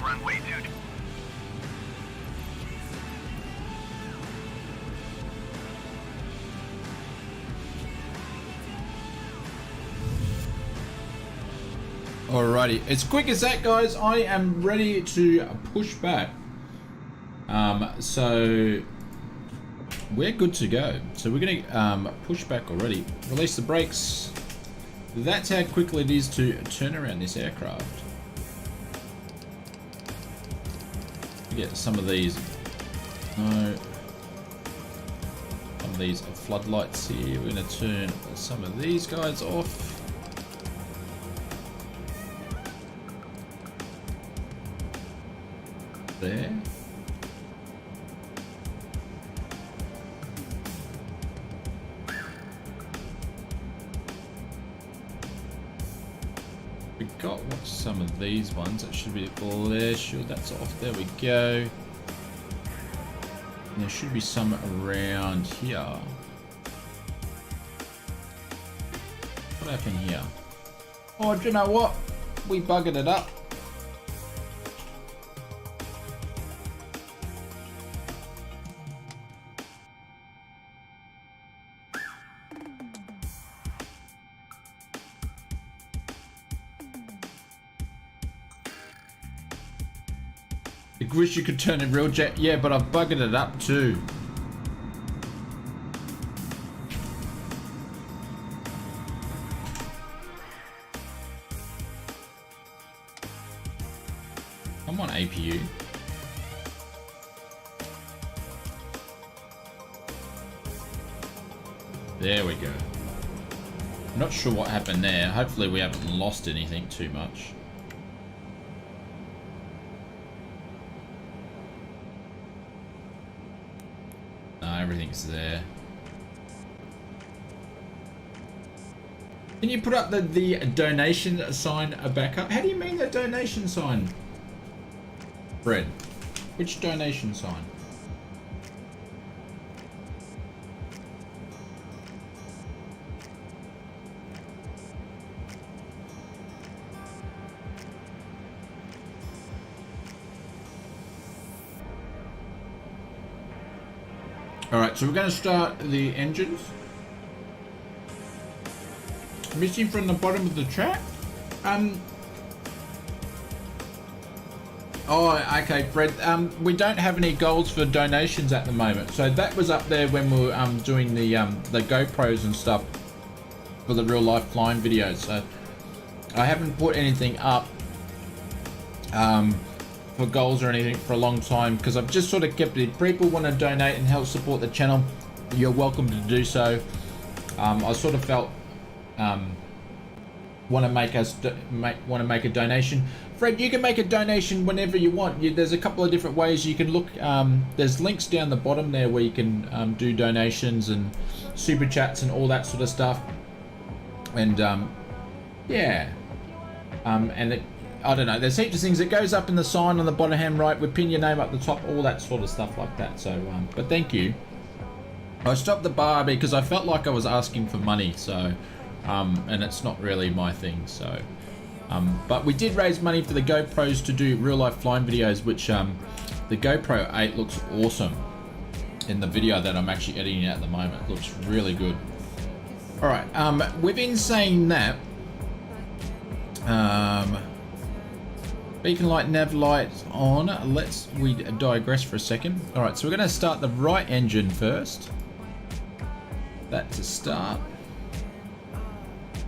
runway 23. Alrighty, as quick as that, guys, I am ready to push back. So we're good to go. So we're gonna push back already. Release the brakes. That's how quickly it is to turn around this aircraft. Get some of these. No. Some of these floodlights here. We're gonna turn some of these guys off. There. We got what's some of these ones. That should be a glare shield. That's off. There we go. And there should be some around here. What happened here? Oh, do you know what? We buggered it up. I wish you could turn in real jet. Yeah, but I've buggered it up too. Come on, APU. There we go. I'm not sure what happened there. Hopefully we haven't lost anything too much. Everything's there. Can you put up the donation sign back up? How do you mean the donation sign, Fred? Which donation sign? Alright, so we're going to start the engines. Missing from the bottom of the track? Oh, okay, Fred. We don't have any goals for donations at the moment. So that was up there when we were doing the GoPros and stuff for the real life flying videos. So I haven't put anything up for goals or anything for a long time because I've just sort of kept it. If people want to donate and help support the channel, you're welcome to do so. I sort of felt want to make a donation. Fred, you can make a donation whenever you want. There's a couple of different ways you can look. There's links down the bottom there where you can do donations and super chats and all that sort of stuff. And yeah, and I don't know, there's heaps of things. It goes up in the sign on the bottom hand right. We pin your name up the top, all that sort of stuff like that. So, but thank you. I stopped the bar because I felt like I was asking for money. So, and it's not really my thing. So, but we did raise money for the GoPros to do real life flying videos, which the GoPro 8 looks awesome in the video that I'm actually editing at the moment. It looks really good. All right, within saying that, beacon light, nav light on. We digress for a second. All right, so we're going to start the right engine first. That to start.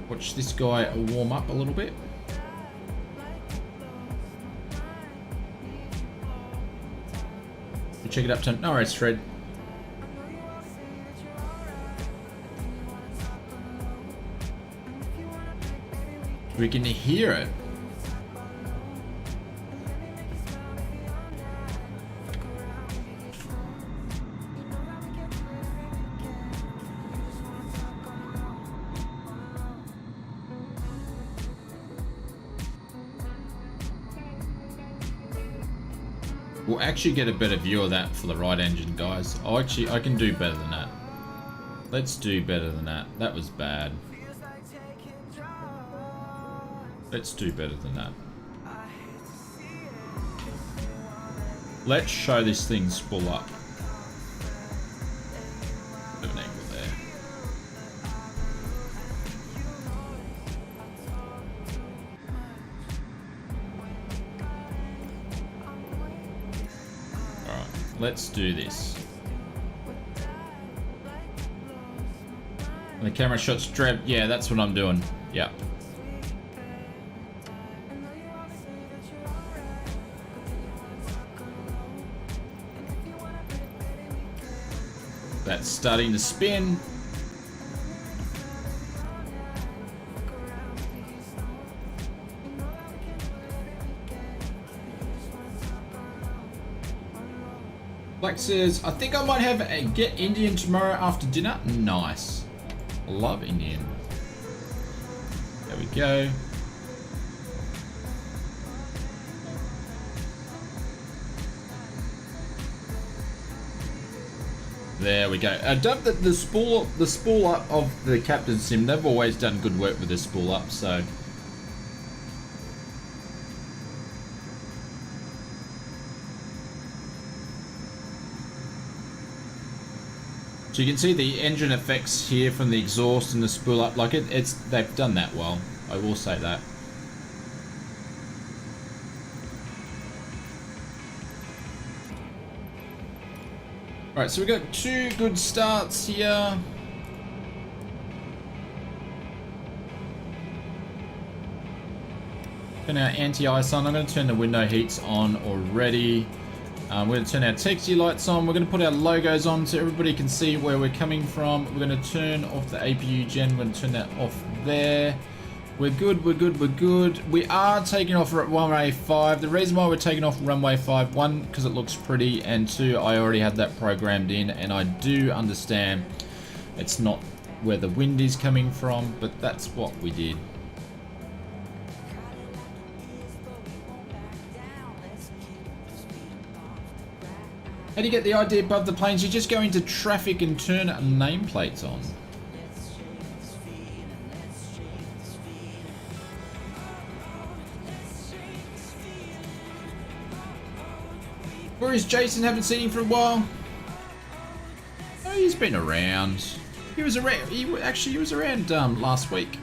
Watch this guy warm up a little bit. We check it up to no worries, Fred. We can hear it. We'll actually get a better view of that for the right engine, guys. I can do better than that. Let's do better than that. That was bad. Let's do better than that. Let's show this thing spool up. Bit of an angle there. Alright, let's do this. And the camera shot straight. Yeah, that's what I'm doing. Yeah. That's starting to spin. Black says, I think I might have a get Indian tomorrow after dinner. Nice. I love Indian. There we go. There we go. The spool up of the Captain Sim, they've always done good work with the spool up, so. So you can see the engine effects here from the exhaust and the spool up, like they've done that well. I will say that. Alright, so we've got 2 good starts here. Turn our anti-ice on. I'm going to turn the window heats on already. We're going to turn our taxi lights on. We're going to put our logos on so everybody can see where we're coming from. We're going to turn off the APU gen. We're going to turn that off there. We're good, we're good, we're good. We are taking off at runway 5. The reason why we're taking off runway 5, 1, because it looks pretty, and 2, I already had that programmed in, and I do understand it's not where the wind is coming from, but that's what we did. How do you get the idea above the planes? You just go into traffic and turn nameplates on. Where is Jason? Haven't seen him for a while. Oh, he's been around. He was around. He was around last week.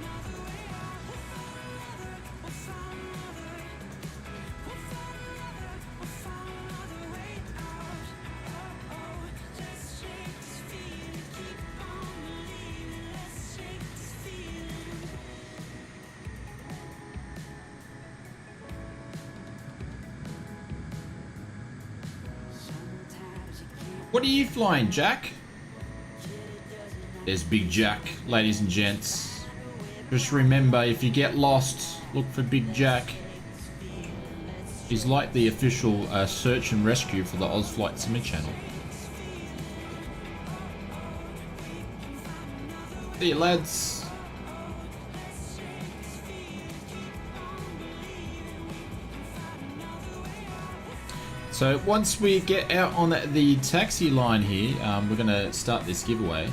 What are you flying, Jack? There's Big Jack, ladies and gents. Just remember, if you get lost, look for Big Jack. He's like the official search and rescue for the Oz Flight Simmer channel. See you, lads. So once we get out on the taxi line here, we're gonna start this giveaway.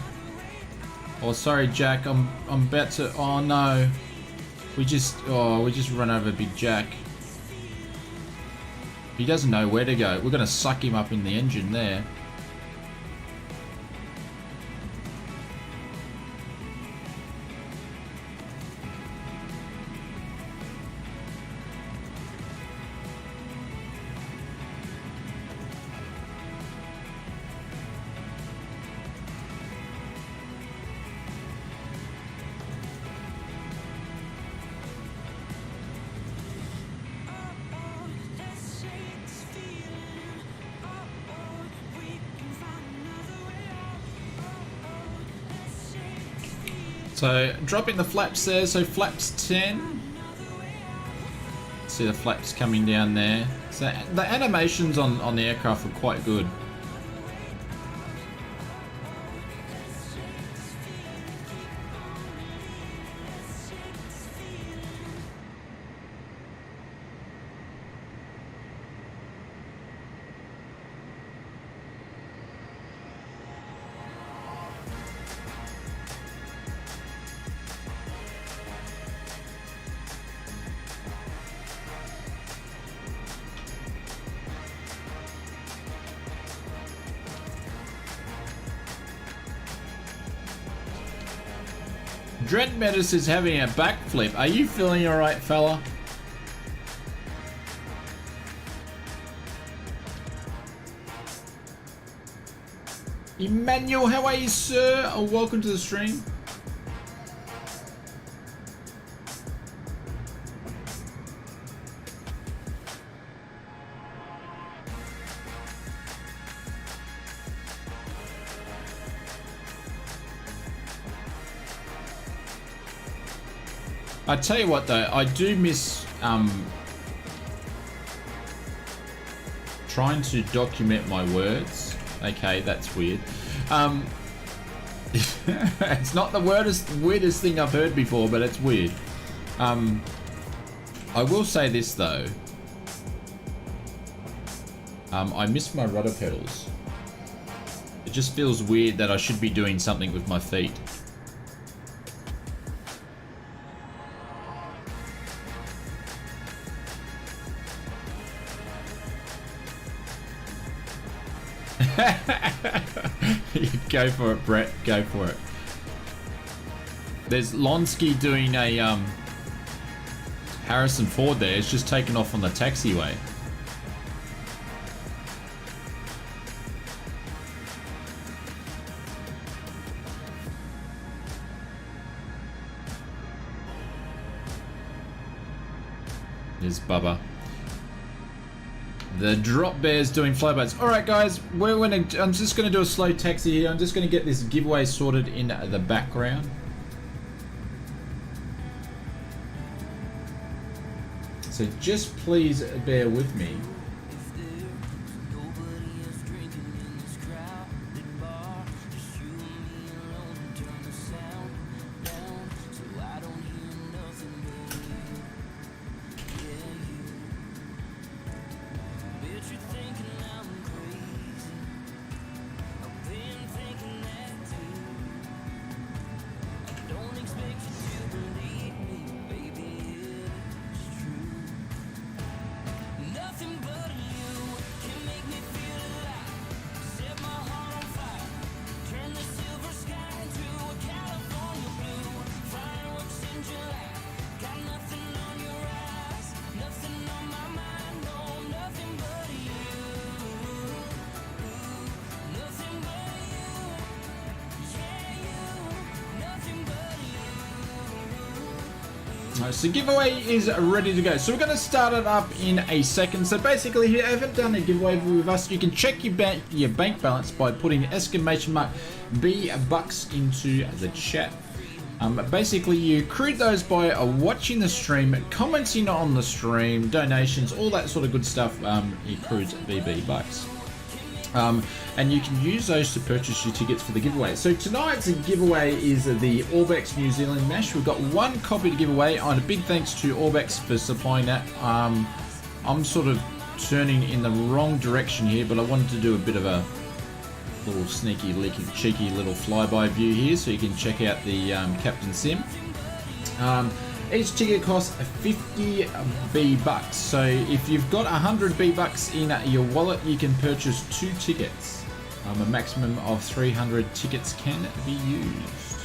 Oh, sorry, Jack. I'm about to. Oh no, we just run over Big Jack. He doesn't know where to go. We're gonna suck him up in the engine there. So dropping the flaps there, so flaps 10. See the flaps coming down there. So the animations on the aircraft are quite good. Dread Metis is having a backflip. Are you feeling alright, fella? Emmanuel, how are you, sir? Oh, welcome to the stream. I tell you what though, I do miss trying to document my words. Okay, that's weird. It's not the weirdest thing I've heard before, but it's weird. I will say this though. I miss my rudder pedals. It just feels weird that I should be doing something with my feet. Go for it, Brett. Go for it. There's Lonsky doing a Harrison Ford there. It's just taken off on the taxiway. There's Bubba. The drop bear's doing flybys. All right, guys, I'm just gonna do a slow taxi here. I'm just gonna get this giveaway sorted in the background. So just please bear with me. So giveaway is ready to go. So we're going to start it up in a second. So basically, if you haven't done a giveaway with us, you can check your bank balance by putting exclamation mark B bucks into the chat. Basically, you accrued those by watching the stream, commenting on the stream, donations, all that sort of good stuff. You accrued BB bucks. And you can use those to purchase your tickets for the giveaway. So tonight's giveaway is the Orbex New Zealand mesh. We've got one copy to give away, and a big thanks to Orbex for supplying that. I'm sort of turning in the wrong direction here, but I wanted to do a bit of a little sneaky, leaky, cheeky little flyby view here, so you can check out the Captain Sim. Each ticket costs 50 B bucks. So if you've got 100 B bucks in your wallet, you can purchase 2 tickets. A maximum of 300 tickets can be used.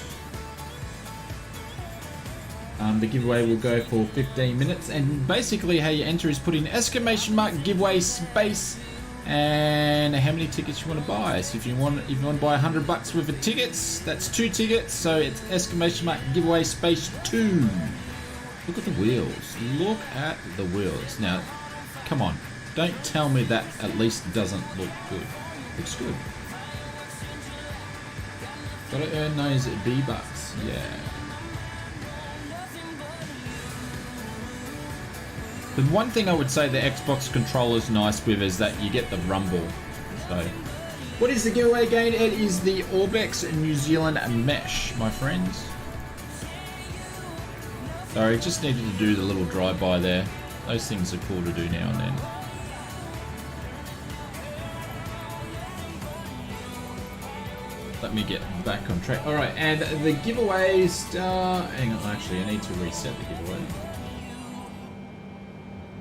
The giveaway will go for 15 minutes, and basically how you enter is put in exclamation mark giveaway space and how many tickets you want to buy. So if you want to buy 100 bucks worth of tickets, that's 2 tickets. So it's exclamation mark giveaway space 2. Look at the wheels. Look at the wheels. Now, come on. Don't tell me that at least doesn't look good. Looks good. Gotta earn those B-bucks. Yeah. The one thing I would say the Xbox controller's nice with is that you get the rumble. So, what is the giveaway again? It is the Orbex New Zealand mesh, my friends. Sorry, just needed to do the little drive-by there. Those things are cool to do now and then. Let me get back on track. Alright, and the giveaway start... Hang on, actually, I need to reset the giveaway.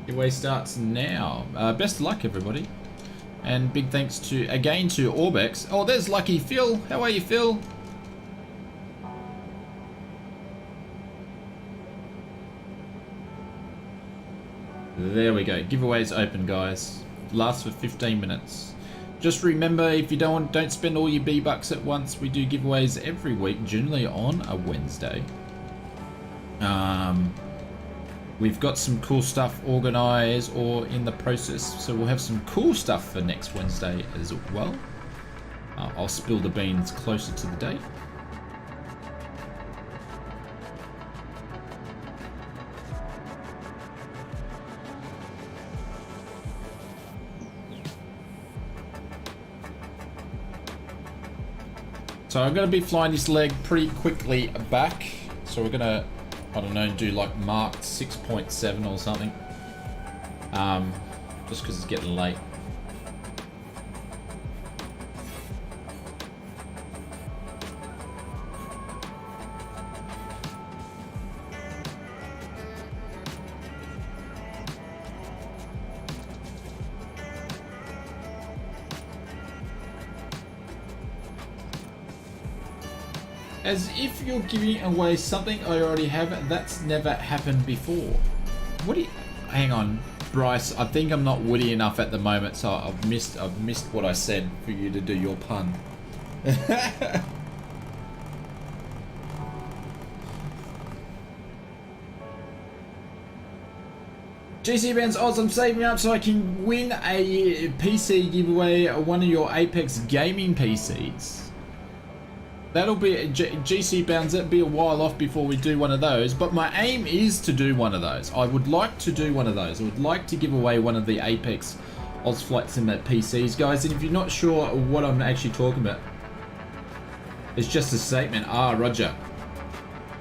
Giveaway starts now. Best of luck, everybody. And big thanks to, again, to Orbex. Oh, there's Lucky Phil. How are you, Phil? There we go. Giveaways open, guys. Lasts for 15 minutes. Just remember, if you don't spend all your B-Bucks at once, we do giveaways every week, generally on a Wednesday. We've got some cool stuff organized or in the process, so we'll have some cool stuff for next Wednesday as well. I'll spill the beans closer to the date. So I'm going to be flying this leg pretty quickly back. So we're going to, I don't know, do like marked 6.7 or something. Just because it's getting late. As if you're giving away something I already have. That's never happened before. What do you... Hang on, Bryce. I think I'm not witty enough at the moment, so I've missed what I said for you to do your pun. GC Bands Oz, I'm saving up so I can win a PC giveaway, one of your Apex gaming PCs. That'll be GC Bounds. That'll be a while off before we do one of those. But my aim is to do one of those. I would like to do one of those. I would like to give away one of the Apex Oz Flight Sim PCs, guys. And if you're not sure what I'm actually talking about, it's just a statement. Ah, Roger.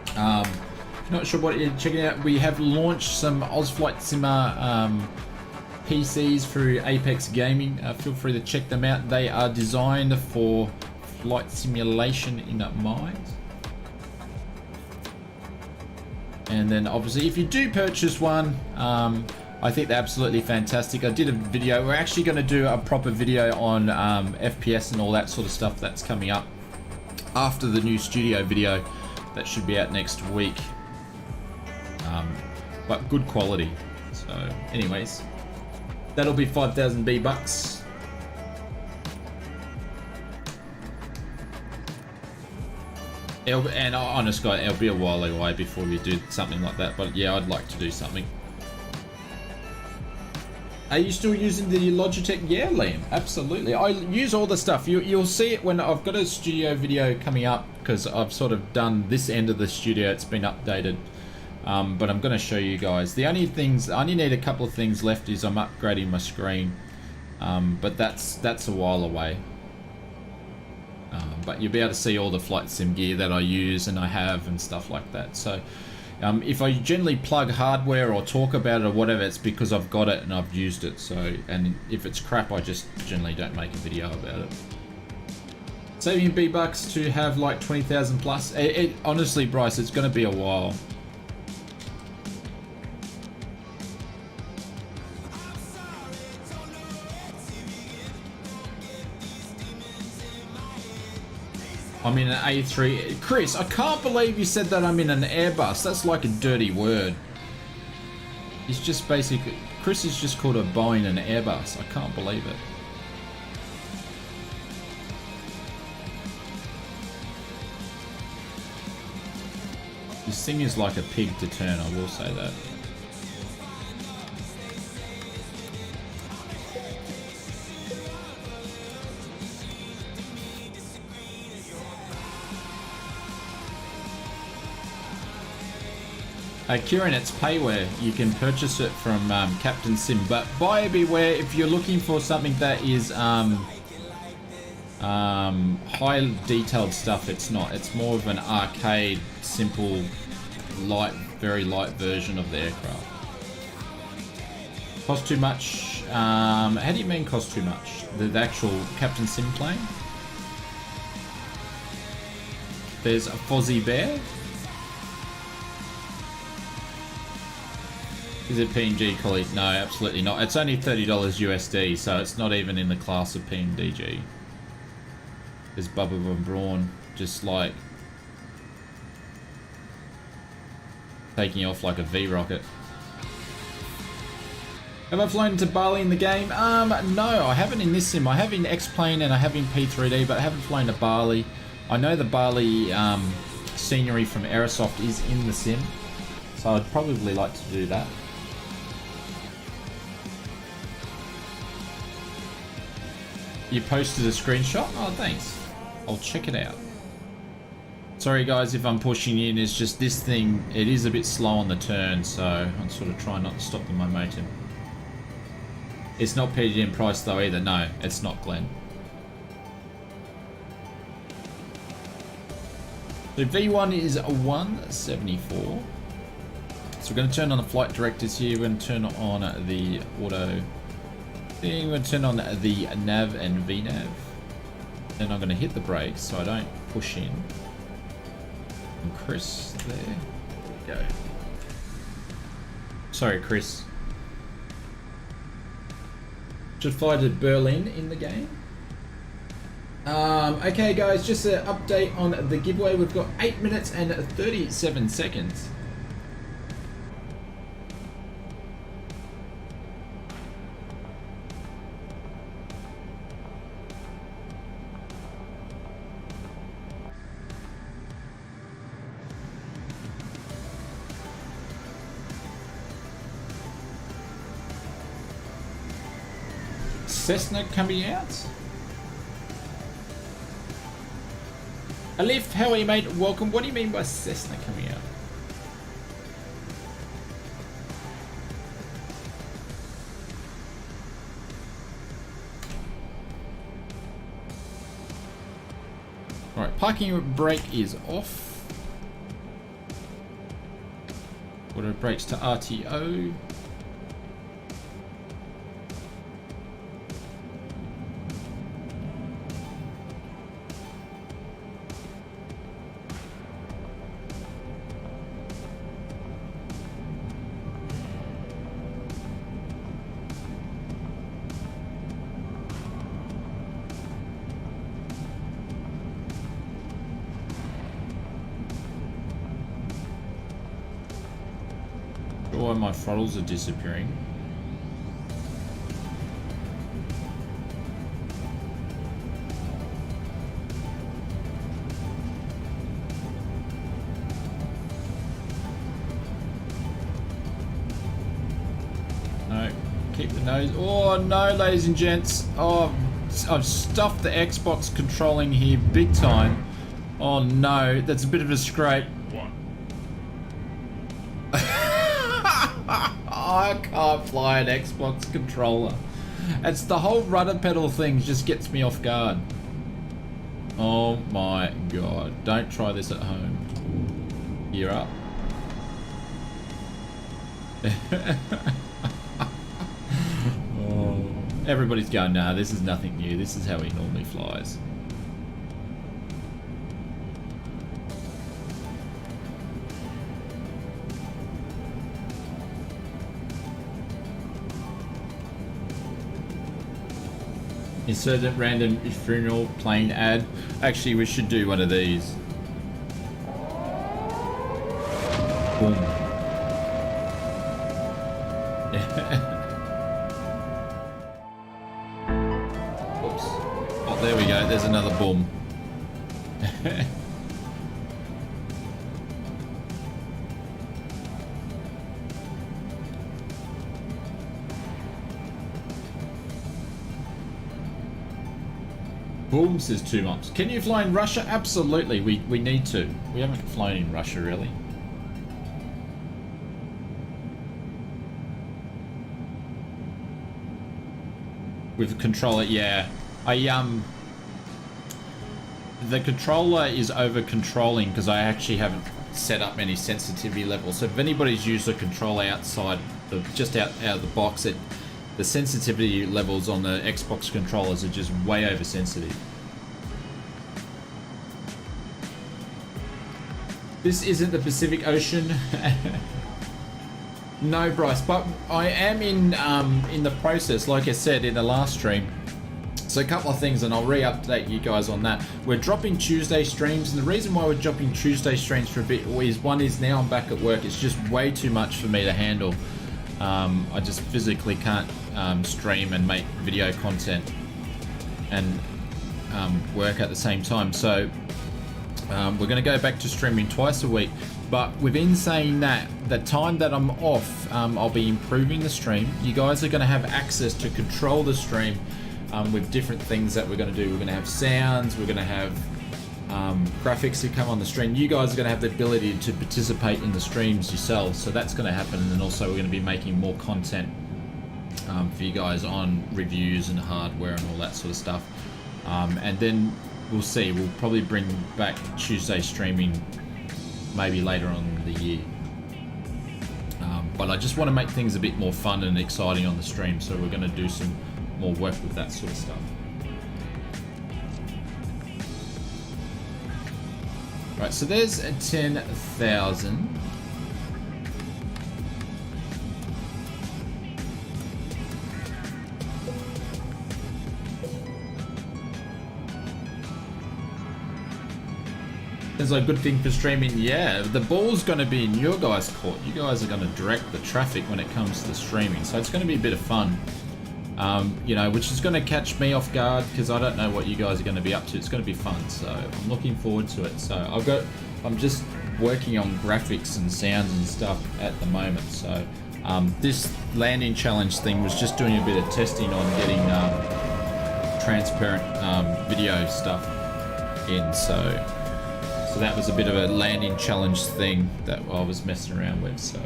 If you're not sure what you're checking out, we have launched some Oz Flight Simmer PCs through Apex Gaming. Feel free to check them out. They are designed for flight simulation in mind. And then obviously if you do purchase one, I think they're absolutely fantastic. I did a video. We're actually going to do a proper video on FPS and all that sort of stuff. That's coming up after the new studio video that should be out next week. But good quality. So anyways, that'll be 5,000 B-Bucks. And honest guy, it'll be a while away before we do something like that, but yeah, I'd like to do something. Are you still using the Logitech? Yeah, Liam, absolutely. I use all the stuff. You'll see it when I've got a studio video coming up, because I've sort of done this end of the studio. It's been updated, but I'm going to show you guys. The only things, I only need a couple of things left is I'm upgrading my screen, but that's a while away. But you'll be able to see all the flight sim gear that I use and I have and stuff like that. So if I generally plug hardware or talk about it or whatever, it's because I've got it and I've used it. So, and if it's crap, I just generally don't make a video about it. Saving B-Bucks to have like 20,000 plus. Honestly, Bryce, it's going to be a while. I'm in an A3. Chris, I can't believe you said that I'm in an Airbus. That's like a dirty word. It's just basically... Chris has just called a Boeing an Airbus. I can't believe it. This thing is like a pig to turn, I will say that. Kieran, it's payware. You can purchase it from Captain Sim, but buyer beware if you're looking for something that is high detailed stuff. It's not. It's more of an arcade, simple, light, very light version of the aircraft. Cost too much? How do you mean cost too much? The actual Captain Sim plane? There's a Fozzie Bear. Is it PNG, colleague? No, absolutely not. It's only $30 USD, so it's not even in the class of PNG. There's Bubba Von Braun, just like taking off like a V-rocket. Have I flown to Bali in the game? No, I haven't in this sim. I have in X-Plane and I have in P3D, but I haven't flown to Bali. I know the Bali scenery from Aerosoft is in the sim, so I'd probably like to do that. You posted a screenshot? Oh, thanks. I'll check it out. Sorry guys if I'm pushing in, it's just this thing, it is a bit slow on the turn, so I'm sort of trying not to stop the momentum. It's not PGM price though either, no, it's not, Glenn. So V1 is 174. So we're going to turn on the flight directives here, we're going to turn on the auto thing, we're going to turn on the nav and VNav. Then I'm going to hit the brakes so I don't push in. And Chris, there we go. Sorry Chris. Should fly to Berlin in the game. Okay guys, just an update on the giveaway. We've got 8 minutes and 37 seconds. Cessna coming out. Alif, how are you, mate? Welcome. What do you mean by Cessna coming out? Alright, parking brake is off. Auto brakes to RTO. Why my throttles are disappearing. No, keep the nose. Oh no, ladies and gents. Oh, I've stuffed the Xbox controlling here big time. Oh no, that's a bit of a scrape. I can't fly an Xbox controller. It's the whole rudder pedal thing just gets me off guard. Oh my god. Don't try this at home. Gear up. Oh. Everybody's going, nah, this is nothing new. This is how he normally flies. Insert a random funeral plane ad. Actually, we should do one of these. Boom. Oops. Oh, there we go. There's another boom. Boom, says 2 months. Can you fly in Russia? Absolutely, we need to. We haven't flown in Russia really. With a controller, yeah. The controller is over controlling because I actually haven't set up any sensitivity levels. So if anybody's used a controller outside, just out of the box, the sensitivity levels on the Xbox controllers are just way over sensitive. This isn't the Pacific Ocean. No, Bryce, but I am in the process, like I said in the last stream. So a couple of things, and I'll re-update you guys on that. We're dropping Tuesday streams, and the reason why we're dropping Tuesday streams for a bit is, one is now I'm back at work. It's just way too much for me to handle. I just physically can't stream and make video content and work at the same time. So we're going to go back to streaming twice a week. But within saying that, the time that I'm off, I'll be improving the stream. You guys are going to have access to control the stream with different things that we're going to do. We're going to have sounds, we're going to have graphics that come on the stream. You guys are going to have the ability to participate in the streams yourselves, so that's going to happen. And then also we're going to be making more content for you guys on reviews and hardware and all that sort of stuff. And then we'll see, we'll probably bring back Tuesday streaming maybe later on in the year. But I just want to make things a bit more fun and exciting on the stream, so we're going to do some more work with that sort of stuff. Right, so there's a 10,000. It's a good thing for streaming. Yeah, the ball's going to be in your guys' court. You guys are going to direct the traffic when it comes to the streaming, so it's going to be a bit of fun. You know, which is going to catch me off guard because I don't know what you guys are going to be up to. It's going to be fun, so I'm looking forward to it. So I'm just working on graphics and sounds and stuff at the moment. So this landing challenge thing was just doing a bit of testing on getting transparent video stuff in. So that was a bit of a landing challenge thing that I was messing around with. So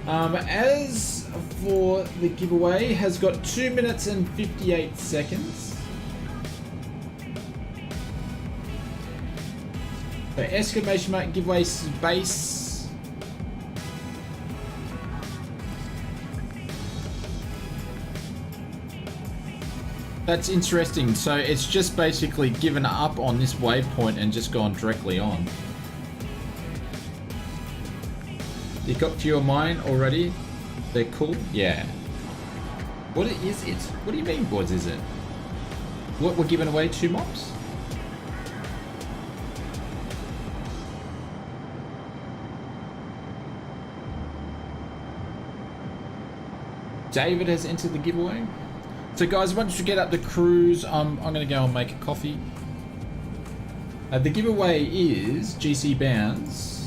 as for the giveaway, has got 2 minutes and 58 seconds. So exclamation mark giveaway space. That's interesting. So it's just basically given up on this waypoint and just gone directly on. You got to your mind already? They're cool? Yeah. What is it? What do you mean, what is it? What, we're giving away 2 mops? David has entered the giveaway. So guys, once you get up the cruise, I'm going to go and make a coffee. The giveaway is GC Bounds.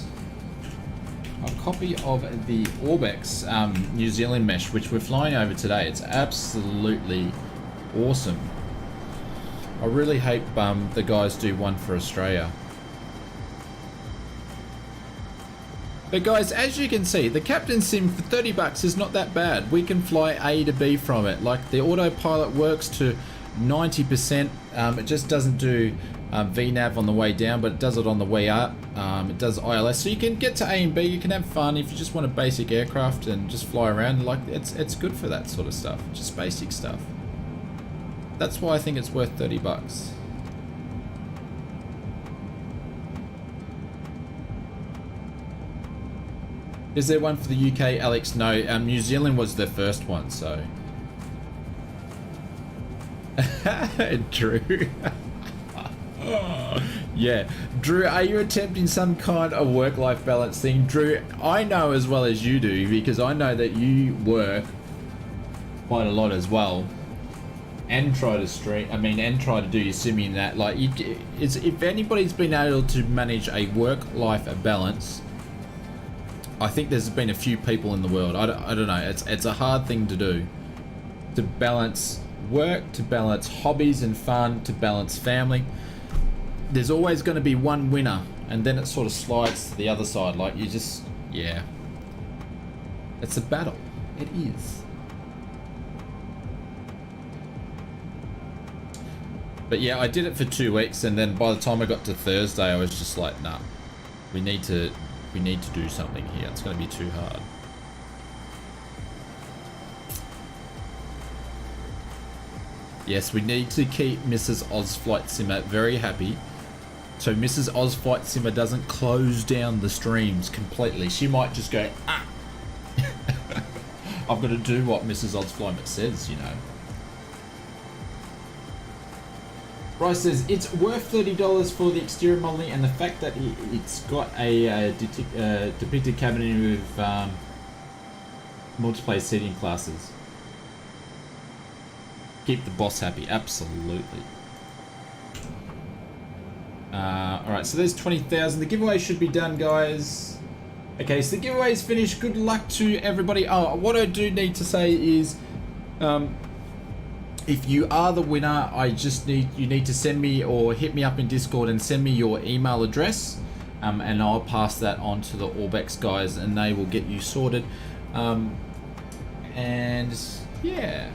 A copy of the Orbex New Zealand mesh, which we're flying over today. It's absolutely awesome. I really hope the guys do one for Australia. But guys, as you can see, the Captain Sim for 30 bucks is not that bad. We can fly A to B from it. Like, the autopilot works to 90%. It just doesn't do VNAV on the way down, but it does it on the way up. It does ILS, so you can get to A and B. You can have fun if you just want a basic aircraft and just fly around. Like, it's good for that sort of stuff, just basic stuff. That's why I think it's worth 30 bucks. Is there one for the UK, Alex? No, New Zealand was their first one, so. Drew. Yeah, Drew, are you attempting some kind of work-life balance thing? Drew, I know as well as you do, because I know that you work quite a lot as well, and try to stream. I mean, and try to do your simming and that. Like, if anybody's been able to manage a work-life balance, I think there's been a few people in the world. I don't know. It's a hard thing to do, to balance work, to balance hobbies and fun, to balance family. There's always going to be one winner, and then it sort of slides to the other side. Like, you just, yeah. It's a battle. It is. But yeah, I did it for 2 weeks, and then by the time I got to Thursday, I was just like, nah, we need to do something here. It's going to be too hard. Yes, we need to keep Mrs. Oz Flight Simmer very happy, so Mrs. Oz Flight Simmer doesn't close down the streams completely. She might just go, ah. I've got to do what Mrs. Oz Flight says, you know. Bryce says it's worth $30 for the exterior modeling and the fact that it's got a depicted cabin with multiplayer seating classes. Keep the boss happy, absolutely. Alright, so there's 20,000. The giveaway should be done, guys. Okay, so the giveaway is finished. Good luck to everybody. Oh, what I do need to say is, if you are the winner, you need to send me or hit me up in Discord and send me your email address, and I'll pass that on to the Orbex guys, and they will get you sorted. And yeah.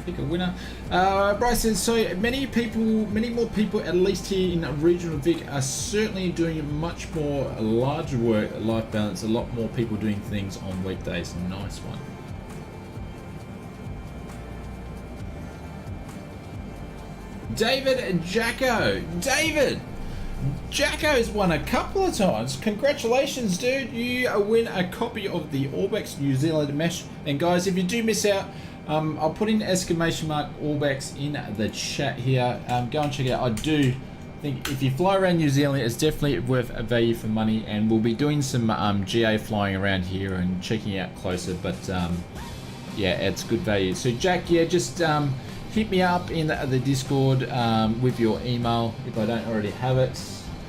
Pick a winner. Bryce says, so many more people, at least here in regional Vic, are certainly doing much more larger work-life balance. A lot more people doing things on weekdays. Nice one. David Jacko. Jacko's won a couple of times. Congratulations, dude. You win a copy of the Orbex New Zealand Mesh. And guys, if you do miss out, I'll put in exclamation mark Orbex in the chat here. Go and check it out. I do think if you fly around New Zealand, it's definitely worth a value for money, and we'll be doing some GA flying around here and checking out closer, but yeah, it's good value. So Jack, yeah, just hit me up in the Discord with your email if I don't already have it,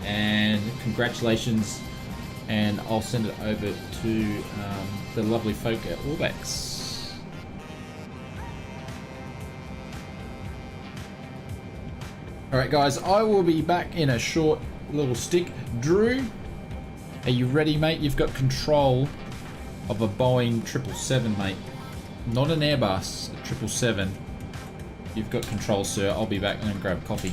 and congratulations, and I'll send it over to the lovely folk at Orbex. Alright guys, I will be back in a short little stick. Drew, are you ready, mate? You've got control of a Boeing 777, mate. Not an Airbus, a 777. You've got control, sir. I'll be back and grab coffee.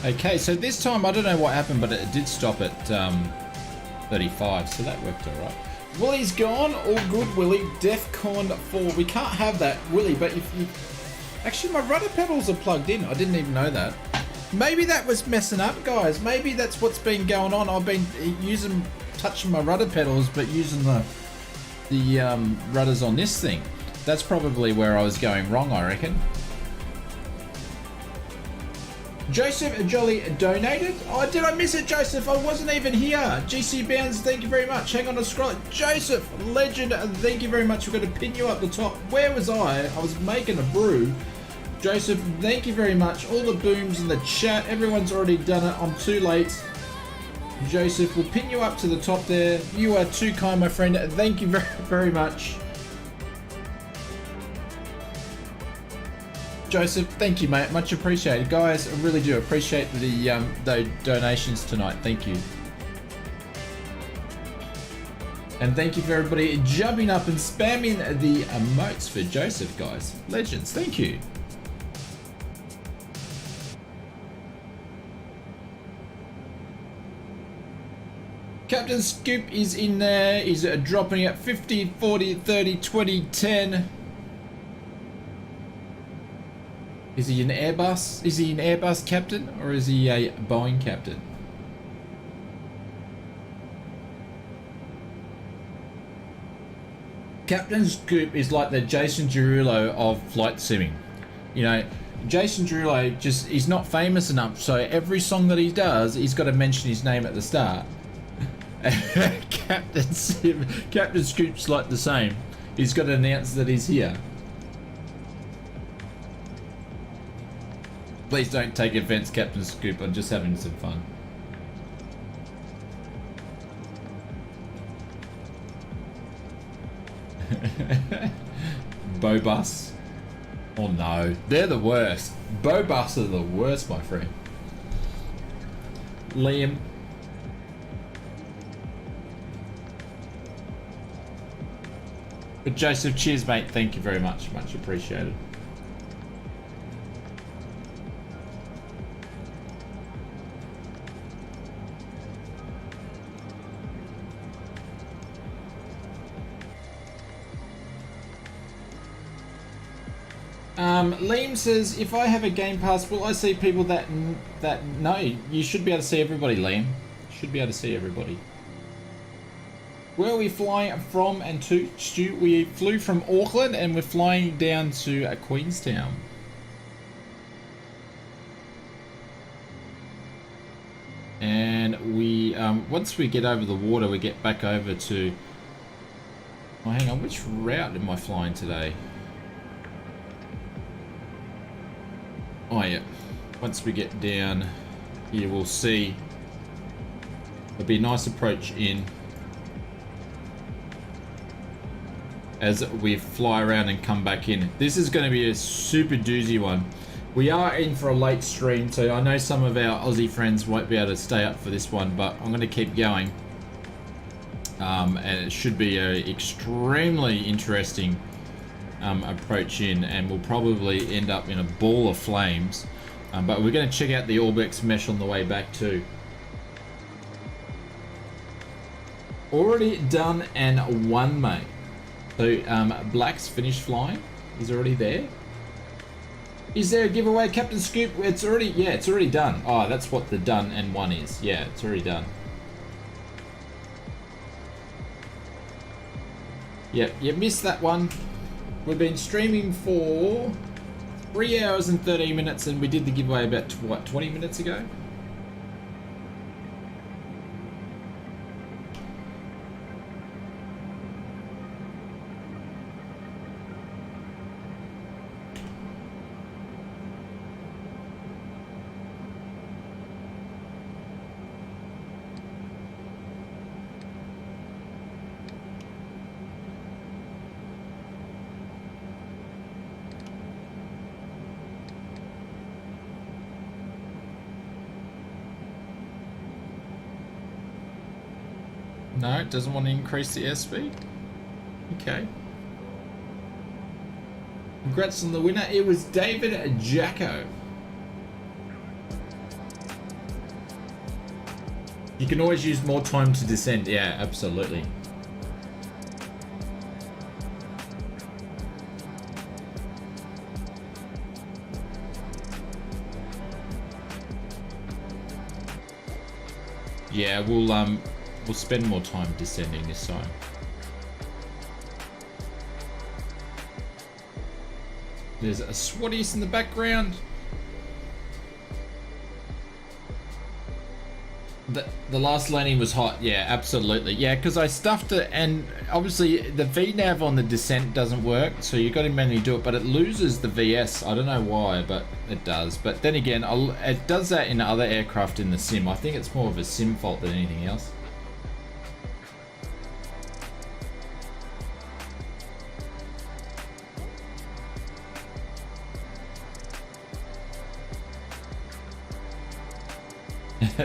Okay, so this time I don't know what happened, but it did stop at 35, so that worked all right. Willie's gone. All good, Willie. DEFCON 4. We can't have that, Willie, but if you... Actually, my rudder pedals are plugged in. I didn't even know that. Maybe that was messing up, guys. Maybe that's what's been going on. I've been touching my rudder pedals, but using the rudders on this thing. That's probably where I was going wrong, I reckon. Joseph Jolly donated. Oh, did I miss it, Joseph? I wasn't even here. GC Bounds, thank you very much. Hang on, a scroll. Joseph, legend, thank you very much. We're going to pin you up the top. Where was I? I was making a brew. Joseph, thank you very much. All the booms in the chat. Everyone's already done it. I'm too late. Joseph, we'll pin you up to the top there. You are too kind, my friend. Thank you very, very much. Joseph, thank you, mate. Much appreciated. Guys, I really do appreciate the donations tonight. Thank you. And thank you for everybody jumping up and spamming the emotes for Joseph, guys. Legends, thank you. Captain Scoop is in there. He's dropping at 50, 40, 30, 20, 10. Is he an Airbus? Is he an Airbus captain or is he a Boeing captain? Captain Scoop is like the Jason Derulo of flight simming. You know, Jason Derulo he's not famous enough, so every song that he does, he's got to mention his name at the start. Captain Scoop's like the same. He's got to announce that he's here. Please don't take offense, Captain Scoop. I'm just having some fun. Bobus. Oh no, they're the worst. Bobus are the worst, my friend. Liam. But Joseph, cheers, mate. Thank you very much. Much appreciated. Liam says, if I have a game pass, will I see people that no, you should be able to see everybody, Liam. Should be able to see everybody. Where are we flying from and to, Stu? We flew from Auckland and we're flying down to Queenstown. And we, once we get over the water, we get back over to, oh hang on, which route am I flying today? Oh yeah, once we get down here we'll see. There'll be a nice approach in as we fly around and come back in. This is going to be a super doozy one. We are in for a late stream, so I know some of our Aussie friends won't be able to stay up for this one, but I'm going to keep going. And it should be an extremely interesting approach in, and we'll probably end up in a ball of flames, but we're going to check out the Orbex mesh on the way back too. Already done and won, mate. So Black's finished flying. He's already there. Is there a giveaway, Captain Scoop? It's already, yeah, it's already done. Oh, that's what the done and won is. Yeah, it's already done. Yep, you missed that one. We've been streaming for 3 hours and 13 minutes and we did the giveaway about, what, 20 minutes ago? No, it doesn't want to increase the airspeed. Okay. Congrats on the winner. It was David Jacko. You can always use more time to descend. Yeah, absolutely. Yeah, we'll spend more time descending this time. There's a Swatties in the background. The last landing was hot. Yeah, absolutely. Yeah, because I stuffed it, and obviously the VNav on the descent doesn't work, so you got to manually do it, but it loses the VS. I don't know why, but it does. But then again, it does that in other aircraft in the sim. I think it's more of a sim fault than anything else.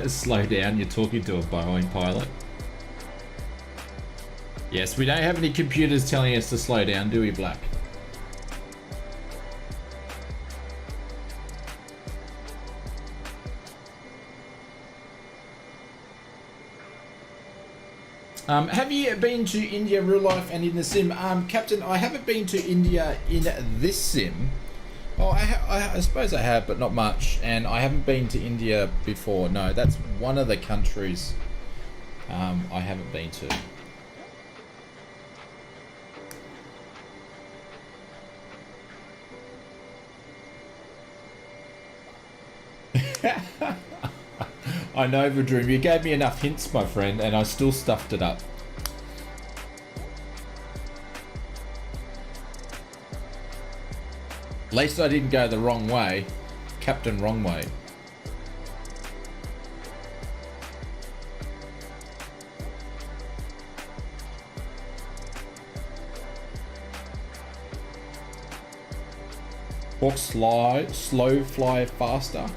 Slow down, you're talking to a Boeing pilot. Yes, we don't have any computers telling us to slow down, do we, Black? Have you been to India real life and in the sim? Captain, I haven't been to India in this sim. Oh, I suppose I have, but not much. And I haven't been to India before. No, that's one of the countries I haven't been to. I know, Vidroom, you gave me enough hints, my friend, and I still stuffed it up. At least I didn't go the wrong way. Captain wrong way. Walk slow fly faster.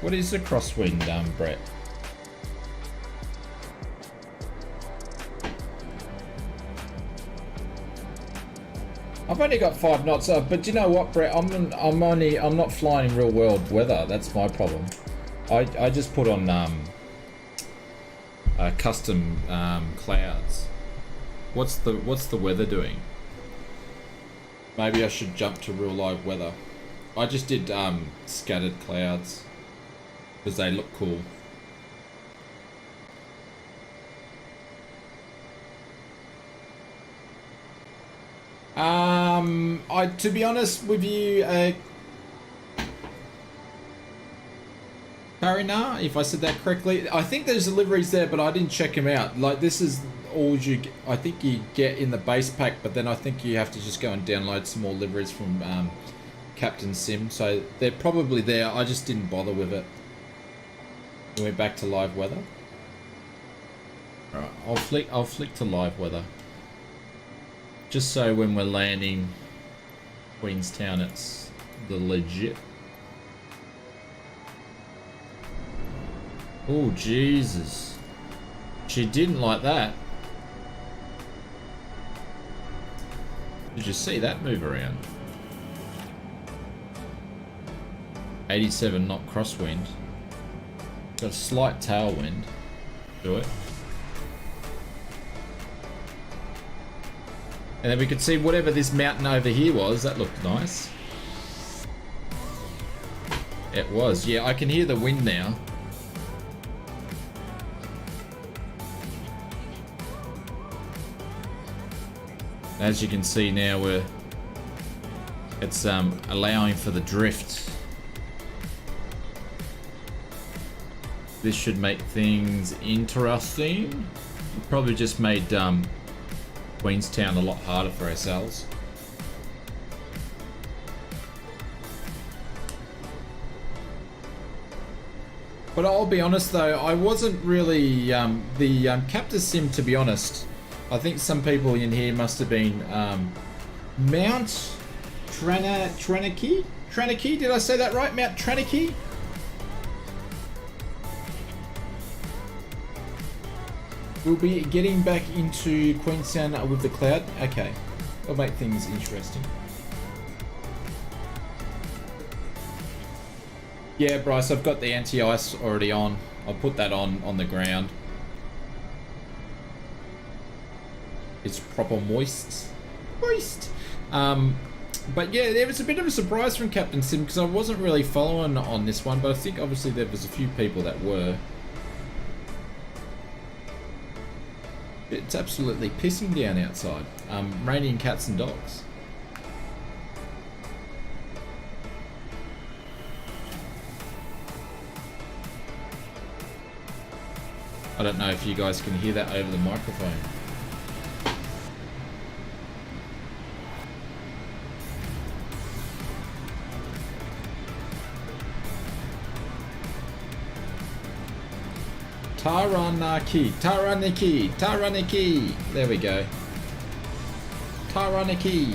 What is the crosswind, Brett? I've only got 5 knots, but you know what, Brett? I'm not flying in real world weather. That's my problem. I just put on custom clouds. What's the weather doing? Maybe I should jump to real live weather. I just did scattered clouds because they look cool. To be honest with you, Karina, if I said that correctly, I think there's deliveries there, but I didn't check them out. Like, this is all I think you get in the base pack, but then I think you have to just go and download some more liveries from Captain Sim. So they're probably there. I just didn't bother with it. We went back to live weather. All right, I'll flick to live weather. Just so when we're landing Queenstown, it's the legit. Oh, Jesus. She didn't like that. Did you see that move around? 87 knot crosswind. Got a slight tailwind. Do it. And then we could see whatever this mountain over here was. That looked nice. It was. Yeah, I can hear the wind now. As you can see now, it's allowing for the drift. This should make things interesting. Probably just made Queenstown a lot harder for ourselves. But I'll be honest though, I wasn't really the Captain Sim, to be honest. I think some people in here must have been Mount Tranaki? Tranaki, did I say that right? Mount Tranaki? We'll be getting back into Queenstown with the cloud. Okay, that'll make things interesting. Yeah, Bryce, I've got the anti-ice already on. I'll put that on the ground. It's proper moist. Moist! But yeah, there was a bit of a surprise from Captain Sim because I wasn't really following on this one, but I think obviously there was a few people that were. It's absolutely pissing down outside. Raining cats and dogs. I don't know if you guys can hear that over the microphone. Taranaki. There we go. Taranaki.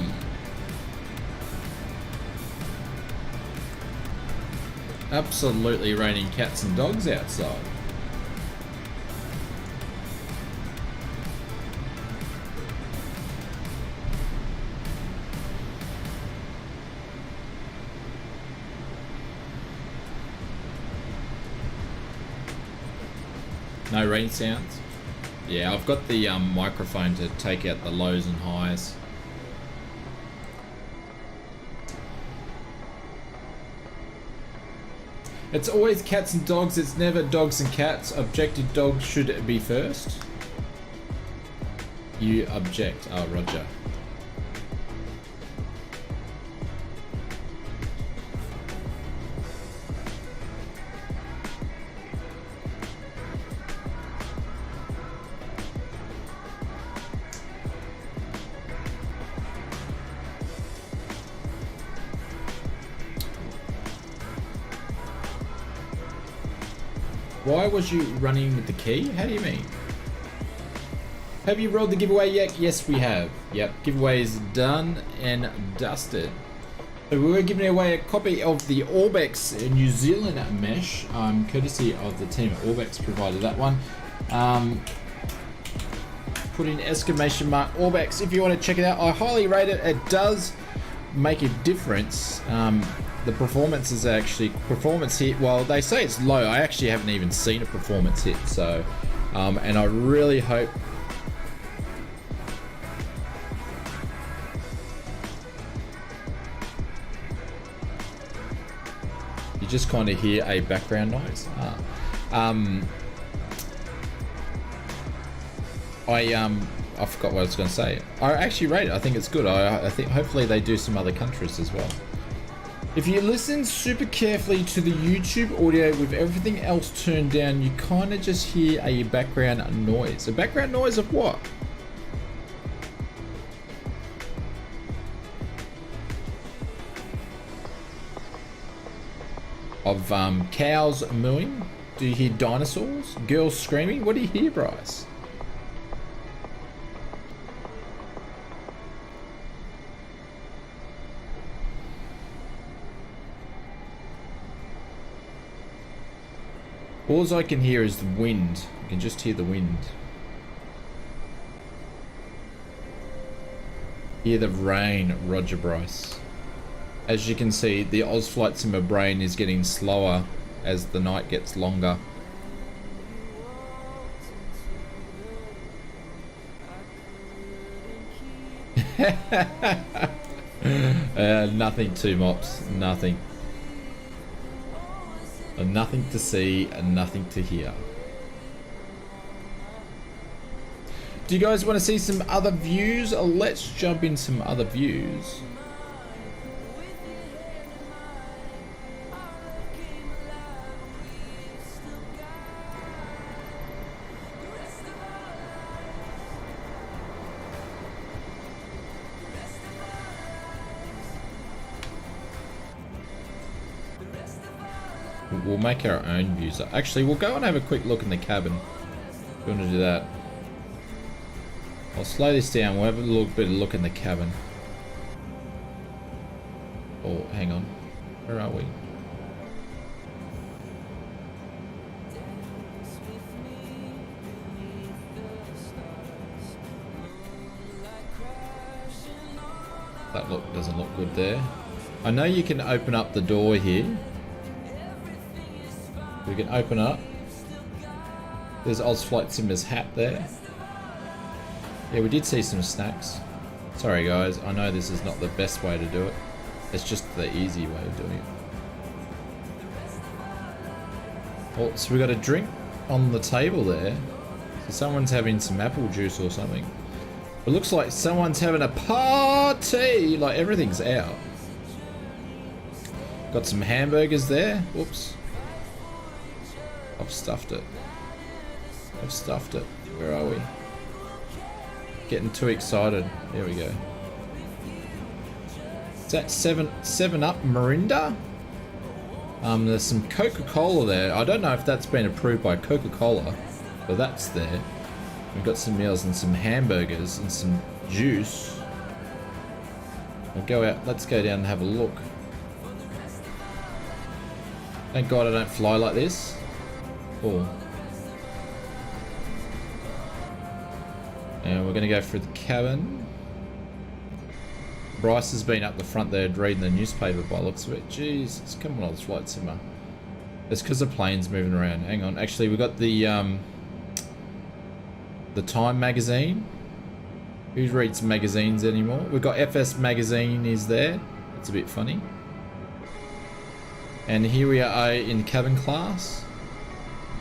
Absolutely raining cats and dogs outside. No rain sounds? Yeah, I've got the microphone to take out the lows and highs. It's always cats and dogs, it's never dogs and cats. Objective dogs should be first. You object. Oh, Roger. Why was you running with the key? How do you mean? Have you rolled the giveaway yet? Yes, we have. Yep, giveaway is done and dusted. So we were giving away a copy of the Orbex New Zealand mesh, courtesy of the team at Orbex provided that one. Put in exclamation mark Orbex if you want to check it out. I highly rate it. It does make a difference. The performance is actually performance hit. Well, they say it's low. I actually haven't even seen a performance hit. So, and I really hope. You just kind of hear a background noise. I forgot what I was going to say. I actually rate it. I think it's good. I think hopefully they do some other countries as well. If you listen super carefully to the YouTube audio with everything else turned down, you kind of just hear a background noise. A background noise of what? Of cows mooing? Do you hear dinosaurs? Girls screaming? What do you hear, Bryce? All I can hear is the wind. You can just hear the wind. Hear the rain, Roger Bryce. As you can see, the Oz flights in my brain is getting slower as the night gets longer. Nothing too mops, nothing. Nothing to see and nothing to hear. Do you guys want to see some other views? Let's jump in some other views. We'll make our own views. Actually, we'll go and have a quick look in the cabin. If you want to do that. I'll slow this down. We'll have a little bit of look in the cabin. Oh, hang on. Where are we? That doesn't look good there. I know you can open up the door here. We can open up. There's Oz Flight Simmer's hat there. Yeah, we did see some snacks. Sorry guys, I know this is not the best way to do it. It's just the easy way of doing it. Oh, so we got a drink on the table there. So someone's having some apple juice or something. It looks like someone's having a party. Like everything's out. Got some hamburgers there. Whoops. I've stuffed it. I've stuffed it. Where are we? Getting too excited. There we go. Is that 7-Up Mirinda? There's some Coca-Cola there. I don't know if that's been approved by Coca-Cola, but that's there. We've got some meals and some hamburgers and some juice. We'll go out. Let's go down and have a look. Thank God I don't fly like this. Oh. And we're going to go through the cabin. Bryce has been up the front there reading the newspaper by the looks of it. Jeez, it's coming on the flight simmer. It's because the plane's moving around. Hang on. Actually, we've got the Time magazine. Who reads magazines anymore? We've got FS magazine is there. It's a bit funny. And here we are in cabin class.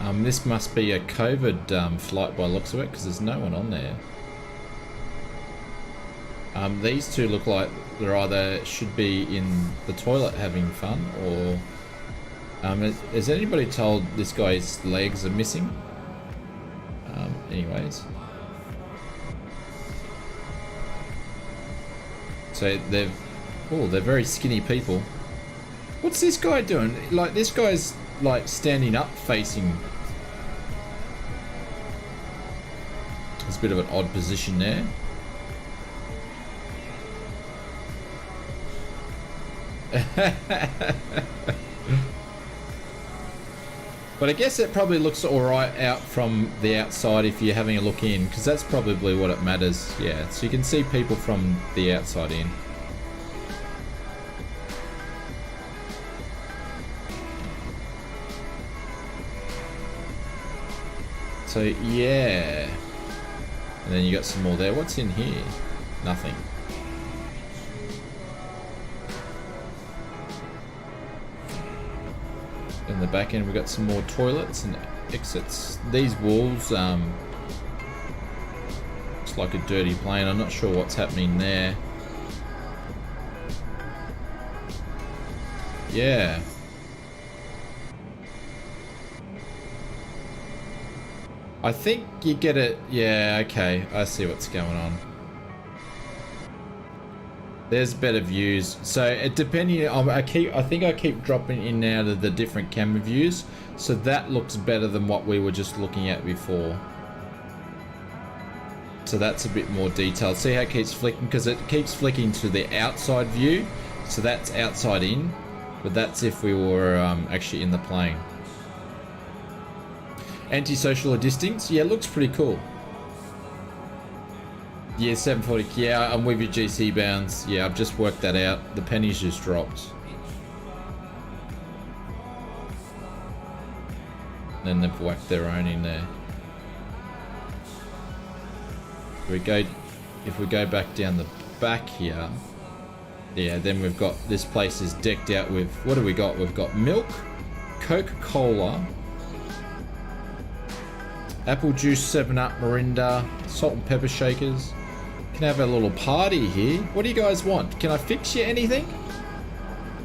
This must be a COVID flight by the looks of it because there's no one on there. These two look like they're either should be in the toilet having fun or... has anybody told this guy's legs are missing? Anyways. So they're very skinny people. What's this guy doing? Like this guy's like standing up facing. It's a bit of an odd position there. But I guess it probably looks alright out from the outside if you're having a look in, because that's probably what it matters. Yeah, so you can see people from the outside in. So yeah, and then you got some more there. What's in here? Nothing. In the back end we've got some more toilets and exits. These walls, it's like a dirty plane. I'm not sure what's happening there. Yeah. I think you get it. Yeah, okay. I see what's going on. There's better views. So it depending on I think I keep dropping in now to the different camera views. So that looks better than what we were just looking at before. So that's a bit more detailed. See how it keeps flicking? Because it keeps flicking to the outside view. So that's outside in. But that's if we were actually in the plane. Anti-social distance. Yeah, it looks pretty cool. Yeah, 740. Yeah, I'm with you, GC bounds. Yeah, I've just worked that out. The pennies just dropped. Then they've whacked their own in there. If we go back down the back here, yeah, then we've got this place is decked out with what do we got? We've got milk, Coca-Cola, apple juice, 7-Up, Mirinda, salt and pepper shakers. Can have a little party here. What do you guys want? Can I fix you anything?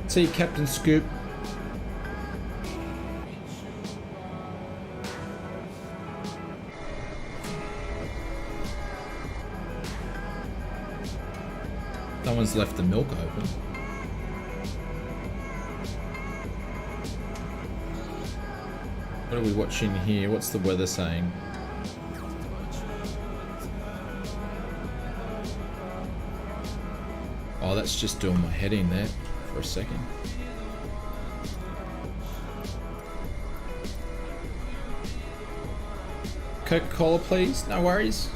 See Captain Scoop. Someone's left the milk open. What are we watching here? What's the weather saying? Oh, that's just doing my head in there for a second. Coca-Cola, please. No worries.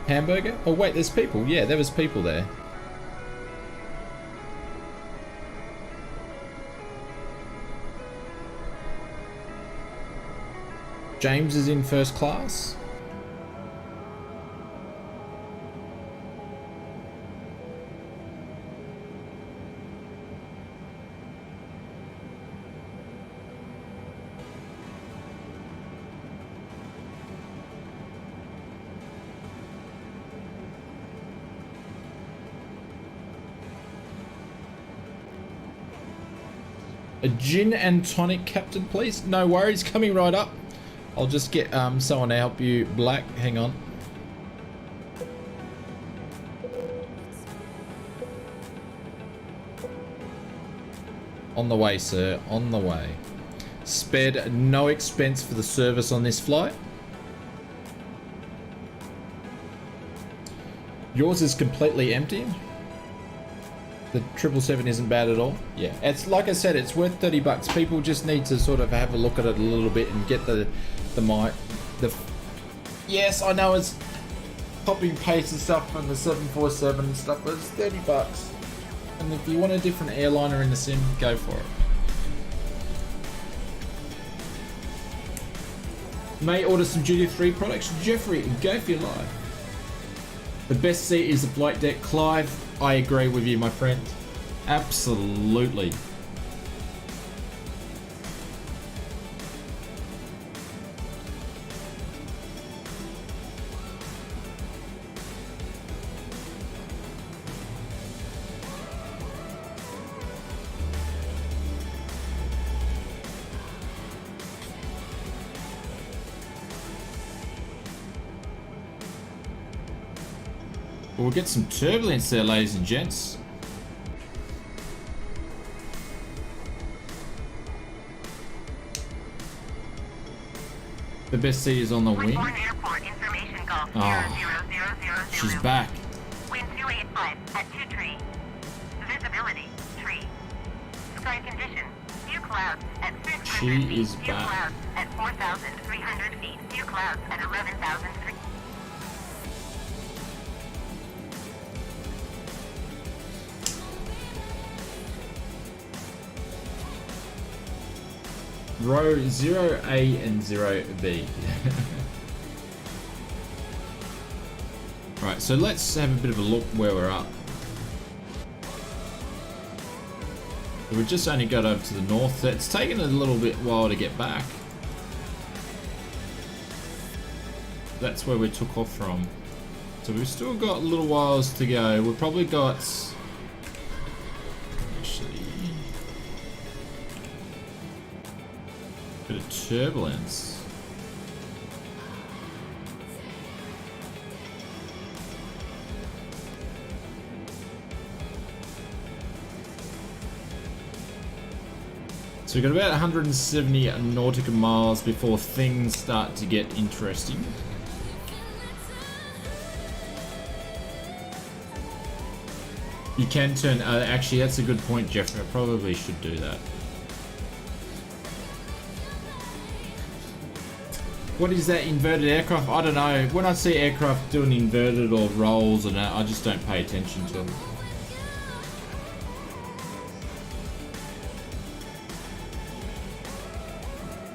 Hamburger? Oh, wait, there's people. Yeah, there was people there. James is in first class. A gin and tonic, Captain, please. No worries, coming right up. I'll just get someone to help you, Black. Hang on. On the way, sir. On the way. Spared no expense for the service on this flight. Yours is completely empty. The 777 isn't bad at all. Yeah, it's like I said, it's worth 30 bucks. People just need to sort of have a look at it a little bit and get the yes, I know it's copy and paste and stuff from the 747 and stuff, but it's 30 bucks. And if you want a different airliner in the sim, go for it. May order some duty free products. Jeffrey, go for your life. The best seat is the flight deck. Clive, I agree with you, my friend. Absolutely. We'll get some turbulence there, ladies and gents. The best seat is on the wing. Oh, she's back. Wind 285 at 2 tree. Visibility, tree. Sky condition, few clouds at 600 She feet. is Few back. clouds at 4,300 feet. Few clouds at 11,000 feet. Row 0A and 0B. Right, so let's have a bit of a look where we're at. We've just only got over to the north. It's taken a little bit while to get back. That's where we took off from. So we've still got a little whiles to go. We've probably got... Actually... bit of turbulence. So we've got about 170 nautical miles before things start to get interesting. You can turn, actually that's a good point, Jeffrey, I probably should do that. What is that inverted aircraft? I don't know. When I see aircraft doing inverted or rolls and that, I just don't pay attention to them.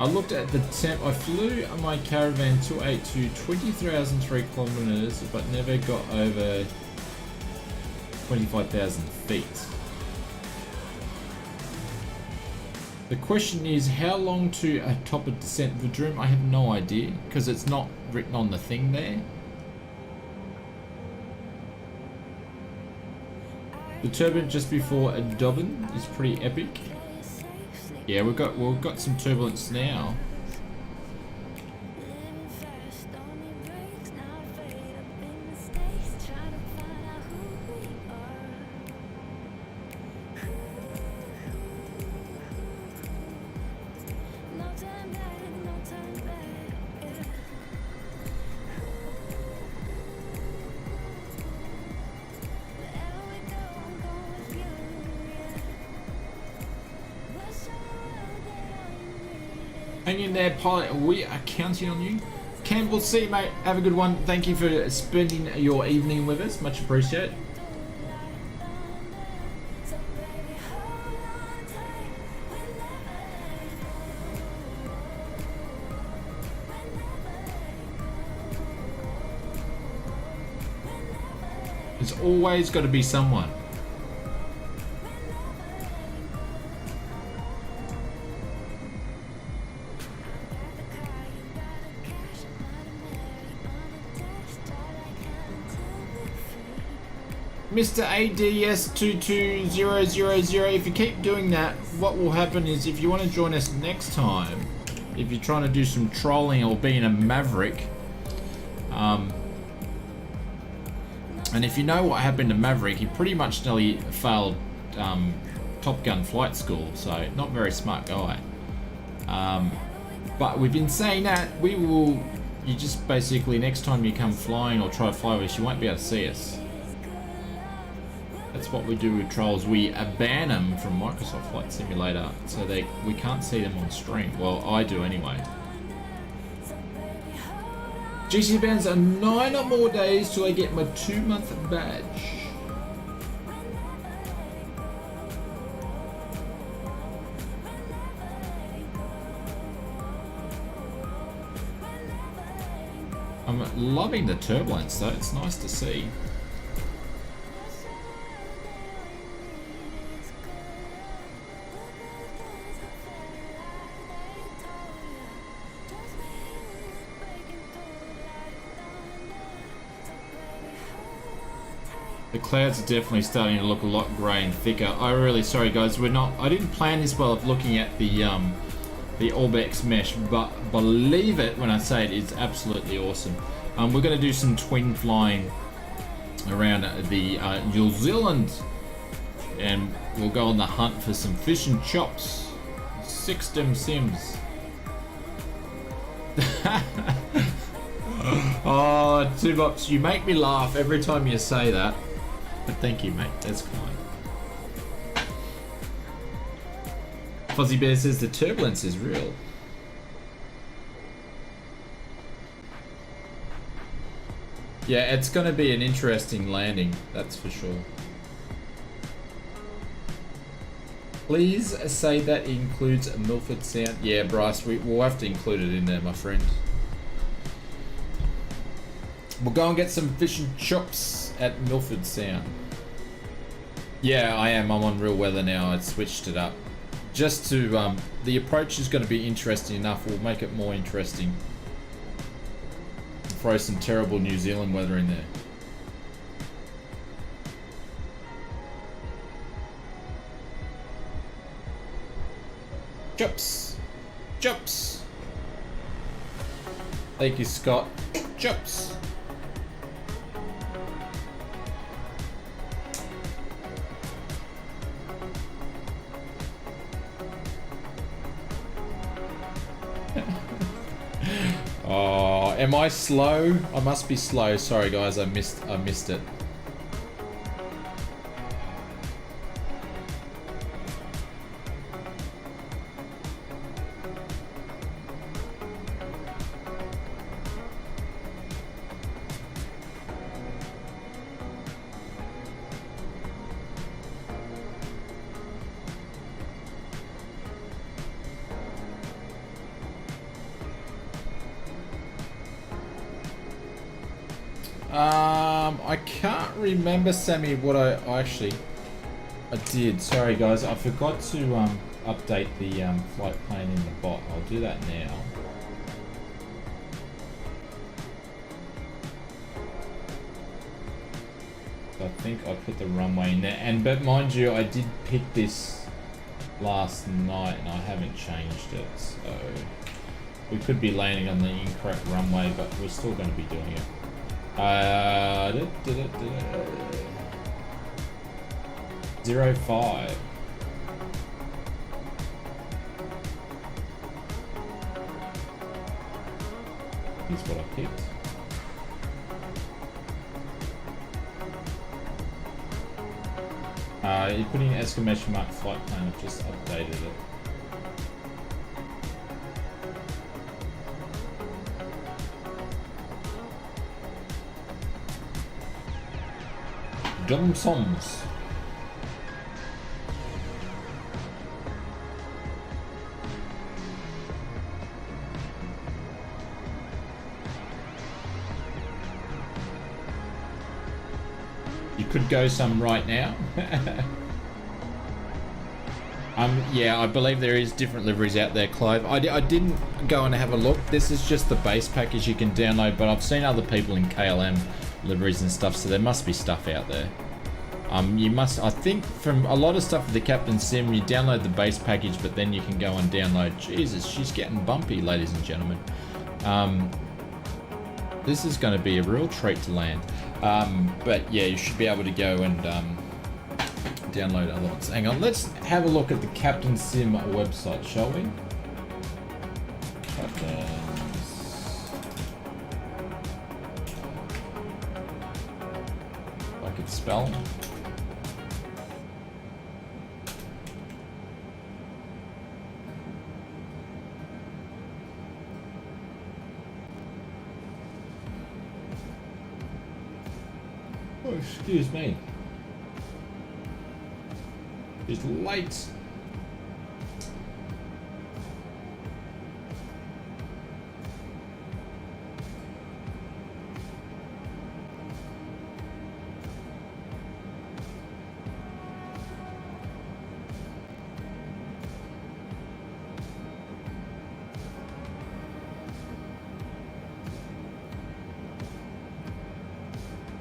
I looked at the temp. I flew on my Caravan 282 20,003 kilometers, but never got over 25,000 feet. The question is, how long to a top of descent Vidrum? I have no idea, because it's not written on the thing there. The turbulence just before a DOVON is pretty epic. Yeah, we've got some turbulence now. Hang in there, pilot. We are counting on you. Campbell, see you, mate. Have a good one. Thank you for spending your evening with us. Much appreciated. There's always got to be someone. Mr. ADS22000, if you keep doing that, what will happen is if you want to join us next time, if you're trying to do some trolling or being a maverick, and if you know what happened to Maverick, he pretty much nearly failed Top Gun flight school, so not very smart guy. But we've been saying that, you just basically, next time you come flying or try to fly with us, you won't be able to see us. That's what we do with trolls. We ban them from Microsoft Flight Simulator, so we can't see them on stream. Well, I do anyway. GC bands are 9 or more days till I get my 2-month badge. I'm loving the turbulence though, it's nice to see. The clouds are definitely starting to look a lot grey and thicker. I'm really sorry guys, I didn't plan this well of looking at the Orbex mesh, but believe it when I say it, it's absolutely awesome. We're going to do some twin flying around the New Zealand, and we'll go on the hunt for some fish and chops. 6 dim sims. Oh, Tubox, you make me laugh every time you say that. But thank you, mate. That's kind. Fuzzy Bear says the turbulence is real. Yeah, it's going to be an interesting landing, that's for sure. Please say that includes Milford Sound. Yeah, Bryce, we'll have to include it in there, my friend. We'll go and get some fish and chops at Milford Sound. Yeah, I am. I'm on real weather now. I switched it up. Just to, the approach is going to be interesting enough. We'll make it more interesting. Throw some terrible New Zealand weather in there. Chops. Chops. Thank you, Scott. Chops. Oh, am I slow? I must be slow. Sorry guys, I missed it. I can't remember, Sammy, what I did. Sorry guys, I forgot to update the flight plan in the bot. I'll do that now. I think I put the runway in there, but mind you, I did pick this last night and I haven't changed it, so we could be landing on the incorrect runway, but we're still going to be doing it. 05. Here's what I picked. You're putting an exclamation mark flight plan. I've just updated it. Johnsons. You could go some right now. Yeah, I believe there is different liveries out there, Clive. I didn't go and have a look. This is just the base package you can download, but I've seen other people in KLM liveries and stuff, so there must be stuff out there. You must, I think, from a lot of stuff with the Captain Sim, you download the base package, but then you can go and download. Jesus, she's getting bumpy, ladies and gentlemen. This is going to be a real treat to land. But yeah, you should be able to go and download other ones. Hang on, let's have a look at the Captain Sim website, shall we? If I could spell. Oh, excuse me. It's late.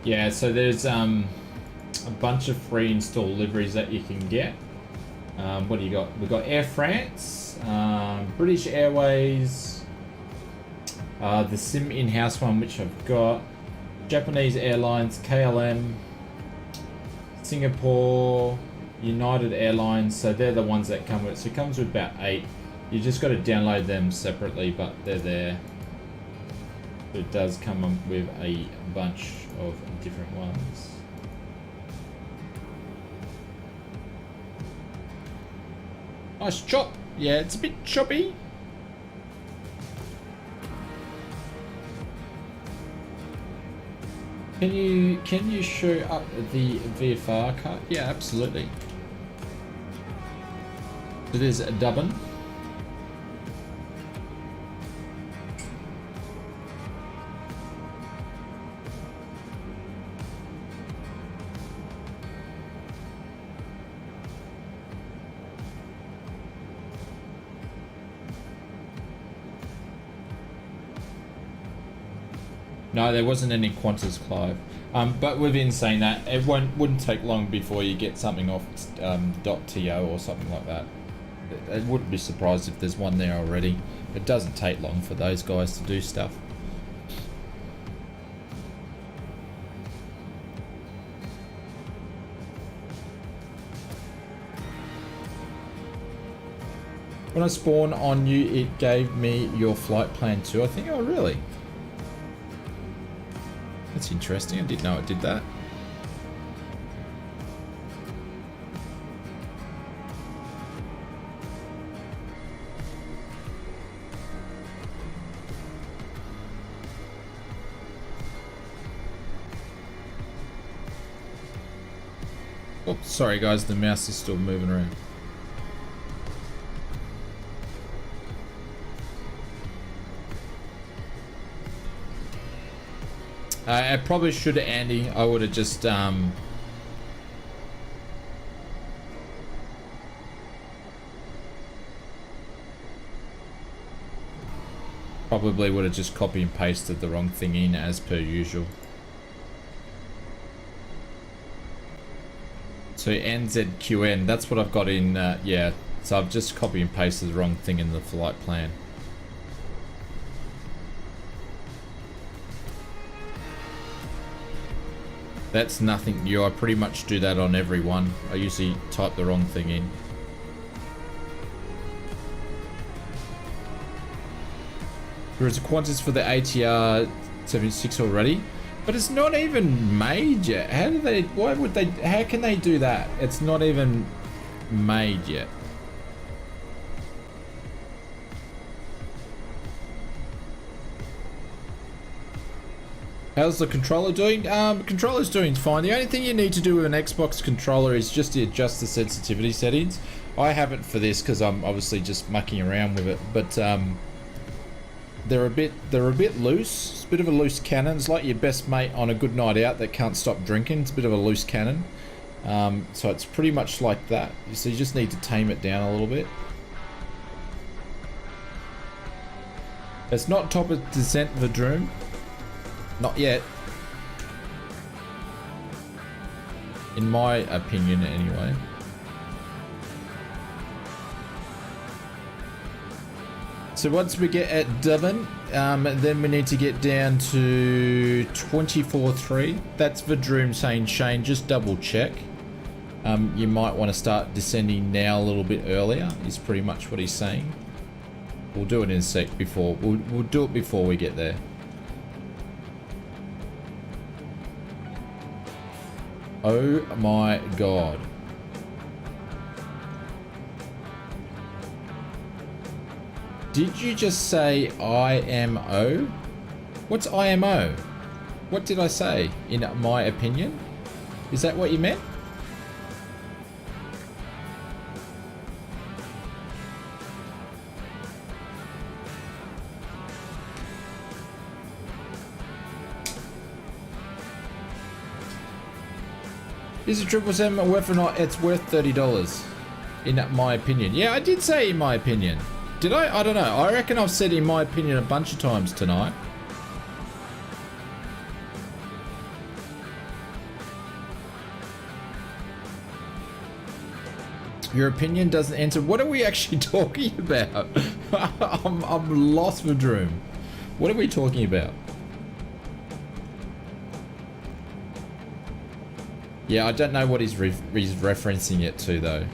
Yeah, so there's a bunch of free install liveries that you can get. What do you got? We've got Air France, British Airways, the Sim in-house one, which I've got, Japanese Airlines, KLM, Singapore, United Airlines. So they're the ones that come with it. So it comes with about 8. You just got to download them separately, but they're there. It does come with a bunch of different ones. Nice chop. Yeah, it's a bit choppy. Can you show up the VFR card? Yeah, absolutely. So there's a DUBON. No, there wasn't any Qantas, Clive. But within saying that, it wouldn't take long before you get something off .to or something like that. I wouldn't be surprised if there's one there already. It doesn't take long for those guys to do stuff. When I spawned on you, it gave me your flight plan too. I think, oh really? That's interesting. I didn't know it did that. Oh, sorry guys, the mouse is still moving around. I probably should have, Andy. I would have just probably would have just copy and pasted the wrong thing in as per usual. So NZQN, that's what I've got in, yeah. So I've just copy and pasted the wrong thing in the flight plan. That's nothing new. I pretty much do that on every one. I usually type the wrong thing in. There is a Qantas for the ATR 76 already, but it's not even made yet. How do they? Why would they? How can they do that? It's not even made yet. How's the controller doing? Controller's doing fine. The only thing you need to do with an Xbox controller is just to adjust the sensitivity settings. I haven't for this because I'm obviously just mucking around with it. But they're a bit loose. It's a bit of a loose cannon. It's like your best mate on a good night out that can't stop drinking. It's a bit of a loose cannon. So it's pretty much like that. So you just need to tame it down a little bit. It's not top of descent Verdroom. Not yet. In my opinion, anyway. So once we get at DOVON, then we need to get down to 24.3. That's Verdroom saying, Shane, just double check. You might want to start descending now a little bit earlier, is pretty much what he's saying. We'll do it in a sec before, we'll do it before we get there. Oh my god. Did you just say IMO? What's IMO? What did I say? In my opinion? Is that what you meant? Is it 777 whether or not it's worth $30? In my opinion. Yeah, I did say in my opinion. Did I? I don't know. I reckon I've said in my opinion a bunch of times tonight. Your opinion doesn't answer. What are we actually talking about? I'm lost for Verdroom. What are we talking about? Yeah, I don't know what he's referencing it to though.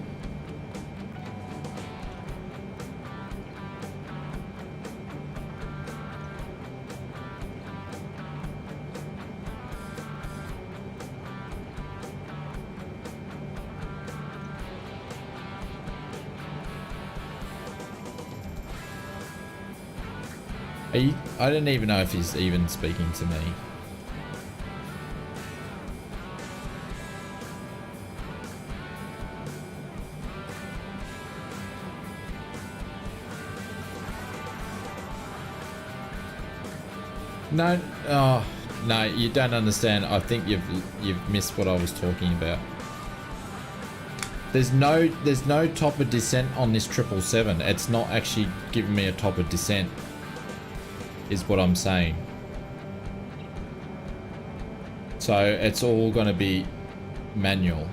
I don't even know if he's even speaking to me. No, oh, no, you don't understand. I think you've missed what I was talking about. There's no top of descent on this 777. It's not actually giving me a top of descent, is what I'm saying. So it's all going to be manual.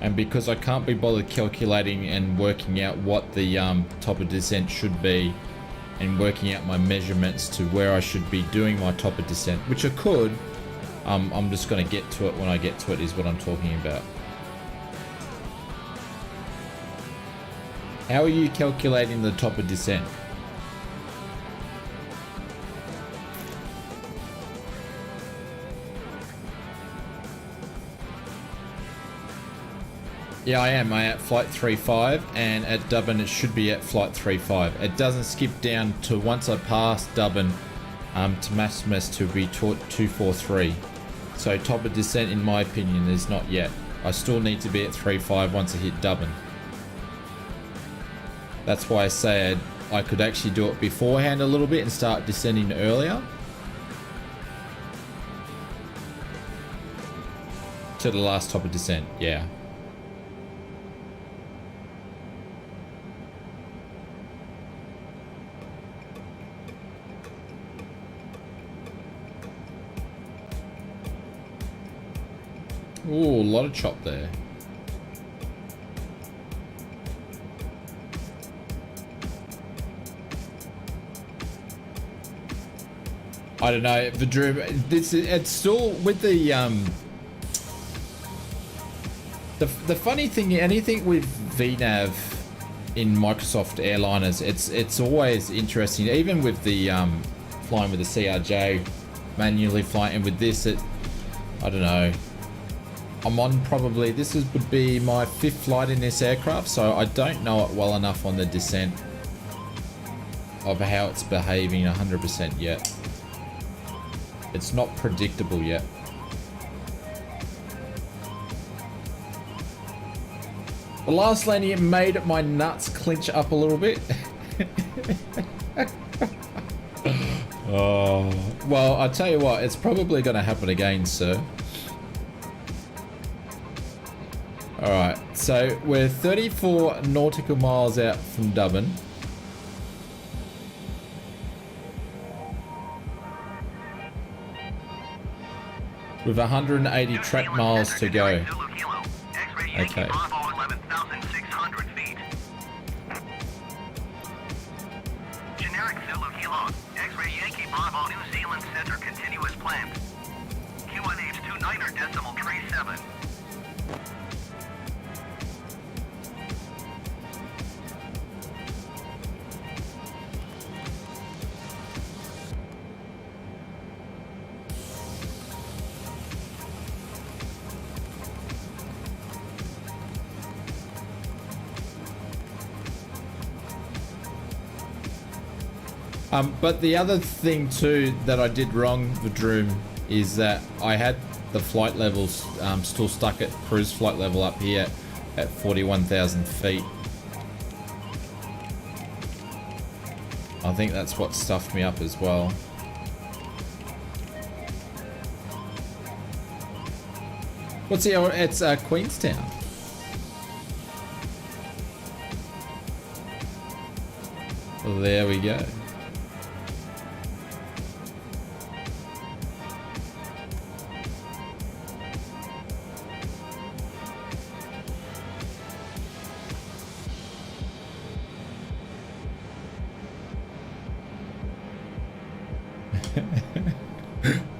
And because I can't be bothered calculating and working out what the top of descent should be, and working out my measurements to where I should be doing my top of descent, which I could, I'm just going to get to it when I get to it, is what I'm talking about. How are you calculating the top of descent? Yeah, I am. I'm at flight 35, and at DOVON it should be at flight 35. It doesn't skip down to once I pass DOVON to Maximus to be 243. So top of descent, in my opinion, is not yet. I still need to be at 35 once I hit DOVON. That's why I say I could actually do it beforehand a little bit and start descending earlier. To the last top of descent, yeah. Ooh, a lot of chop there. I don't know, Verdroom, it's still with the funny thing, anything with VNAV in Microsoft airliners, it's always interesting, even with the flying with the CRJ, manually flying, and with this, I don't know. I'm on probably, would be my 5th flight in this aircraft, so I don't know it well enough on the descent of how it's behaving 100% yet. It's not predictable yet. The last landing, it made my nuts clench up a little bit. Oh, well, I tell you what, it's probably going to happen again, sir. Alright, so we're 34 nautical miles out from DUBON. With 180 track miles to go. Okay. Generic Zulu Kilo, X-ray Yankee Bravo New Zealand Center continuous plant. Q1H29er decimal tree 7. But the other thing too that I did wrong, Vadroom, is that I had the flight levels still stuck at cruise flight level up here at 41,000 feet. I think that's what stuffed me up as well. What's the? It's Queenstown. Well, there we go.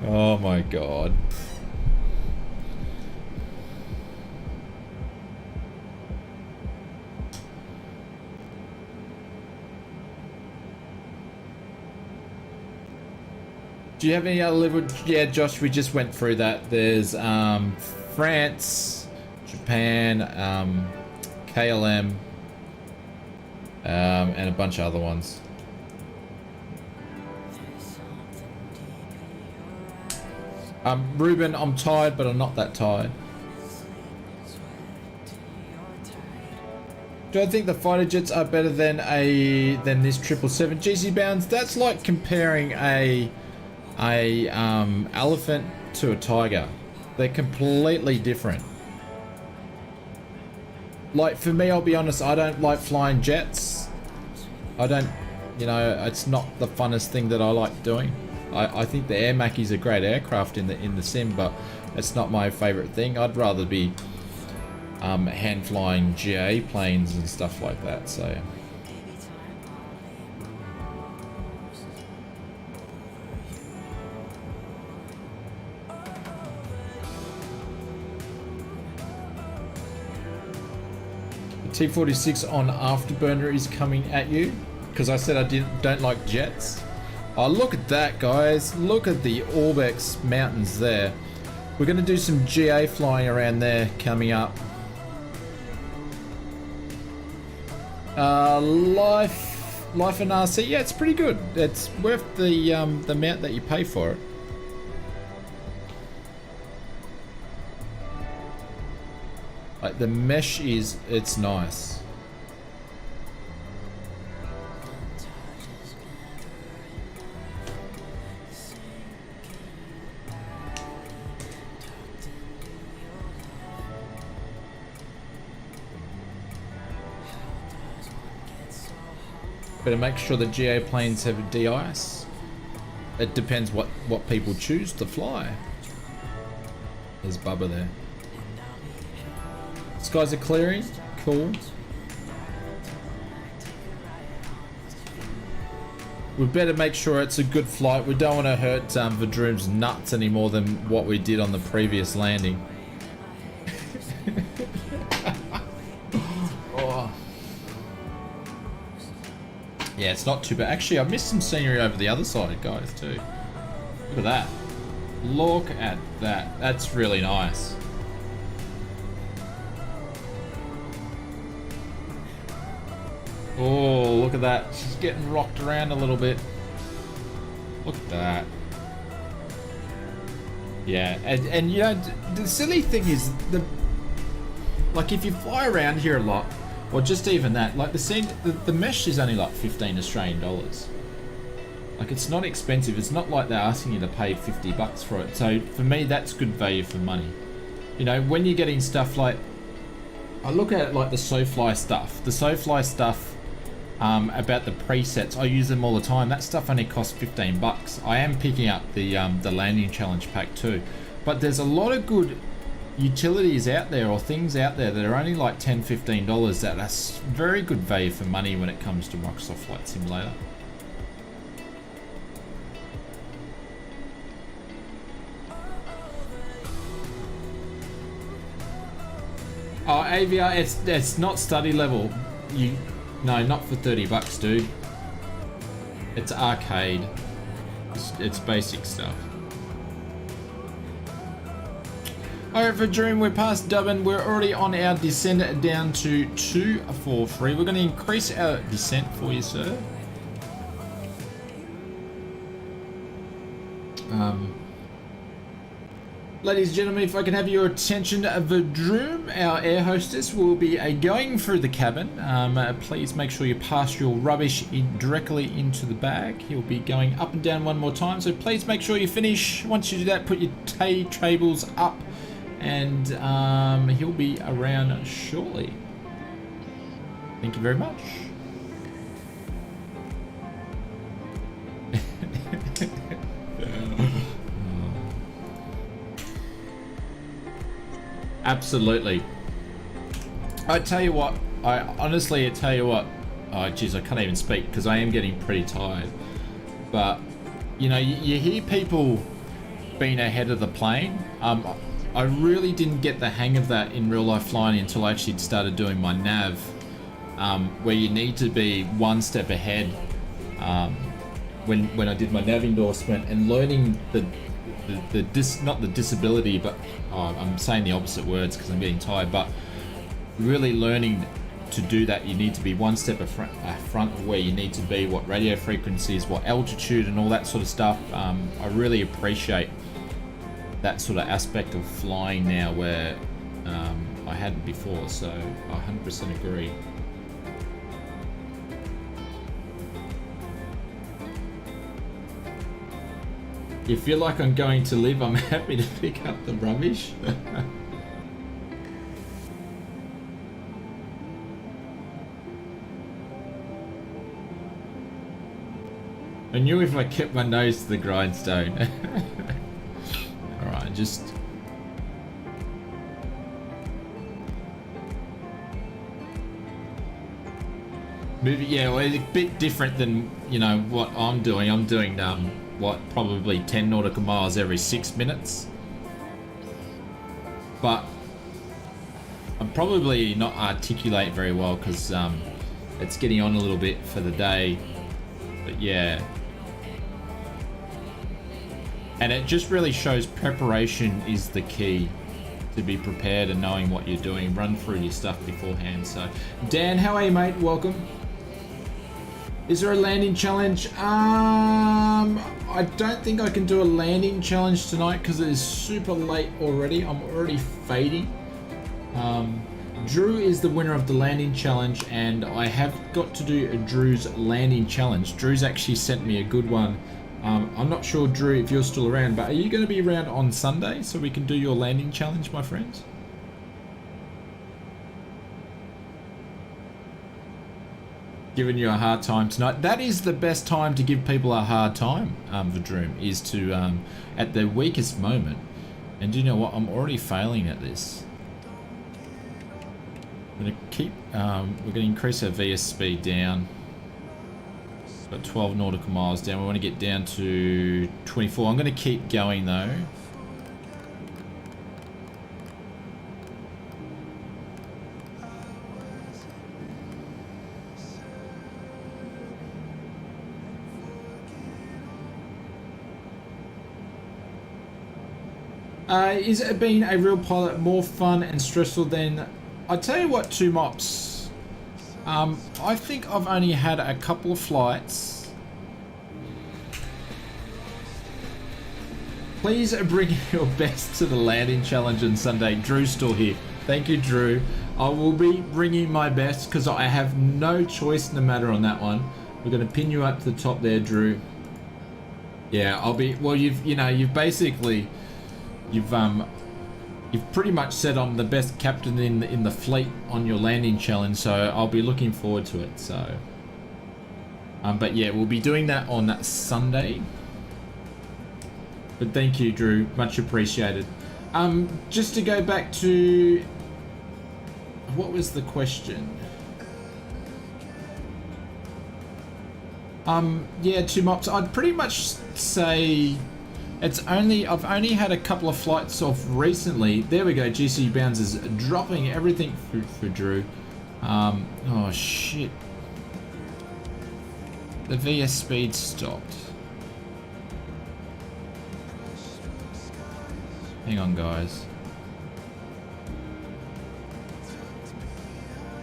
Oh my god. Do you have any other level? Yeah, Josh, we just went through that. There's France, Japan, KLM, and a bunch of other ones. Ruben, I'm tired, but I'm not that tired. Do I think the fighter jets are better than this 777 GC bounds? That's like comparing a elephant to a tiger. They're completely different. Like for me, I'll be honest, I don't like flying jets. I don't, you know, it's not the funnest thing that I like doing. I think the Air Mackie's a great aircraft in the sim, but it's not my favourite thing. I'd rather be hand flying GA planes and stuff like that. So the T-46 on Afterburner is coming at you because I said I don't like jets. Oh, look at that, guys. Look at the Orbex mountains there. We're going to do some GA flying around there coming up. Life and RC. Yeah, it's pretty good. It's worth the amount that you pay for it. Like the mesh it's nice. Better make sure the GA planes have a de-ice. It depends what people choose to fly. There's Bubba there. Skies are clearing. Cool. We better make sure it's a good flight. We don't want to hurt Vadroom's nuts any more than what we did on the previous landing. Oh. Yeah, it's not too bad. Actually, I've missed some scenery over the other side, guys, too. Look at that. Look at that. That's really nice. Oh, look at that. She's getting rocked around a little bit. Look at that. Yeah, and you know, the silly thing is, like if you fly around here a lot, or just even that, like the mesh is only like 15 Australian dollars. Like, it's not expensive. It's not like they're asking you to pay 50 bucks for it. So for me, that's good value for money. You know, when you're getting stuff like, I look at it like the SoFly stuff. The SoFly stuff about the presets, I use them all the time. That stuff only costs 15 bucks. I am picking up the landing challenge pack too. But there's a lot of good utilities out there, or things out there, that are only like $10, $15 that are very good value for money when it comes to Microsoft Flight Simulator. Oh, AVR, it's not study level. No, not for 30 bucks, dude. It's arcade. It's basic stuff. Alright, for Dream, we're past Dublin. We're already on our descent down to 243. We're going to increase our descent for you, sir. Ladies and gentlemen, if I can have your attention, Verdroom, our air hostess, will be going through the cabin. Please make sure you pass your rubbish directly into the bag. He'll be going up and down one more time, so please make sure you finish. Once you do that, put your tables up, and he'll be around shortly. Thank you very much. Absolutely. I tell you what, I tell you what, oh geez, I can't even speak because I am getting pretty tired. But, you know, you hear people being ahead of the plane. I really didn't get the hang of that in real life flying until I actually started doing my nav, where you need to be one step ahead. When I did my nav endorsement, and learning not the disability, but I'm saying the opposite words because I'm getting tired, but really learning to do that, you need to be one step front of where you need to be, what radio frequencies, what altitude, and all that sort of stuff. I really appreciate that sort of aspect of flying now where I hadn't before, so I 100% agree. You feel like I'm going to live, I'm happy to pick up the rubbish. I knew if I kept my nose to the grindstone. Alright, just... movie, yeah, well, it's a bit different than, you know, what I'm doing. I'm doing, what, probably 10 nautical miles every 6 minutes. But I'm probably not articulate very well because it's getting on a little bit for the day. But yeah. And it just really shows preparation is the key. To be prepared and knowing what you're doing. Run through your stuff beforehand. So, Dan, how are you, mate? Welcome. Is there a landing challenge? I don't think I can do a landing challenge tonight because it is super late already. I'm already fading. Drew is the winner of the landing challenge, and I have got to do Drew's landing challenge. Drew's actually sent me a good one. I'm not sure, Drew, if you're still around, but are you going to be around on Sunday so we can do your landing challenge, my friends? Giving you a hard time tonight. That is the best time to give people a hard time, Verdroom, is to, at the weakest moment. And do you know what? I'm already failing at this. I'm going to keep, we're going to increase our VS speed down. Got 12 nautical miles down. We want to get down to 24. I'm going to keep going though. Is it being a real pilot more fun and stressful than... I tell you what, 2 mops. I think I've only had a couple of flights. Please bring your best to the landing challenge on Sunday. Drew's still here. Thank you, Drew. I will be bringing my best because I have no choice in the matter on that one. We're going to pin you up to the top there, Drew. Yeah, I'll be. Well, you've basically, you've pretty much said I'm the best captain in the fleet on your landing challenge. So I'll be looking forward to it. So, but yeah, we'll be doing that on Sunday. But thank you, Drew. Much appreciated. Just to go back to, what was the question? Yeah, 2 mops. I'd pretty much say I've only had a couple of flights off recently. There we go. GC Bounds is dropping everything for Drew. Oh shit. The VS speed stopped. Hang on, guys.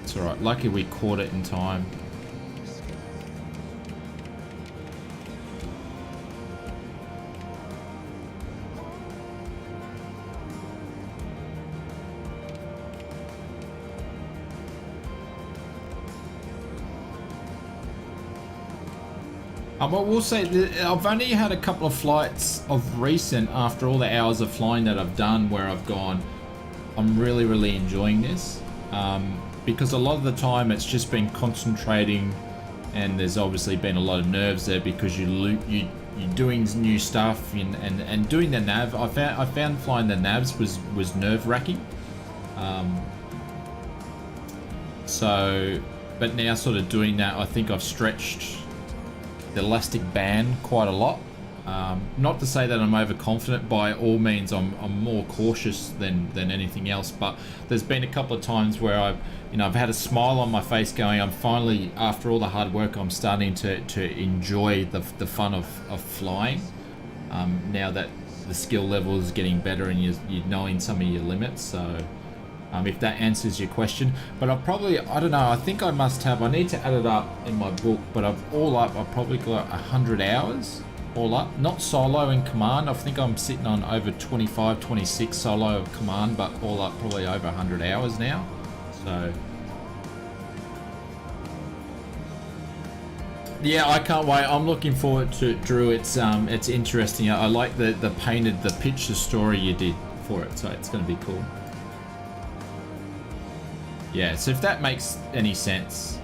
It's alright. Lucky we caught it in time. I will say that I've only had a couple of flights of recent after all the hours of flying that I've done where I've gone, I'm really enjoying this, because a lot of the time it's just been concentrating, and there's obviously been a lot of nerves there because you're doing new stuff and doing the nav. I found flying the navs was nerve-wracking. So, but now sort of doing that, I think I've stretched the elastic band quite a lot. Not to say that I'm overconfident. By all means, I'm more cautious than anything else. But there's been a couple of times where I've had a smile on my face, going, I'm finally, after all the hard work, I'm starting to enjoy the fun of flying. Now that the skill level is getting better and you're knowing some of your limits. So if that answers your question. But I don't know, I think I need to add it up in my book, but I've probably got 100 hours all up. Not solo in command. I think I'm sitting on over 25, 26 solo of command, but all up probably over 100 hours now. So yeah, I can't wait. I'm looking forward to it, Drew. It's interesting. I like the picture story you did for it, so it's going to be cool. Yeah, so if that makes any sense.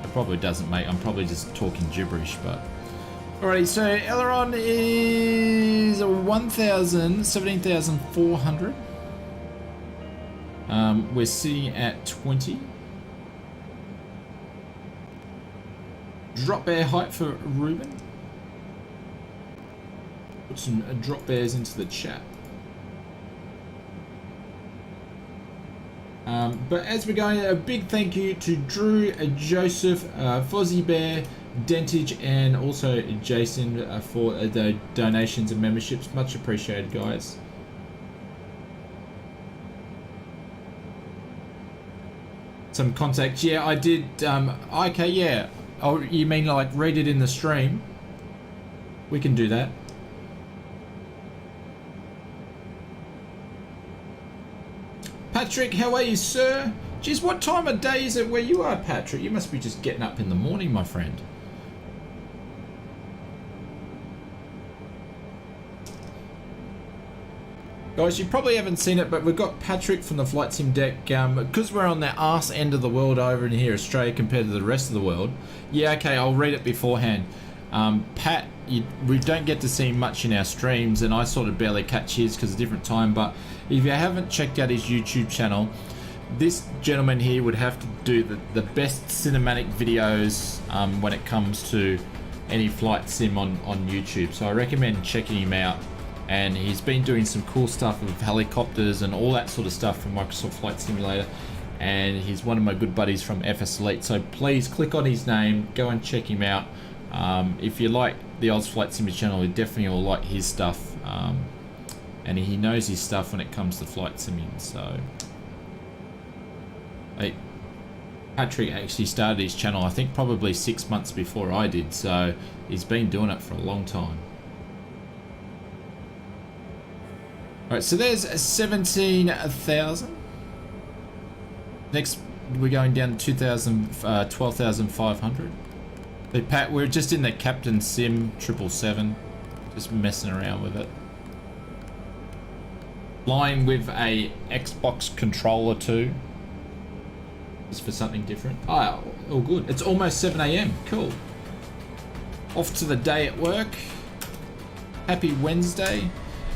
It probably doesn't, mate. I'm probably just talking gibberish, but... Alrighty, so aileron is 17,400. We're sitting at 20. Drop bear height for Ruben. Put some drop bears into the chat. But as we're going, a big thank you to Drew, Joseph, Fozzie Bear, Dentage, and also Jason for the donations and memberships. Much appreciated, guys. Some contacts. Yeah, I did. Okay, yeah. Oh, you mean like read it in the stream? We can do that. Patrick, how are you, sir? Geez, what time of day is it where you are, Patrick? You must be just getting up in the morning, my friend. Guys, you probably haven't seen it, but we've got Patrick from the Flight Sim deck. Because we're on the arse end of the world over in here, Australia, compared to the rest of the world. Yeah, okay, I'll read it beforehand. Pat, we don't get to see much in our streams, and I sort of barely catch his because of different time, but if you haven't checked out his YouTube channel, this gentleman here would have to do the best cinematic videos when it comes to any flight sim on YouTube. So I recommend checking him out. And he's been doing some cool stuff with helicopters and all that sort of stuff from Microsoft Flight Simulator. And he's one of my good buddies from FS Elite. So please click on his name, go and check him out. If you like the Oz Flight Simulator channel, you definitely will like his stuff. And he knows his stuff when it comes to flight simming. So Patrick actually started his channel, I think probably 6 months before I did. So he's been doing it for a long time. Alright, so there's 17,000. Next, we're going down to 12,500. Hey, Pat, we're just in the Captain Sim 777. Just messing around with it. Flying with a Xbox controller too. Just for something different. Oh, all good. It's almost 7 AM. Cool. Off to the day at work. Happy Wednesday.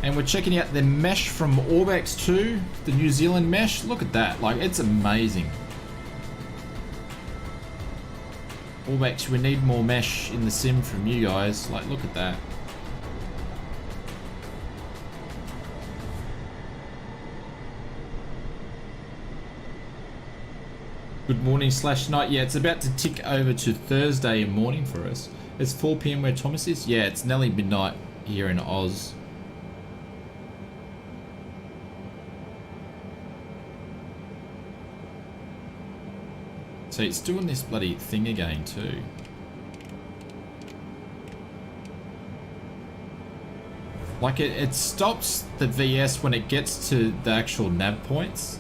And we're checking out the mesh from Orbex 2, the New Zealand mesh. Look at that. Like, it's amazing. Orbex, we need more mesh in the sim from you guys. Like, look at that. Good morning / night. Yeah, it's about to tick over to Thursday morning for us. It's 4 PM where Thomas is. Yeah, it's nearly midnight here in Oz. So it's doing this bloody thing again too. Like it stops the VS when it gets to the actual nav points.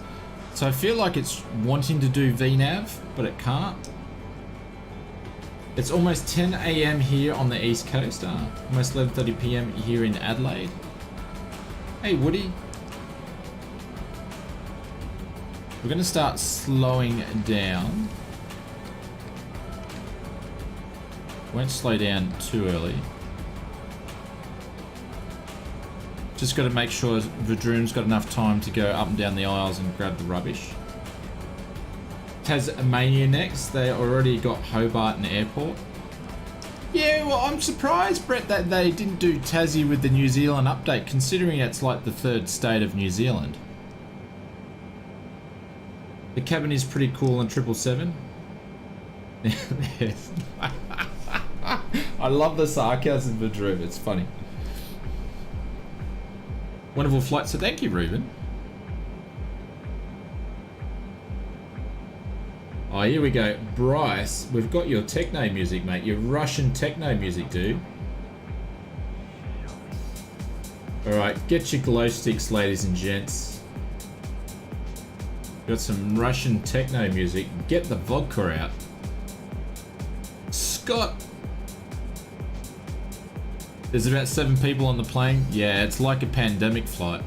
So I feel like it's wanting to do VNav, but it can't. It's almost 10 AM here on the East Coast. Almost 11:30 PM here in Adelaide. Hey Woody. We're going to start slowing down. Won't slow down too early. Just got to make sure Vadroom's got enough time to go up and down the aisles and grab the rubbish. Tasmania next. They already got Hobart and Airport. Yeah, well, I'm surprised, Brett, that they didn't do Tassie with the New Zealand update, considering it's like the 3rd state of New Zealand. The cabin is pretty cool on 777. I love the sarcasm for Drew. It's funny. Wonderful flight. So thank you, Ruben. Oh, here we go. Bryce, we've got your techno music, mate. Your Russian techno music, dude. Alright, get your glow sticks, ladies and gents. Got some Russian techno music. Get the vodka out. Scott. There's about 7 people on the plane. Yeah, it's like a pandemic flight.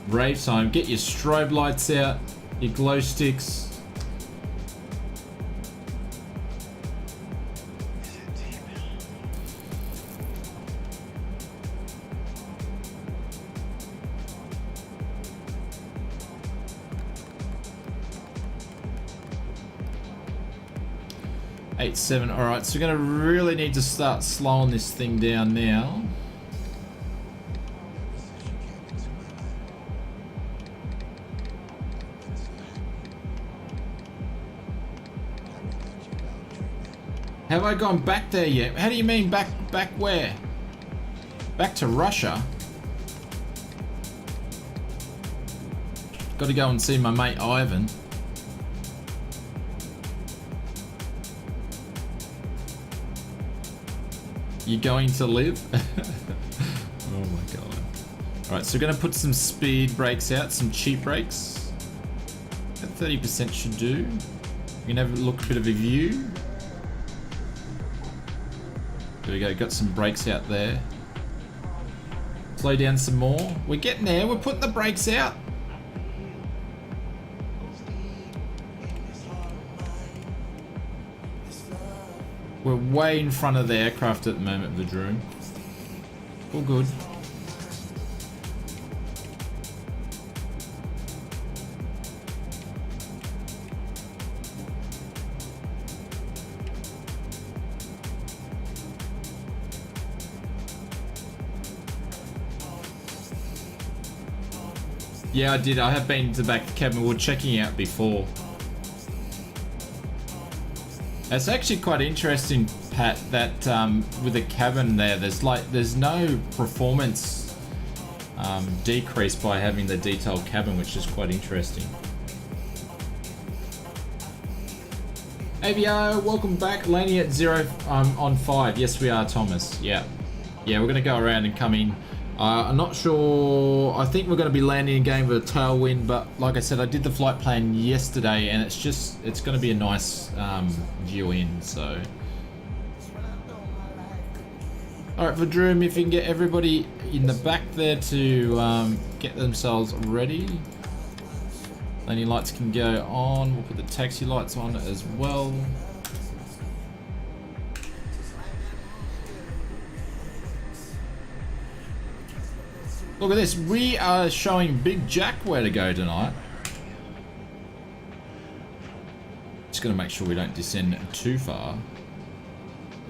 Rave time. Get your strobe lights out. Your glow sticks. Eight, 7. All right, so we're gonna really need to start slowing this thing down now. Have I gone back there yet? How do you mean back where? Back to Russia? Got to go and see my mate Ivan. You going to live? Oh my god. Alright, so we're going to put some speed brakes out, some cheap brakes. That 30% should do. We can have a look, a bit of a view. There we go, got some brakes out there. Slow down some more. We're getting there, we're putting the brakes out. We're way in front of the aircraft at the moment, the drone. All good. Yeah, I did. I have been to the back of the cabin. We were checking out before. It's actually quite interesting, Pat, that with the cabin there, there's no performance decrease by having the detailed cabin, which is quite interesting. AVO, welcome back. Landing at 0 on 5. Yes, we are, Thomas. Yeah, we're gonna go around and come in. I'm not sure. I think we're going to be landing again with a tailwind, but like I said, I did the flight plan yesterday, and it's going to be a nice view in. So Alright, Vadrum, if you can get everybody in the back there to get themselves ready. Landing lights can go on. We'll put the taxi lights on as well. Look at this. We are showing Big Jack where to go tonight. Just going to make sure we don't descend too far.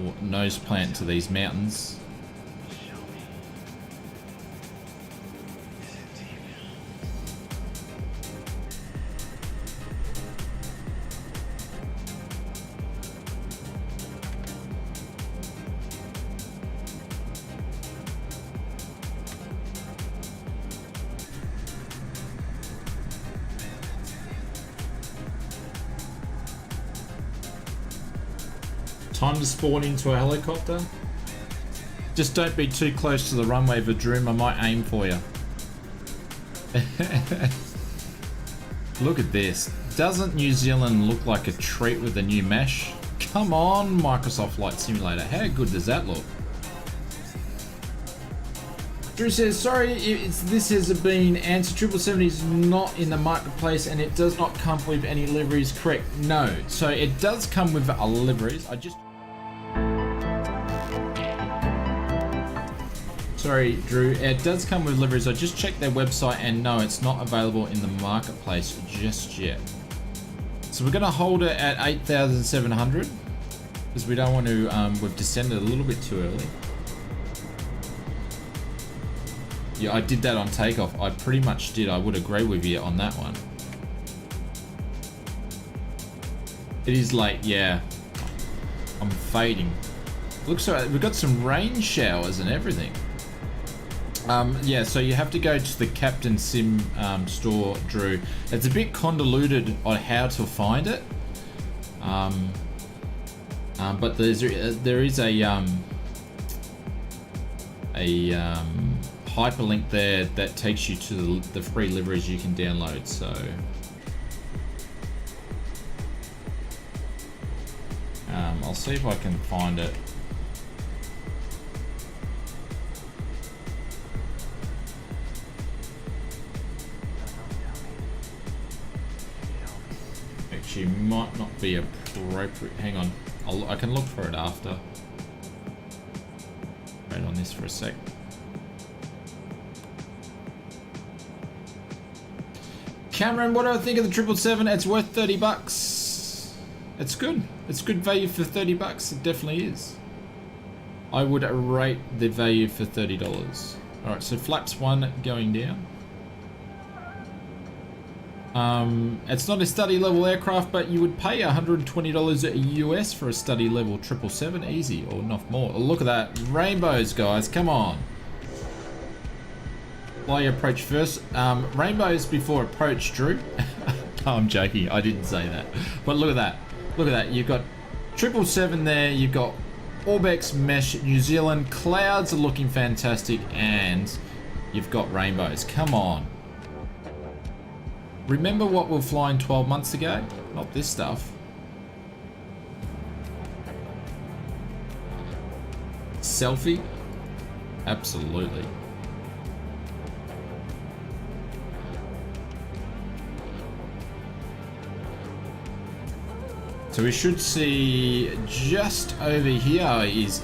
Or nose plant to these mountains. Time to spawn into a helicopter. Just don't be too close to the runway, Vadrum. I might aim for you. Look at this. Doesn't New Zealand look like a treat with the new mesh? Come on, Microsoft Flight Simulator. How good does that look? Drew says, sorry, this has been answered. 777 is not in the marketplace and it does not come with any liveries. Correct. No. So it does come with liveries. Sorry, Drew. It does come with liveries. I just checked their website and no, it's not available in the marketplace just yet. So we're going to hold it at 8,700 because we don't want to, we've descended a little bit too early. Yeah, I did that on takeoff. I pretty much did. I would agree with you on that one. It is late, yeah. I'm fading. Looks like we've got some rain showers and everything. Yeah, so you have to go to the Captain Sim store, Drew. It's a bit convoluted on how to find it. But there is a hyperlink there that takes you to the free liveries you can download. So I'll see if I can find it. Actually, might not be appropriate. Hang on, I can look for it after. Wait on this for a sec. Cameron, what do I think of the 777? It's worth 30 bucks. It's good. It's good value for 30 bucks. It definitely is. I would rate the value for $30. All right, so flaps 1 going down. It's not a study level aircraft, but you would pay $120 US for a study level 777, easy, or not more. Oh, look at that. Rainbows, guys, come on. Fly approach first. Rainbows before approach, Drew. No, I'm joking. I didn't say that. But look at that. Look at that. You've got 777 there. You've got Orbex Mesh New Zealand. Clouds are looking fantastic. And you've got rainbows. Come on. Remember what we were flying 12 months ago? Not this stuff. Selfie? Absolutely. So we should see just over here is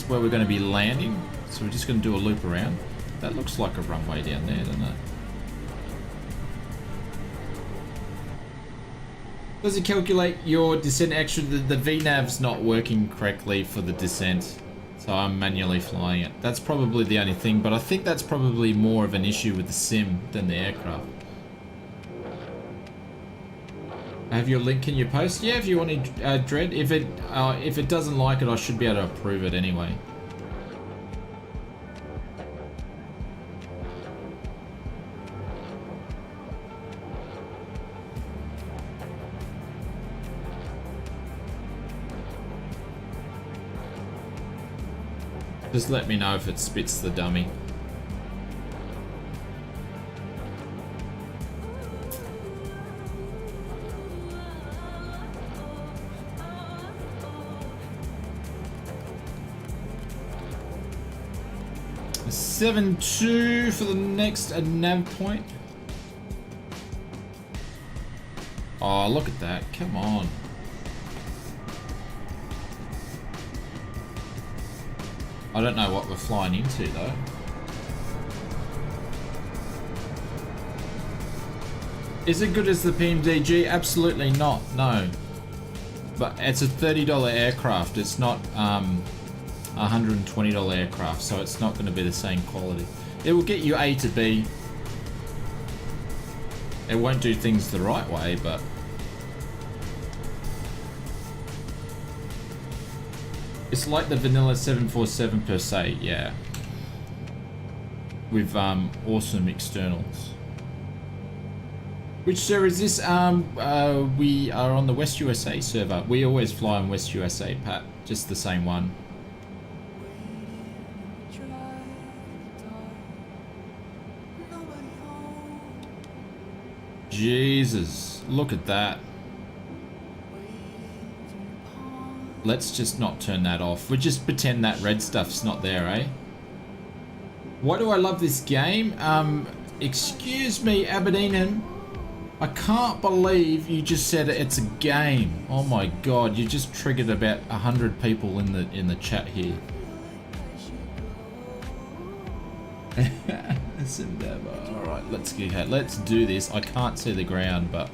where we're going to be landing. So we're just going to do a loop around. That looks like a runway down there, doesn't it? Does it calculate your descent extra? The VNAV's not working correctly for the descent, so I'm manually flying it. That's probably the only thing, but I think that's probably more of an issue with the sim than the aircraft. Have your link in your post? Yeah, if you want to, Dread. If it doesn't like it, I should be able to approve it anyway. Just let me know if it spits the dummy. 7-2 for the next nav point. Oh, look at that. Come on. I don't know what we're flying into though. Is it good as the PMDG? Absolutely not, no. But it's a $30 aircraft. It's not $120 aircraft, so it's not going to be the same quality. It will get you A to B. It won't do things the right way, but it's like the vanilla 747 per se, yeah. With awesome externals. Which server is this? We are on the West USA server. We always fly on West USA, Pat. Just the same one. Jesus, look at that. Let's just not turn that off. We'll just pretend that red stuff's not there, eh? Why do I love this game? Excuse me, Aberdeenham. I can't believe you just said it's a game. Oh my god, you just triggered about 100 people in the chat here. Alright, let's go ahead. Let's do this. I can't see the ground, but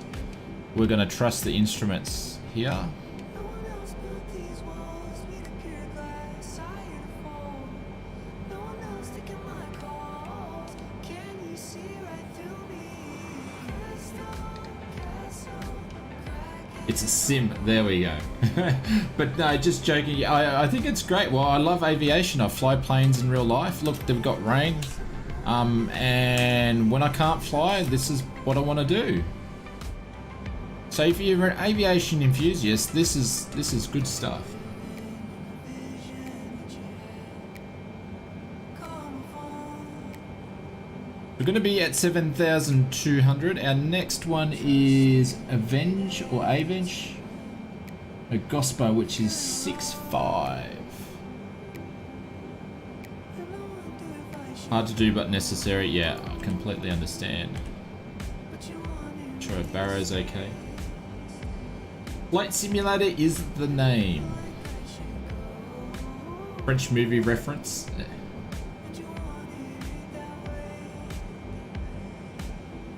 we're gonna trust the instruments here. It's a sim, there we go. But no, just joking. I think it's great. Well, I love aviation. I fly planes in real life. Look, they've got rain. And when I can't fly, this is what I want to do. So if you're an aviation enthusiast, this is good stuff. We're going to be at 7,200. Our next one is Avenge or Avenge. A GOSPA, which is 6.5. Hard to do but necessary. Yeah, I completely understand. Sure, Barrow's okay. Flight Simulator is the name. French movie reference.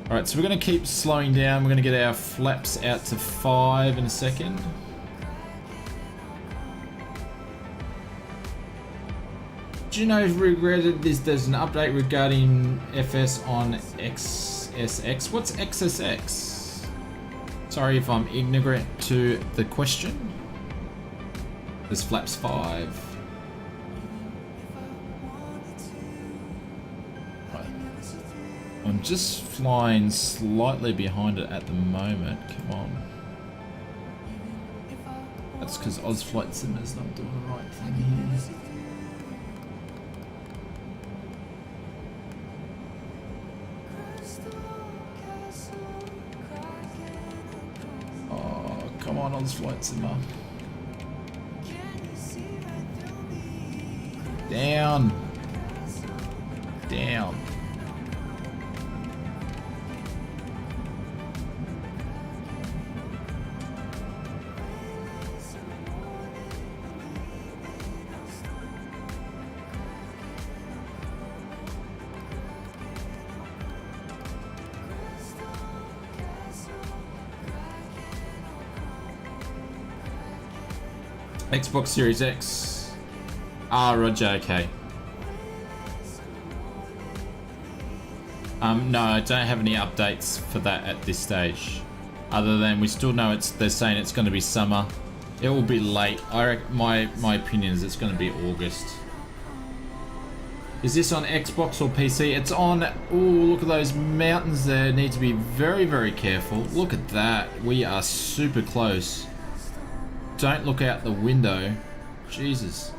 Alright, so we're going to keep slowing down. We're going to get our flaps out to 5 in a second. Do you know if regretted this? There's an update regarding FS on XSX. What's XSX? Sorry if I'm ignorant to the question. There's flaps 5. I'm just flying slightly behind it at the moment. Come on. That's because Ozflight Simmer's not doing the right thing here. Oh, come on, Ozflight Simmer. Down. Down. Xbox Series X. Ah, Roger, okay. No, I don't have any updates for that at this stage. Other than we still know they're saying it's going to be summer. It will be late. My opinion is it's going to be August. Is this on Xbox or PC? It's on. Oh, look at those mountains there. Need to be very, very careful. Look at that. We are super close. Don't look out the window. Jesus.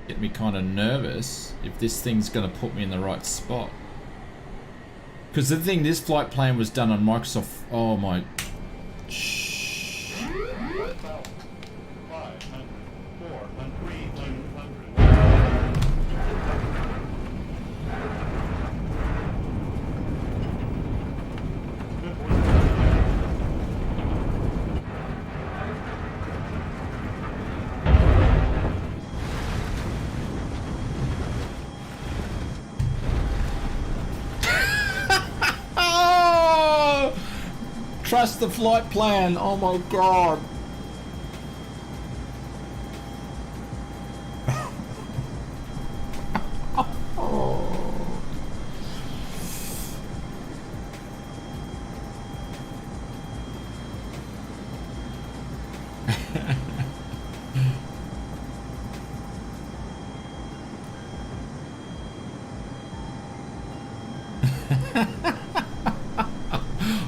Get me kind of nervous if this thing's going to put me in the right spot. Because the thing, this flight plan was done on Microsoft. Oh my. Shh. 500, 400. Trust the flight plan. Oh my god.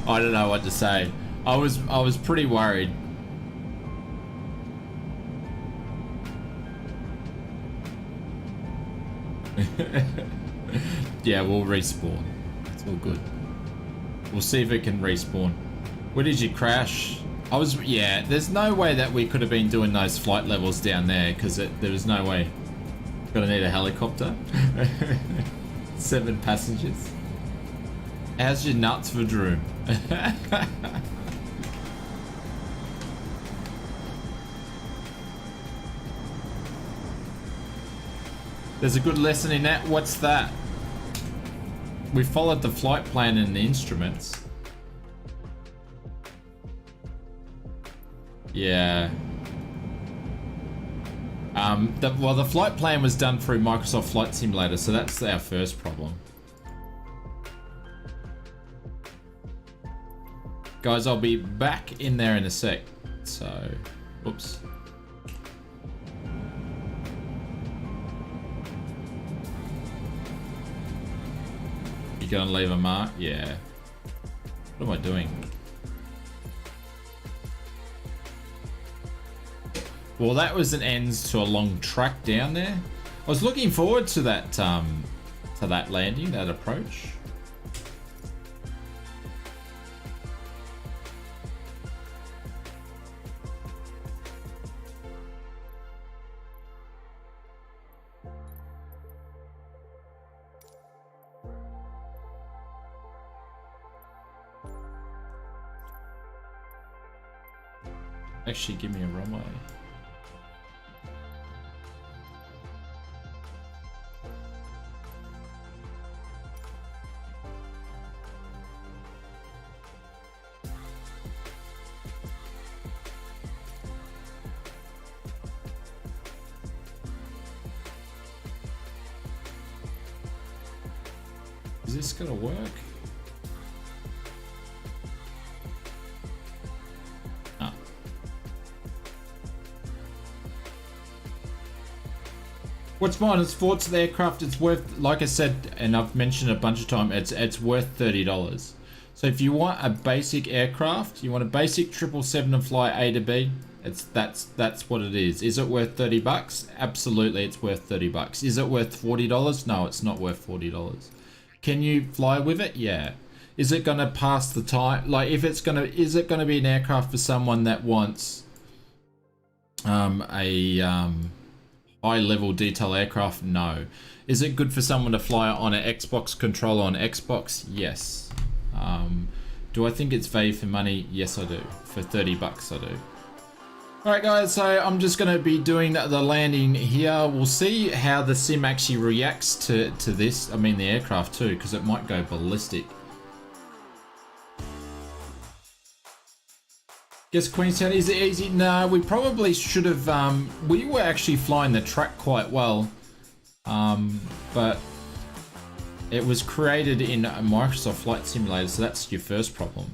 I don't know what to say. I was pretty worried. Yeah, we'll respawn. It's all good. We'll see if it can respawn. Where did you crash? Yeah, there's no way that we could have been doing those flight levels down there because there was no way. Gonna need a helicopter. 7 passengers. How's your nuts for Drew? There's a good lesson in that. What's that? We followed the flight plan and the instruments. Yeah. Well, the flight plan was done through Microsoft Flight Simulator, so that's our first problem. Guys, I'll be back in there in a sec. So, oops. You gonna leave a mark? Yeah. What am I doing? Well, that was an ends to a long track down there. I was looking forward to that landing, that approach. Actually, give me a runway. Is this gonna work? Ah. What's mine? It's Forts of the aircraft. It's worth, like I said, and I've mentioned a bunch of times, it's worth $30. So if you want a basic aircraft, you want a basic 777 to fly A to B, that's what it is. Is it worth 30 bucks? Absolutely, it's worth 30 bucks. Is it worth $40? No, it's not worth $40. Can you fly with it? Yeah. Is it gonna pass the time? Like, if it's gonna, is it gonna be an aircraft for someone that wants a high-level detail aircraft? No. Is it good for someone to fly on an Xbox controller on Xbox? Yes. Do I think it's value for money? Yes, I do. For 30 bucks, I do. Alright guys, so I'm just going to be doing the landing here. We'll see how the sim actually reacts to this. I mean the aircraft too, because it might go ballistic. Guess Queenstown, is it easy? No, we probably should have, we were actually flying the track quite well. But it was created in a Microsoft Flight Simulator, so that's your first problem.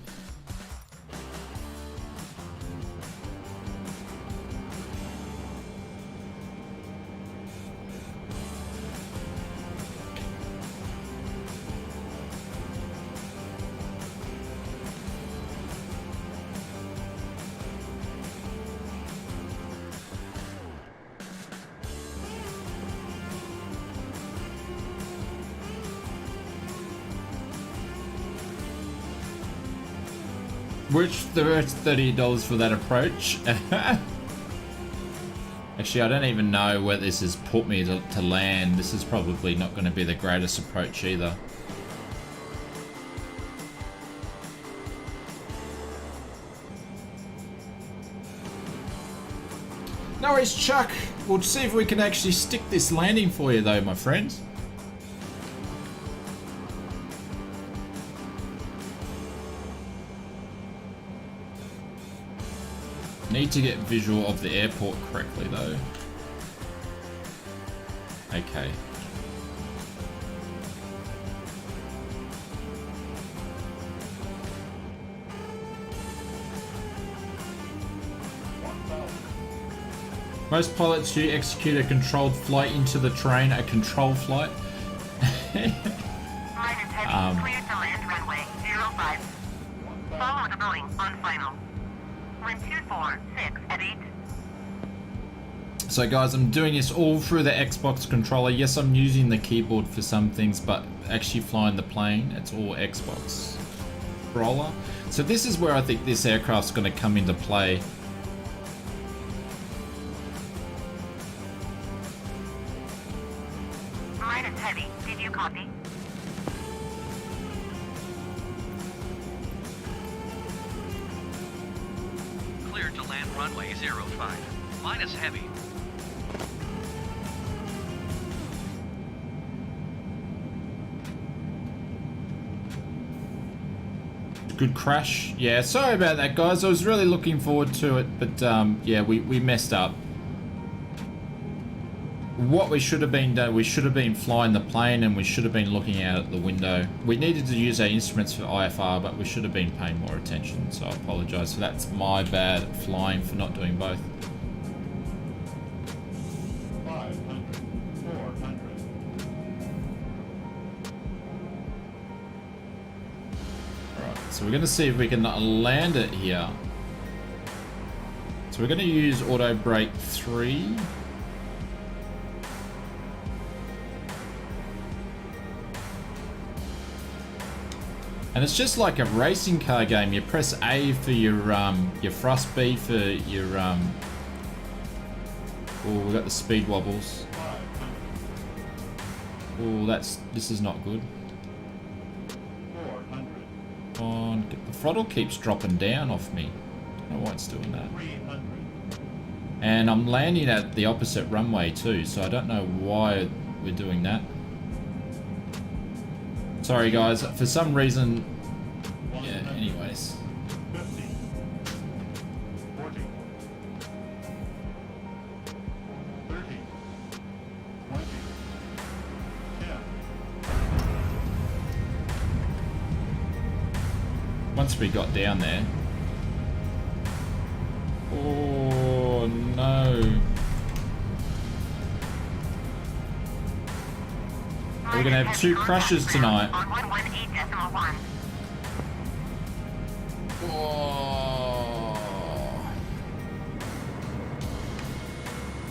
Which there is $30 for that approach. Actually, I don't even know where this has put me to land. This is probably not going to be the greatest approach either. No worries, Chuck. We'll see if we can actually stick this landing for you though, my friends. Need to get visual of the airport correctly though. Okay. Most pilots who execute a controlled flight into the terrain, a control flight. Line is heavy, cleared to land runway 05. Follow the Boeing on final. Wind 246 at 8. So guys, I'm doing this all through the Xbox controller. Yes, I'm using the keyboard for some things, but actually flying the plane, it's all Xbox controller. So this is where I think this aircraft's going to come into play. Line is heavy. Did you copy? Cleared to land runway 05. Minus heavy. Good crash. Yeah, sorry about that, guys. I was really looking forward to it, but yeah, we messed up. What we should have been doing, we should have been flying the plane and we should have been looking out at the window. We needed to use our instruments for IFR, but we should have been paying more attention, so I apologize for that. It's my bad flying for not doing both. 500, 400. Alright, so we're going to see if we can land it here. So we're going to use auto brake 3. And it's just like a racing car game. You press A for your thrust, B for your oh, we got the speed wobbles. Oh, this is not good. 400. Oh, the throttle keeps dropping down off me. I don't know why it's doing that. 300. And I'm landing at the opposite runway too, so I don't know why we're doing that. Sorry guys, for some reason, yeah, anyways. 50. 40. 30. 20. 10. Once we got down there. Oh no. We're gonna have 2 crashes tonight. On 118.1. Oh.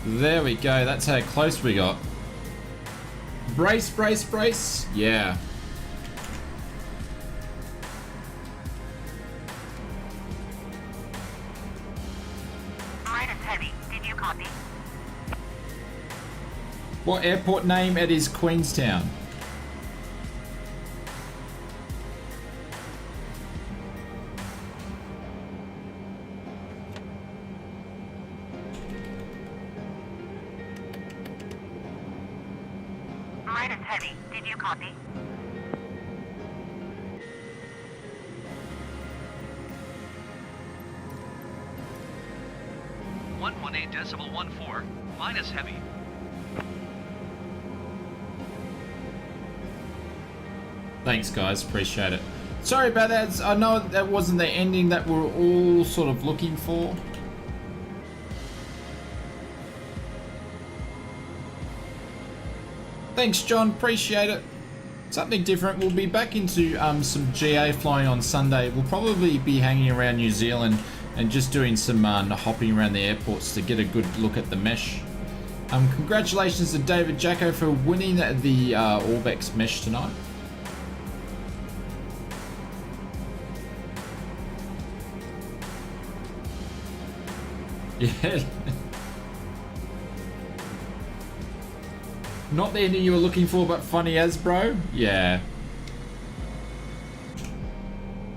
There we go. That's how close we got. Brace, brace, brace. Yeah. Line is heavy. Did you copy? What airport name? It is Queenstown. Line is heavy. Did you copy? .14. Minus heavy. Thanks guys, appreciate it. Sorry about that. I know that wasn't the ending that we're all sort of looking for. Thanks John, appreciate it. Something different. We'll be back into some GA flying on Sunday. We'll probably be hanging around New Zealand and just doing some hopping around the airports to get a good look at the mesh. Congratulations to David Jacko for winning the Orbex mesh tonight. Yeah. Not the ending you were looking for, but funny as, bro. Yeah.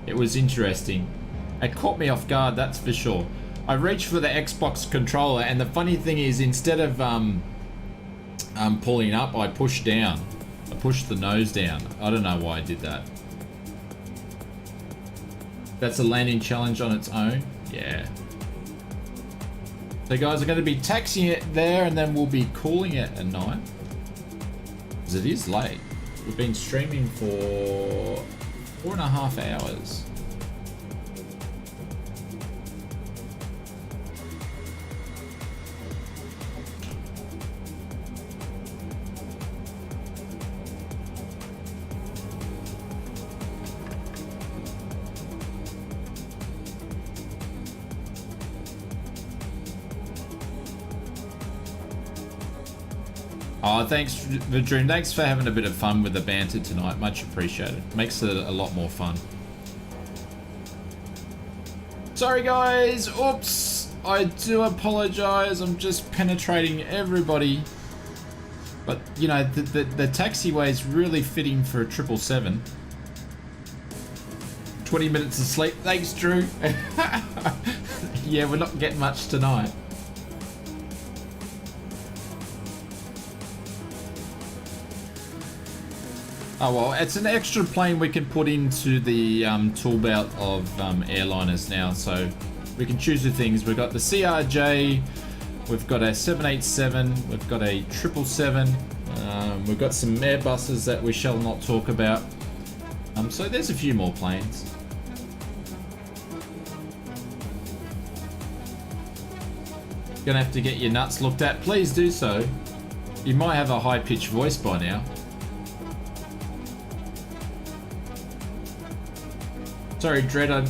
It was interesting. It caught me off guard, that's for sure. I reached for the Xbox controller, and the funny thing is, instead of pulling up, I pushed down. I pushed the nose down. I don't know why I did that. That's a landing challenge on its own. Yeah. So guys, I'm going to be taxiing it there and then we'll be calling it a night. Because it is late. We've been streaming for 4.5 hours. Oh, thanks, Vidroon. Thanks for having a bit of fun with the banter tonight. Much appreciated. Makes it a lot more fun. Sorry, guys. Oops. I do apologize. I'm just penetrating everybody. But, you know, the taxiway is really fitting for a 777. 20 minutes of sleep. Thanks, Drew. Yeah, we're not getting much tonight. Oh well, it's an extra plane we can put into the tool belt of airliners now, so we can choose the things. We've got the CRJ, we've got a 787, we've got a 777, we've got some Airbuses that we shall not talk about. So there's a few more planes. Gonna have to get your nuts looked at. Please do so. You might have a high-pitched voice by now. Sorry, Dread, I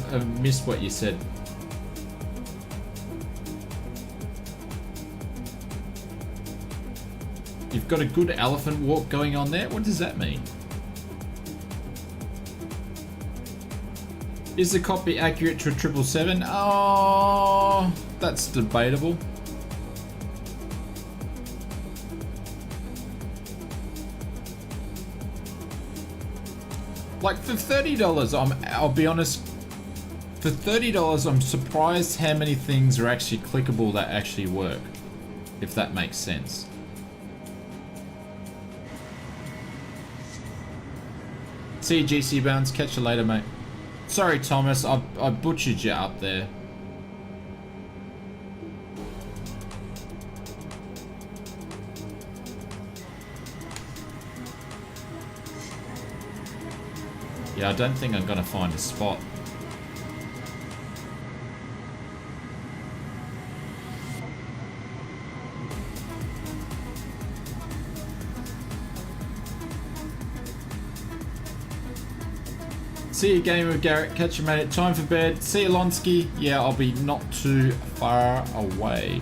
missed what you said. You've got a good elephant walk going on there? What does that mean? Is the cockpit accurate to a 777? Oh, that's debatable. Like for $30, I'll be honest, for $30 I'm surprised how many things are actually clickable that actually work, if that makes sense. See you, GC Bounds, catch you later, mate. Sorry, Thomas, I butchered you up there. Yeah, I don't think I'm gonna find a spot. See you, Gamer Garrett. Catch you, mate. Time for bed. See you, Lonsky. Yeah, I'll be not too far away.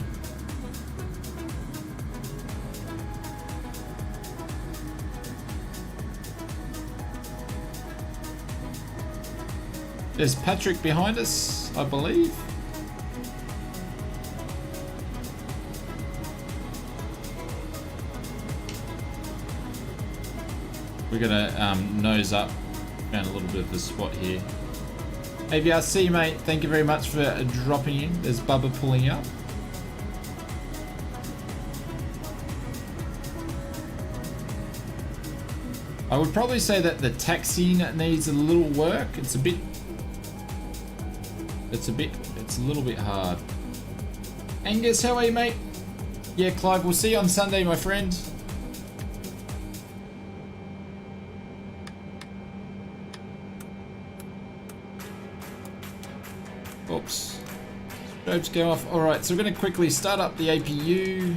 There's Patrick behind us, I believe. We're gonna nose up. Found a little bit of a spot here. AVRC, mate, thank you very much for dropping in. There's Bubba pulling up. I would probably say that the taxiing needs a little work. It's a little bit hard. Angus, how are you, mate? Yeah, Clive, we'll see you on Sunday, my friend. Oops. Strobes go off. Alright, so we're going to quickly start up the APU.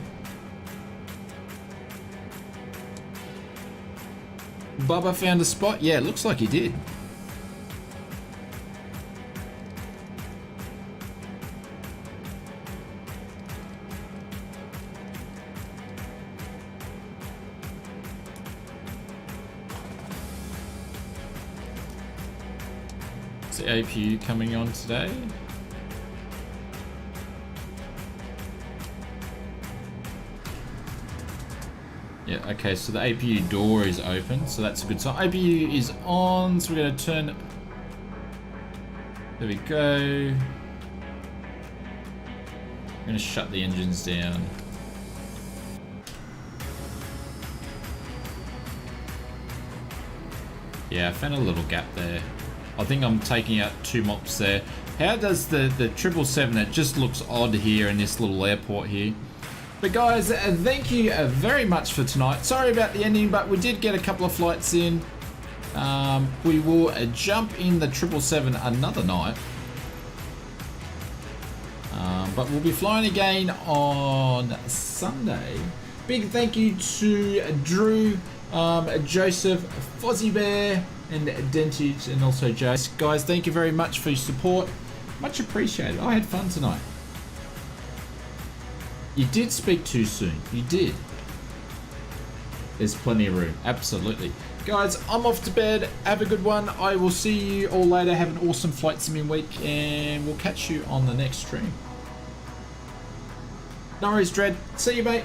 Bubba found a spot? Yeah, it looks like he did. Is the APU coming on today? Yeah, okay, so the APU door is open, so that's a good sign. APU is on, so we're going to turn... There we go. I'm going to shut the engines down. Yeah, I found a little gap there. I think I'm taking out 2 mops there. How does the 777, it just looks odd here in this little airport here. But guys, thank you very much for tonight. Sorry about the ending, but we did get a couple of flights in. We will jump in the 777 another night. But we'll be flying again on Sunday. Big thank you to Drew, Joseph, Fozzie Bear, and Dentage, and also Jace. Guys, thank you very much for your support. Much appreciated. I had fun tonight. You did speak too soon. You did. There's plenty of room. Absolutely. Guys, I'm off to bed. Have a good one. I will see you all later. Have an awesome flight simming week, and we'll catch you on the next stream. No worries, Dread. See you, mate.